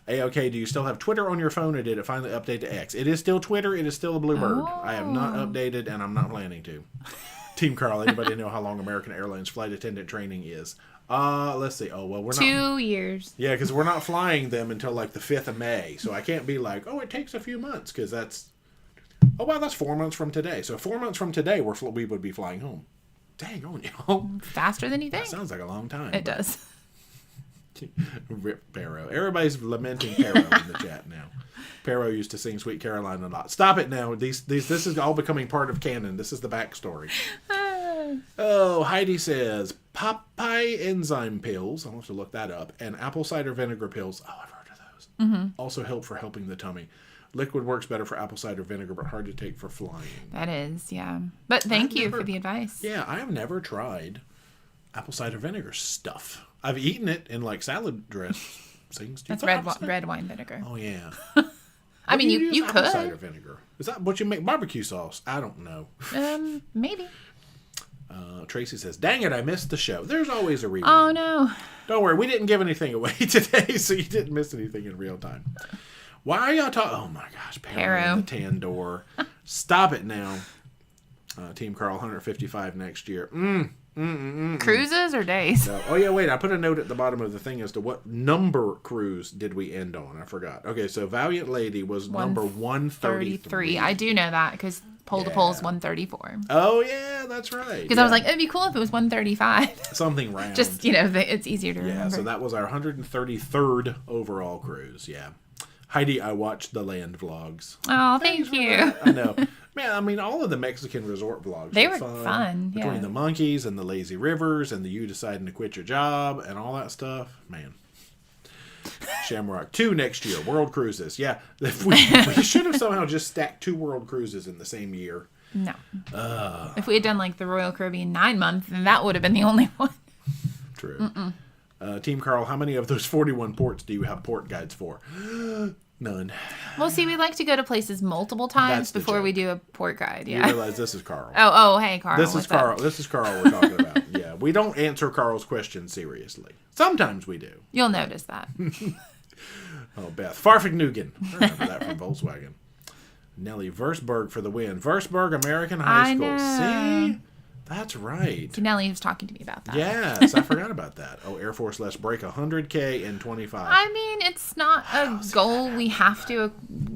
A-OK, do you still have Twitter on your phone or did it finally update to X? It is still Twitter. It is still a Bluebird. I have not updated and I'm not planning to. Team Carl, anybody know how long American Airlines flight attendant training is? Let's see. Oh, well, we're not. 2 years. Yeah, because we're not flying them until like the 5th of May. So I can't be like, oh, it takes a few months because that's... Oh, wow, that's 4 months from today. So 4 months from today, we would be flying home. Dang on, y'all. Faster than you think. That sounds like a long time. It does. Rip Paro. Everybody's lamenting Paro in the chat now. Paro used to sing Sweet Caroline a lot. Stop it now. This is all becoming part of canon. This is the backstory. Oh, Heidi says Popeye enzyme pills. I'll have to look that up. And apple cider vinegar pills. Oh, I've heard of those. Mm-hmm. Also help for helping the tummy. Liquid works better for apple cider vinegar, but hard to take for flying. That is, yeah. But thank you for the advice. Yeah, I have never tried apple cider vinegar stuff. I've eaten it in like salad dressings. That's red wine vinegar. Oh yeah. I mean, you use apple could. cider vinegar. Is that what you make barbecue sauce? I don't know. Maybe. Tracy says, "Dang it, I missed the show." There's always a rewind. Oh no. Don't worry, we didn't give anything away today, so you didn't miss anything in real time. Why are y'all talking? Oh my gosh, Paro, the tan door. Stop it now. Team Carl, 155 next year. Cruises or days? No. Oh yeah, wait. I put a note at the bottom of the thing as to what number cruise did we end on. I forgot. Okay, so Valiant Lady was number 133. I do know that because Pole to Pole is 134. Oh yeah, that's right. Because I was like, it'd be cool if it was 135. Something round. Just it's easier to remember. Yeah, so that was our 133rd overall cruise. Yeah. Heidi, I watched the land vlogs. Oh, thank you. I know. Man, I mean, all of the Mexican resort vlogs They were fun. Between the monkeys and the lazy rivers and the you deciding to quit your job and all that stuff. Man. Shamrock 2 next year. World cruises. Yeah. We should have somehow just stacked 2 world cruises in the same year. No. If we had done like the Royal Caribbean 9-month, then that would have been the only one. True. Team Carl, how many of those 41 ports do you have port guides for? None. Well, see, we like to go to places multiple times before we do a port guide. Yeah. You realize this is Carl. Hey, Carl. This is Carl. This is Carl we're talking about. Yeah, we don't answer Carl's questions seriously. Sometimes we do. You'll notice that. Oh, Beth. Farfignugan. I remember that from Volkswagen. Nelly Versberg for the win. Versberg American High School. See? That's right. Nelly was talking to me about that. Yes, I forgot about that. Oh, Air Force, let's break 100K in 25. I mean, it's not a goal we have to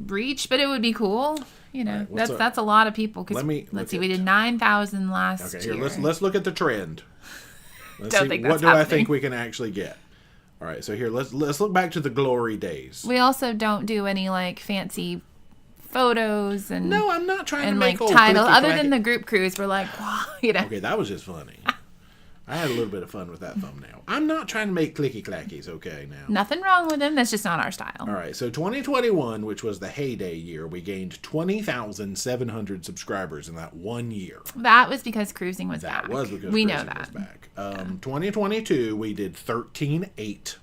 reach, but it would be cool. You know, right, that's a lot of people. Cause let's see, we did 9,000 last year. Okay, let's look at the trend. Let's Don't see, think that's what do happening. I think we can actually get? All right, so here let's look back to the glory days. We also don't do any like fancy photos and no, I'm not trying to make like titles other than the group cruise. We're like, wow, you know. Okay, that was just funny. I had a little bit of fun with that thumbnail. I'm not trying to make clicky clackies, okay, now. Nothing wrong with them. That's just not our style. All right, so 2021, which was the heyday year, we gained 20,700 subscribers in that 1 year. That was because cruising was back. That was because we cruising know that. was back. 2022, we did 13.8.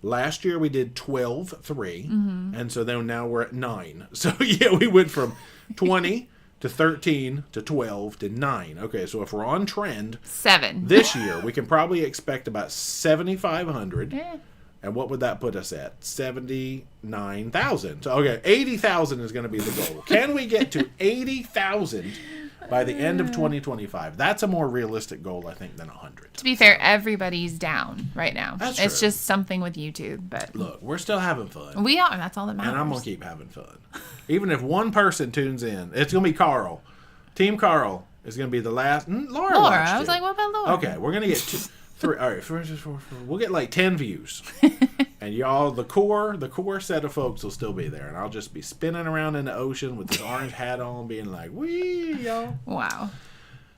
Last year, we did 12.3. And so then now we're at 9. So, yeah, we went from 20 to 13 to 12 to 9. Okay, so if we're on trend 7 this year, we can probably expect about 7,500. Yeah. And what would that put us at? 79,000. So, okay, 80,000 is going to be the goal. Can we get to 80,000 by the end of 2025? That's a more realistic goal, I think, than 100. To be fair, everybody's down right now. That's it's true. just something with YouTube. But look, we're still having fun. We are. That's all that matters. And I'm going to keep having fun. Even if one person tunes in, it's going to be Carl. Team Carl is going to be the last. Laura watched I was it. like, what about Laura? Okay, we're going to get 3. All right, four, we'll get like 10 views. And y'all, the core set of folks will still be there. And I'll just be spinning around in the ocean with this orange hat on, being like, wee, y'all. Wow.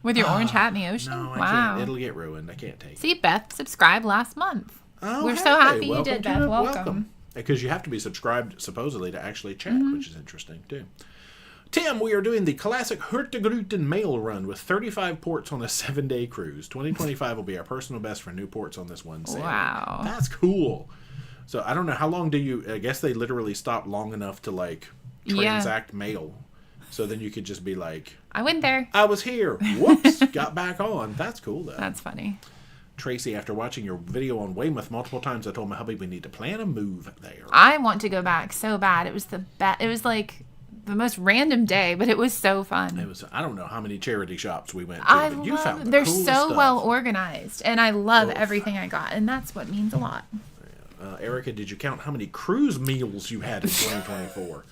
With your orange hat in the ocean? No, I wow. can't. It'll get ruined. I can't take it. See, Beth subscribed last month. Oh, We're so happy welcome you did, to Beth. it. Welcome. Because you have to be subscribed, supposedly, to actually chat, which is interesting, too. Tim, we are doing the classic Hurtigruten mail run with 35 ports on a 7-day cruise. 2025 will be our personal best for new ports on this one sail. Wow. That's cool. So, I don't know, how long do you... I guess they literally stopped long enough to, like, transact mail. So then you could just be like... I went there. I was here. Whoops. Got back on. That's cool, though. That's funny. Tracy, after watching your video on Weymouth multiple times, I told my hubby we need to plan a move there. I want to go back so bad. It was the best. It was like the most random day, but it was so fun. It was. I don't know how many charity shops we went to, but you found the they're coolest so stuff. well organized, and I love everything I got, and that's what means a lot. Erica, did you count how many cruise meals you had in 2024?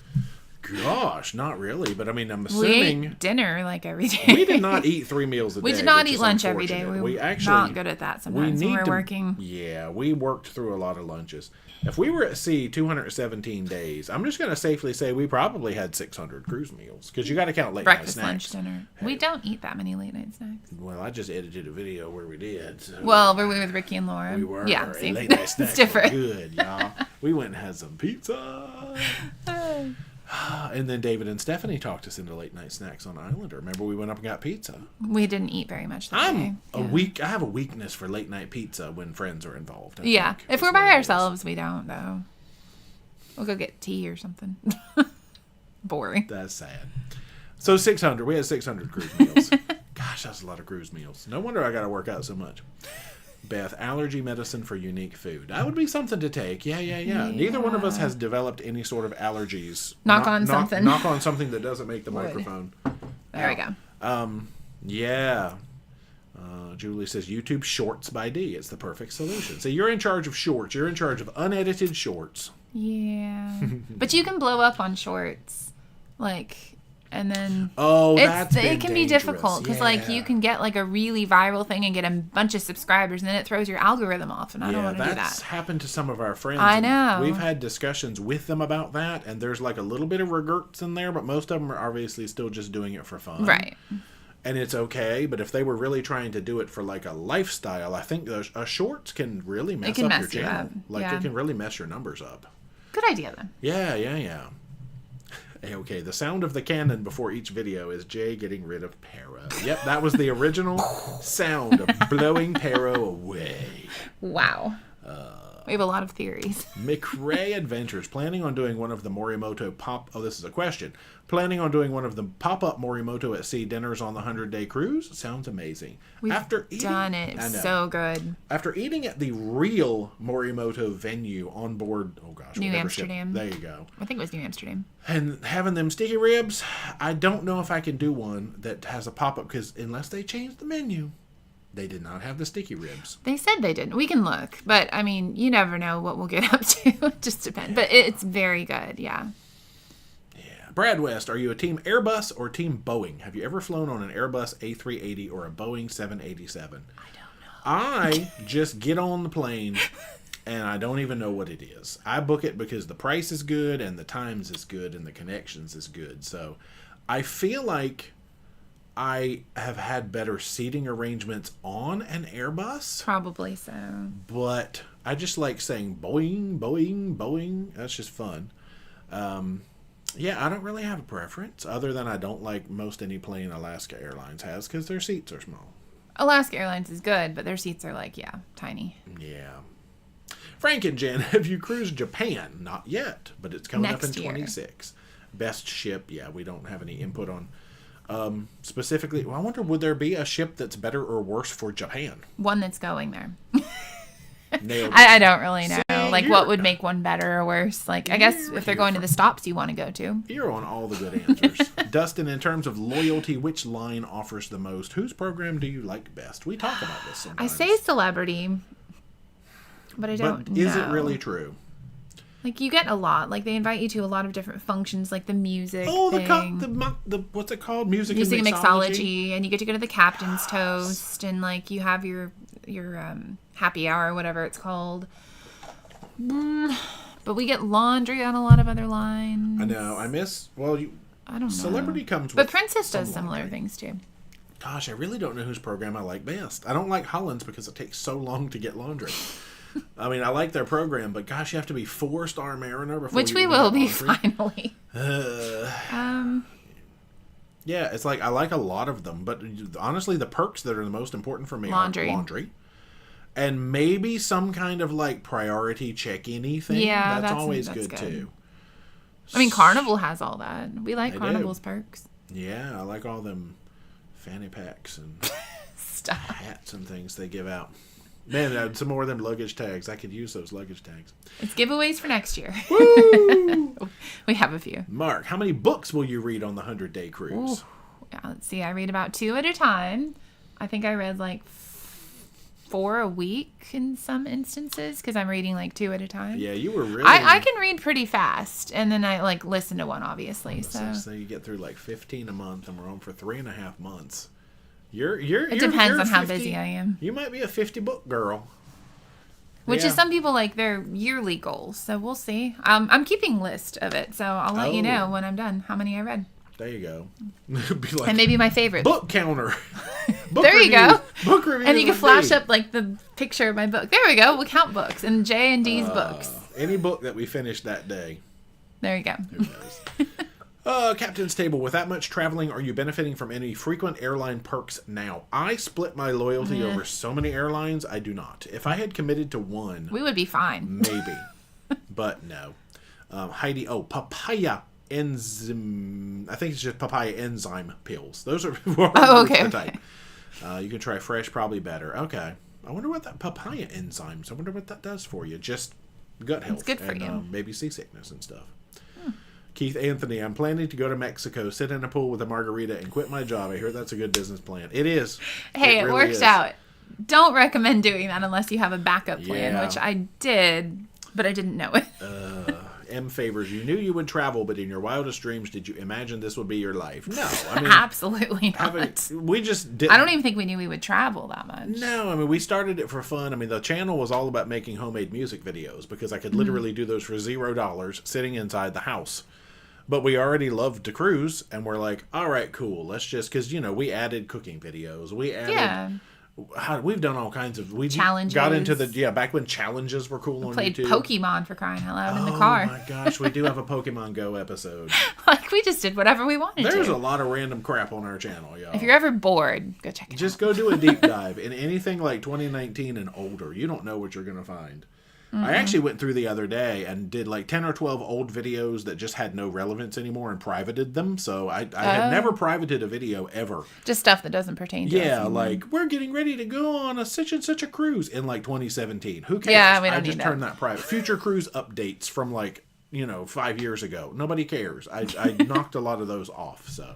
Gosh, not really, but I mean, I'm assuming... We ate dinner like every day. We did not eat 3 meals a day. We did not eat lunch every day. We actually not good at that sometimes when we're working. Yeah, we worked through a lot of lunches. If we were at sea 217 days, I'm just going to safely say we probably had 600 cruise meals, because you got to count late breakfast, night snacks. lunch, dinner. Hey. We don't eat that many late night snacks. Well, I just edited a video where we did. So well, were we with Ricky and Laura? We were. Yeah, see, late night snacks it's different. Were good, y'all. We went and had some pizza. And then David and Stephanie talked us into late night snacks on Islander. Remember, we went up and got pizza. We didn't eat very much that day. I have a weakness for late night pizza when friends are involved. Yeah, if we're by ourselves, we don't though. We'll go get tea or something. Boring. That's sad. So 600. We had 600 cruise meals. Gosh, that's a lot of cruise meals. No wonder I got to work out so much. Beth, allergy medicine for unique food. That would be something to take. Yeah. Neither one of us has developed any sort of allergies. Knock on something that doesn't make the microphone. There we go. Yeah. Julie says YouTube Shorts by D. It's the perfect solution. So you're in charge of shorts. You're in charge of unedited shorts. Yeah. But you can blow up on shorts. Like, And then it can be difficult because like you can get like a really viral thing and get a bunch of subscribers, and then it throws your algorithm off, and I don't want to do that. That's happened to some of our friends. I know. We've had discussions with them about that, and there's like a little bit of regrets in there, but most of them are obviously still just doing it for fun. Right. And it's okay, but if they were really trying to do it for like a lifestyle, I think a shorts can really mess up your channel. It can really mess your numbers up. Good idea then. Yeah. Okay, the sound of the cannon before each video is Jay getting rid of Paro. Yep, that was the original sound of blowing Paro away. Wow. We have a lot of theories. McRae Adventures. Planning on doing one of the Morimoto this is a question. Planning on doing one of the pop-up Morimoto at Sea dinners on the 100-day cruise? Sounds amazing. We've done it. It's so good. After eating at the real Morimoto venue on board, New Amsterdam. There you go. I think it was New Amsterdam. And having them sticky ribs, I don't know if I can do one that has a pop-up, because unless they change the menu, they did not have the sticky ribs. They said they didn't. We can look. But, I mean, you never know what we'll get up to. It just depends. But it's very good, yeah. Brad West, are you a team Airbus or team Boeing? Have you ever flown on an Airbus A380 or a Boeing 787? I don't know. I just get on the plane and I don't even know what it is. I book it because the price is good and the times is good and the connections is good. So I feel like I have had better seating arrangements on an Airbus. Probably so. But I just like saying Boeing, Boeing, Boeing. That's just fun. Yeah, I don't really have a preference other than I don't like most any plane Alaska Airlines has because their seats are small. Alaska Airlines is good, but their seats are like, tiny. Yeah. Frank and Jen, have you cruised Japan? Not yet, but it's coming up in 26. Best ship, we don't have any input on. Specifically, I wonder, would there be a ship that's better or worse for Japan? One that's going there. Nailed it. I don't really know. What would make one better or worse? I guess if they're going to the stops you want to go to. You're on all the good answers. Dustin, in terms of loyalty, which line offers the most? Whose program do you like best? We talk about this sometimes. I say Celebrity, but I don't know. Is it really true? You get a lot. They invite you to a lot of different functions, the music thing. The what's it called? Music and mixology. And you get to go to the captain's toast, and you have your happy hour, whatever it's called. But we get laundry on a lot of other lines. I know. I don't know. Celebrity comes with. But Princess does similar things too. Gosh, I really don't know whose program I like best. I don't like Holland's because it takes so long to get laundry. I mean, I like their program, but gosh, you have to be 4-star Mariner before. Which we will be finally. Yeah, it's I like a lot of them, but honestly, the perks that are the most important for me are laundry. And maybe some kind of priority check-in-y thing. Yeah, that's always good too. I mean, Carnival has all that. We like Carnival's perks. Yeah, I like all them fanny packs and hats and things they give out. Man, some more of them luggage tags. I could use those luggage tags. It's giveaways for next year. Woo! We have a few. Mark, how many books will you read on the 100-day cruise? Yeah, let's see. I read about 2 at a time. I think I read 4 a week in some instances because I'm reading 2 at a time. Yeah, you were really. I can read pretty fast, and then I listen to one, obviously. So you get through 15 a month, and we're on for 3.5 months. It depends on how busy I am. You might be a 50-book girl. Which is some people their yearly goals. So we'll see. I'm keeping list of it, so I'll let you know when I'm done how many I read. There you go. And maybe my favorite. Book counter. There you go. Book review. And you can flash up the picture of my book. There we go. We'll count books and J and D's books. Any book that we finish that day. There you go. Who knows? Captain's Table, with that much traveling, are you benefiting from any frequent airline perks now? I split my loyalty over so many airlines, I do not. If I had committed to one... We would be fine. Maybe. But no. Heidi, papaya enzyme... I think it's just papaya enzyme pills. Those are... okay. The type. You can try fresh, probably better. Okay. I wonder what that papaya enzymes, I wonder what that does for you. Just gut health. It's good for you. Maybe seasickness and stuff. Keith Anthony, I'm planning to go to Mexico, sit in a pool with a margarita, and quit my job. I hear that's a good business plan. It is. Hey, it works out. Don't recommend doing that unless you have a backup plan, which I did, but I didn't know it. M favors. You knew you would travel, but in your wildest dreams, did you imagine this would be your life? No, I mean absolutely not. We just didn't. I don't even think we knew we would travel that much. No, I mean we started it for fun. I mean the channel was all about making homemade music videos because I could literally do those for $0 sitting inside the house. But we already loved to cruise, and we're like, all right, cool. Let's just because we added cooking videos. We added. We've done all kinds of challenges. Got into back when challenges were cool on played YouTube. Pokemon for crying out loud in the car. Oh my gosh, we do have a Pokemon Go episode. Like we just did whatever we wanted. There's a lot of random crap on our channel, y'all. If you're ever bored, go check it out. Just go do a deep dive in anything like 2019 and older. You don't know what you're gonna find. I actually went through the other day and did like 10 or 12 old videos that just had no relevance anymore and privated them. So I had never privated a video ever. Just stuff that doesn't pertain to us. Yeah, like we're getting ready to go on a such and such a cruise in like 2017. Who cares? Yeah, we don't I just need turned that private. Future cruise updates from like 5 years ago. Nobody cares. I knocked a lot of those off. So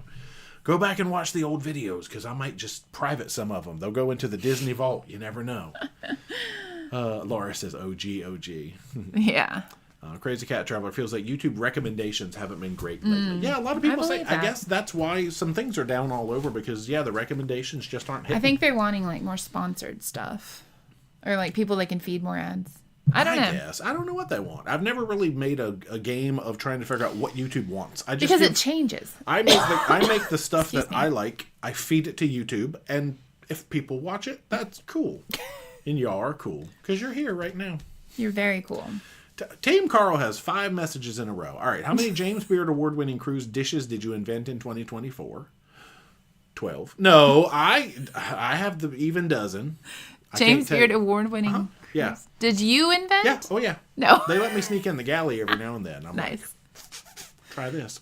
go back and watch the old videos because I might just private some of them. They'll go into the Disney vault. You never know. Laura says, OG. Yeah. Crazy Cat Traveler feels like YouTube recommendations haven't been great lately. Yeah, a lot of people say, I guess that's why some things are down all over because, the recommendations just aren't hitting. I think they're wanting, like, more sponsored stuff. Or, like, people that can feed more ads. I don't know. I guess. I don't know what they want. I've never really made a game of trying to figure out what YouTube wants. Because it changes. I make the stuff that I like, I feed it to YouTube, and if people watch it, that's cool. And y'all are cool because you're here right now. You're very cool. Team Carl has 5 messages in a row. All right. How many James Beard award-winning cruise dishes did you invent in 2024? 12. No, I have the even dozen. James Beard award-winning. Yeah. Did you invent? Yeah. Oh, yeah. No. They let me sneak in the galley every now and then. I'm nice. Like, try this.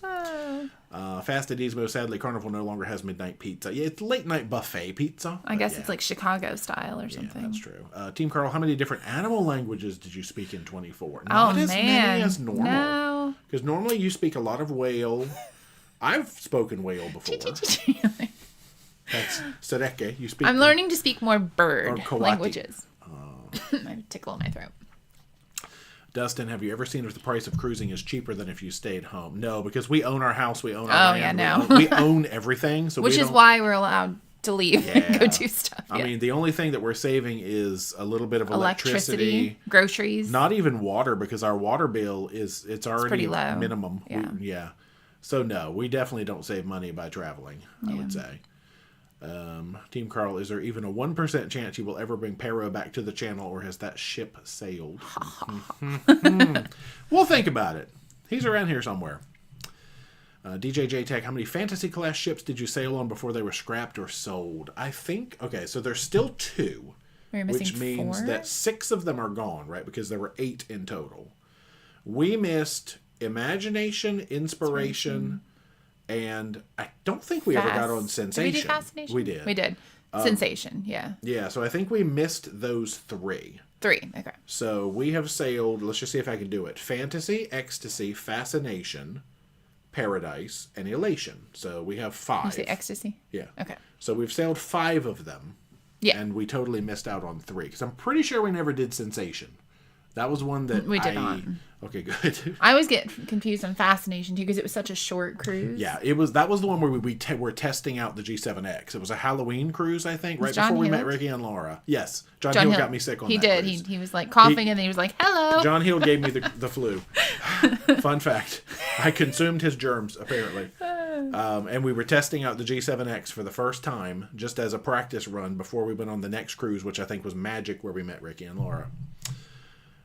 Fast at Easmo, sadly, Carnival no longer has midnight pizza. Yeah, it's late night buffet pizza. I guess it's like Chicago style or something. Yeah, that's true. Team Carl, how many different animal languages did you speak in 24? Not as many as normal. No. Because normally you speak a lot of whale. I've spoken whale before. That's Sereke. You speak. I'm learning to speak more bird or languages. I tickle in my throat. Dustin, have you ever seen if the price of cruising is cheaper than if you stayed home? No, because we own our house, we own our land. Yeah, no. We own everything. So which is why we're allowed to leave and go do stuff. I mean, the only thing that we're saving is a little bit of electricity, groceries. Not even water, because our water bill it's already pretty low. Minimum. Yeah. So no, we definitely don't save money by traveling, I would say. Team Carl, is there even a 1% chance you will ever bring Paro back to the channel, or has that ship sailed? We'll think about it. He's around here somewhere. DJ Tech, how many fantasy class ships did you sail on before they were scrapped or sold? I think, okay, so there's still 2, which means 4? that 6 of them are gone, right? Because there were 8 in total. We missed Imagination, Inspiration, and I don't think we ever got on Sensation. Did we do Fascination? We did. We did. Sensation, yeah. Yeah, so I think we missed those 3. 3, okay. So we have sailed, let's just see if I can do it. Fantasy, Ecstasy, Fascination, Paradise, and Elation. So we have 5. You say Ecstasy? Yeah. Okay. So we've sailed 5 of them. Yeah. And we totally missed out on 3. Because I'm pretty sure we never did Sensation. That was one that we did not. Okay, good. I always get confused on Fascination too because it was such a short cruise. Yeah, that was the one where we were testing out the G7X. It was a Halloween cruise, I think, right before we met Ricky and Laura. Yes, John Hill got me sick on that cruise. He did. He was like coughing and then he was like, "Hello." John Hill gave me the flu. Fun fact: I consumed his germs apparently. And we were testing out the G7X for the first time, just as a practice run before we went on the next cruise, which I think was Magic, where we met Ricky and Laura.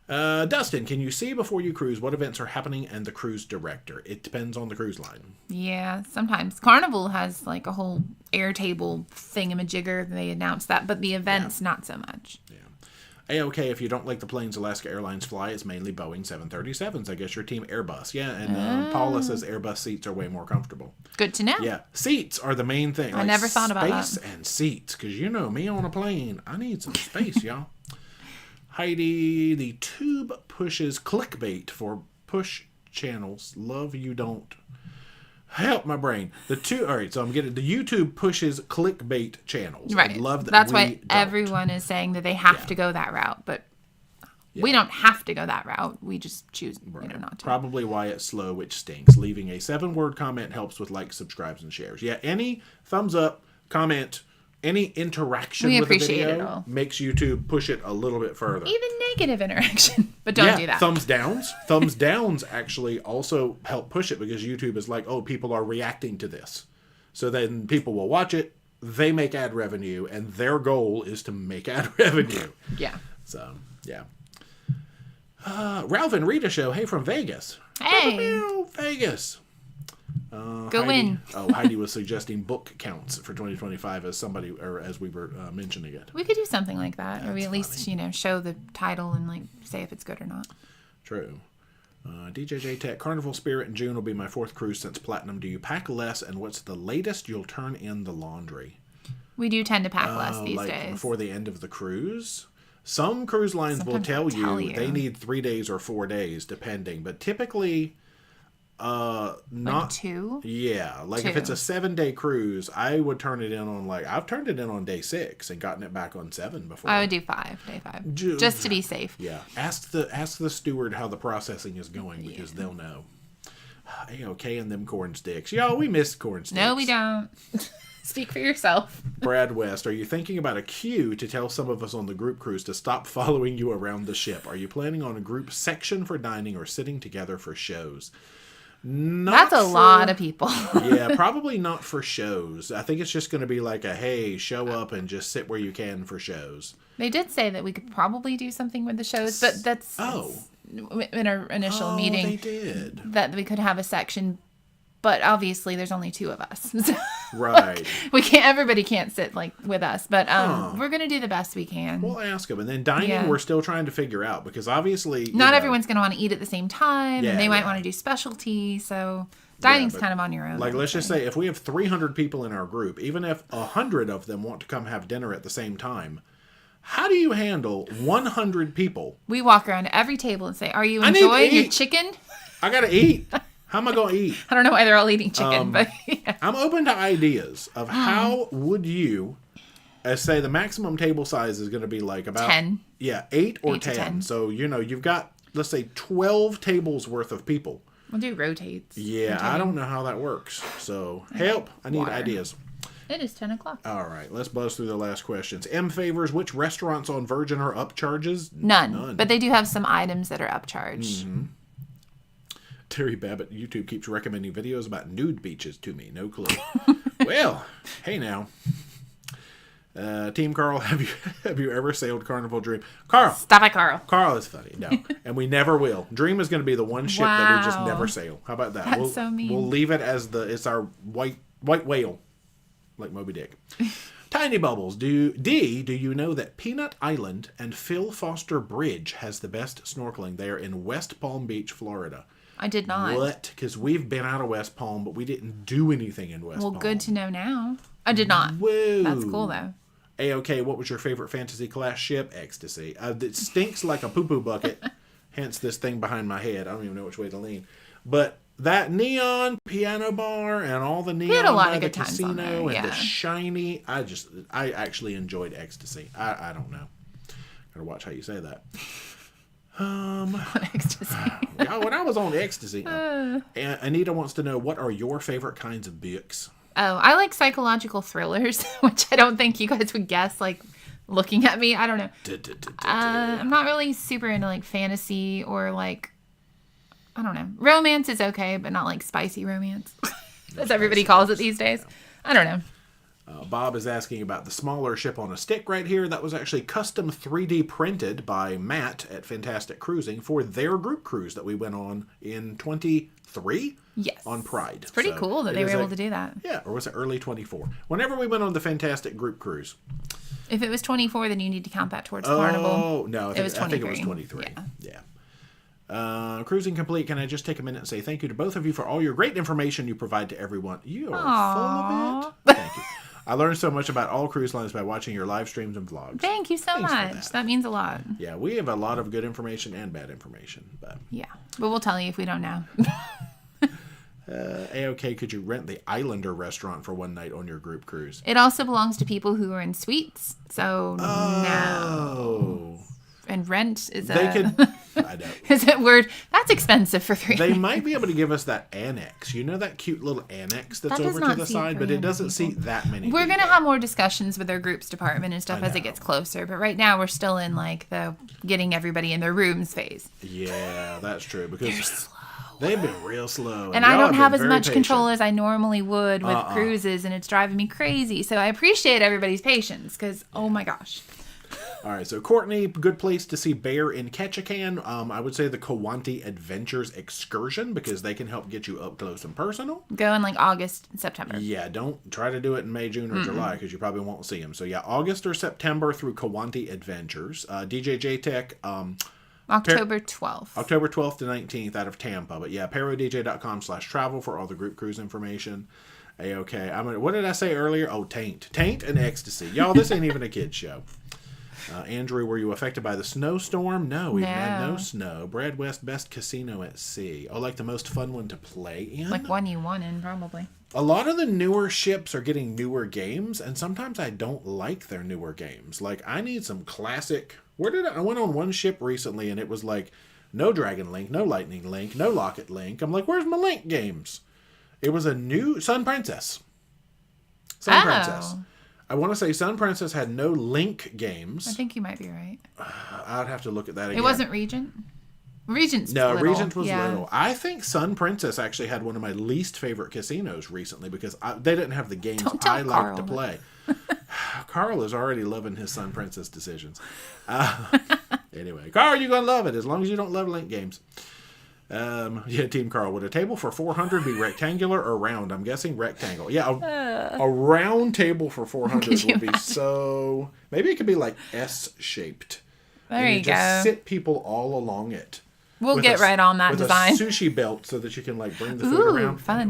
Dustin, can you see before you cruise what events are happening and the cruise director? It depends on the cruise line. Yeah, sometimes. Carnival has like a whole Airtable thingamajigger. They announced that, but the events, not so much. Yeah. A-OK, if you don't like the planes Alaska Airlines fly, it's mainly Boeing 737s. I guess your team Airbus. Yeah, and Paula says Airbus seats are way more comfortable. Good to know. Yeah, seats are the main thing. I never thought about that. Space and seats, because you know me on a plane. I need some space, y'all. Heidi, the tube pushes clickbait for push channels. Love you don't. Help my brain. All right, so I'm getting the YouTube pushes clickbait channels. Right. I love that. That's why everyone is saying that they have to go that route, but Yeah. We don't have to go that route. We just choose, not to. Probably why it's slow, which stinks. Leaving a 7-word comment helps with likes, subscribes, and shares. Yeah, any thumbs up, comment, any interaction with the video makes YouTube push it a little bit further. Even negative interaction, but don't do that. Thumbs downs. Thumbs downs actually also help push it because YouTube is like, oh, people are reacting to this. So then people will watch it, they make ad revenue, and their goal is to make ad revenue. Yeah. So, yeah. Ralph and Rita show, hey, from Vegas. Hey. Vegas. Go win. Heidi was suggesting book counts for 2025 as we were mentioning it. We could do something like that. Or we at least, show the title and say if it's good or not. True. DJJ Tech, Carnival Spirit in June will be my 4th cruise since Platinum. Do you pack less, and what's the latest you'll turn in the laundry? We do tend to pack less these days. Before the end of the cruise? Some cruise lines Sometimes will tell you they need 3 days or 4 days, depending. But typically... not 2. Yeah, 2. If it's a 7-day cruise, I would turn it in on I've turned it in on day 6 and gotten it back on 7 before. I would do 5, day 5, just to be safe. Yeah, ask the steward how the processing is going because they'll know. A-OK and them corn sticks. Yo, we miss corn sticks. No, we don't. Speak for yourself. Brad West, are you thinking about a cue to tell some of us on the group cruise to stop following you around the ship? Are you planning on a group section for dining or sitting together for shows? That's a lot of people. Yeah, probably not for shows. I think it's just going to be hey, show up and just sit where you can for shows. They did say that we could probably do something with the shows, but that's in our initial meeting. They did. That we could have a section, but obviously there's only 2 of us. So, right. Everybody can't sit with us, but we're going to do the best we can. We'll ask them. And then dining, we're still trying to figure out because obviously... Not everyone's going to want to eat at the same time, and they might want to do specialty, so dining's kind of on your own. Let's just say if we have 300 people in our group, even if 100 of them want to come have dinner at the same time, how do you handle 100 people? We walk around to every table and say, are you enjoying your chicken? I got to eat. How am I going to eat? I don't know why they're all eating chicken, but yeah. I'm open to ideas of how would you, say the maximum table size is going to be about 10. Yeah, 8 or 10. So, you've got, let's say 12 tables worth of people. We'll do rotates. Yeah, I don't know how that works. So, help. I need ideas. It is 10 o'clock. All right, let's buzz through the last questions. M favors, which restaurants on Virgin are upcharges? None. But they do have some items that are upcharged. Mm-hmm. Terry Babbitt, YouTube keeps recommending videos about nude beaches to me. No clue. Well, hey now. Team Carl, have you ever sailed Carnival Dream? Carl. Stop it, Carl. Carl is funny. No. And we never will. Dream is going to be the one ship that we just never sail. How about that? That's so mean. We'll leave it as it's our white whale, like Moby Dick. Tiny Bubbles, do you know that Peanut Island and Phil Foster Bridge has the best snorkeling there in West Palm Beach, Florida? I did not. What? Because we've been out of West Palm, but we didn't do anything in West Palm. Well, good to know now. I did not. Whoa. That's cool, though. A-OK, what was your favorite fantasy class ship? Ecstasy. It stinks like a poo-poo bucket, hence this thing behind my head. I don't even know which way to lean. But that neon piano bar and all the neon we had a lot by of the good times casino on there, and the shiny, I actually enjoyed Ecstasy. I don't know. Gotta watch how you say that. Ecstasy. When I was on Ecstasy, Anita wants to know, what are your favorite kinds of books? Oh, I like psychological thrillers, which I don't think you guys would guess, looking at me. I don't know. I'm not really super into, fantasy or, I don't know. Romance is okay, but not, spicy romance, as everybody calls it these days. I don't know. Bob is asking about the smaller ship on a stick right here. That was actually custom 3D printed by Matt at Fantastic Cruising for their group cruise that we went on in 23? Yes. On Pride. It's pretty cool that they were able to do that. Yeah, or was it early 24? Whenever we went on the Fantastic group cruise. If it was 24, then you need to count that towards Carnival. Oh, no. I think it was 23. Yeah. Cruising complete. Can I just take a minute and say thank you to both of you for all your great information you provide to everyone. You are full of it. Thank you. I learned so much about all cruise lines by watching your live streams and vlogs. Thank you so much. That means a lot. Yeah, we have a lot of good information and bad information. But we'll tell you if we don't know. A-OK, could you rent the Islander restaurant for one night on your group cruise? It also belongs to people who are in suites, so no. And rent is I know. Is it word? That's expensive for 3. They might be able to give us that annex. You know that cute little annex that's over to the side, but it doesn't seat that many. We're going to have more discussions with our groups department and stuff as it gets closer. But right now we're still in like the getting everybody in their rooms phase. Yeah, that's true because they've been real slow. And I don't have as much control as I normally would with cruises, and it's driving me crazy. So I appreciate everybody's patience because, oh my gosh. All right, so Courtney, good place to see bear in Ketchikan. I would say the Cowanti Adventures Excursion because they can help get you up close and personal. Go in like August and September. Yeah, don't try to do it in May, June, or July because you probably won't see them. So yeah, August or September through Cowanti Adventures. DJ J-Tech. October 12th. October 12th to 19th out of Tampa. But yeah, ParoDeeJay.com/travel for all the group cruise information. A-okay. What did I say earlier? Oh, taint. Taint and ecstasy. Y'all, this ain't even a kid's show. Andrew, were you affected by the snowstorm? No, we've had no snow. Brad West, best casino at sea. Oh, like the most fun one to play in? Like one you won in, probably. A lot of the newer ships are getting newer games, and sometimes I don't like their newer games. Like, I need some classic... I went on one ship recently, and it was like, no Dragon Link, no Lightning Link, no Locket Link. I'm like, where's my Link games? It was a new... Sun Princess. Princess. I want to say Sun Princess had no Link games. I think you might be right. I'd have to look at that again. It wasn't Regent? Regent's little. Regent was little. I think Sun Princess actually had one of my least favorite casinos recently because they didn't have the games I like to play. Carl is already loving his Sun Princess decisions. Anyway, Carl, you're going to love it as long as you don't love Link games. Team Carl, would a table for 400 be rectangular or round? I'm guessing rectangle. Yeah, a round table for 400 would be so... Maybe it could be like S-shaped. There you go. Just sit people all along it. We'll get right on that design. With a sushi belt so that you can like bring the food around. Fun.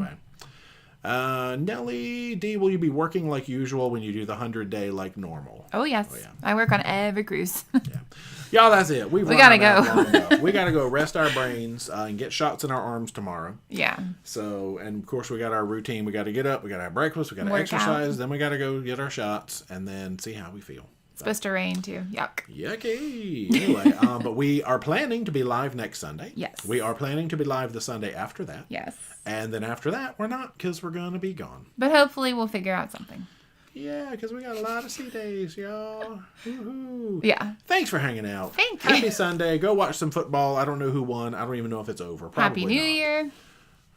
Anyway. Nellie D, will you be working like usual when you do the 100-day like normal? Oh, yes. Oh, yeah. I work on every cruise. Yeah. Y'all, that's it. We gotta go. We gotta go rest our brains and get shots in our arms tomorrow. Yeah. So, and of course, we got our routine. We got to get up. We got to have breakfast. We got to exercise. Then we got to go get our shots and then see how we feel. It's supposed to rain too. Yuck. Yucky. Anyway, but we are planning to be live next Sunday. Yes. We are planning to be live the Sunday after that. Yes. And then after that, we're not because we're going to be gone. But hopefully we'll figure out something. Yeah, because we got a lot of sea days, y'all. Woo-hoo. Yeah. Thanks for hanging out. Thank you. Happy Sunday. Go watch some football. I don't know who won. I don't even know if it's over. Probably Happy New Year.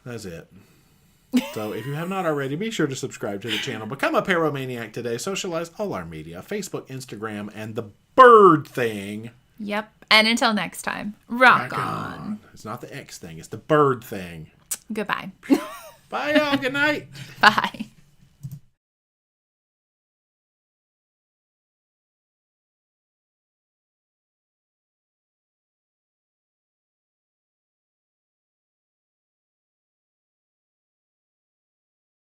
That's it. So if you have not already, be sure to subscribe to the channel. Become a Paromaniac today. Socialize all our media. Facebook, Instagram, and the bird thing. Yep. And until next time, rock on. It's not the X thing. It's the bird thing. Goodbye. Bye, y'all. Good night. Bye.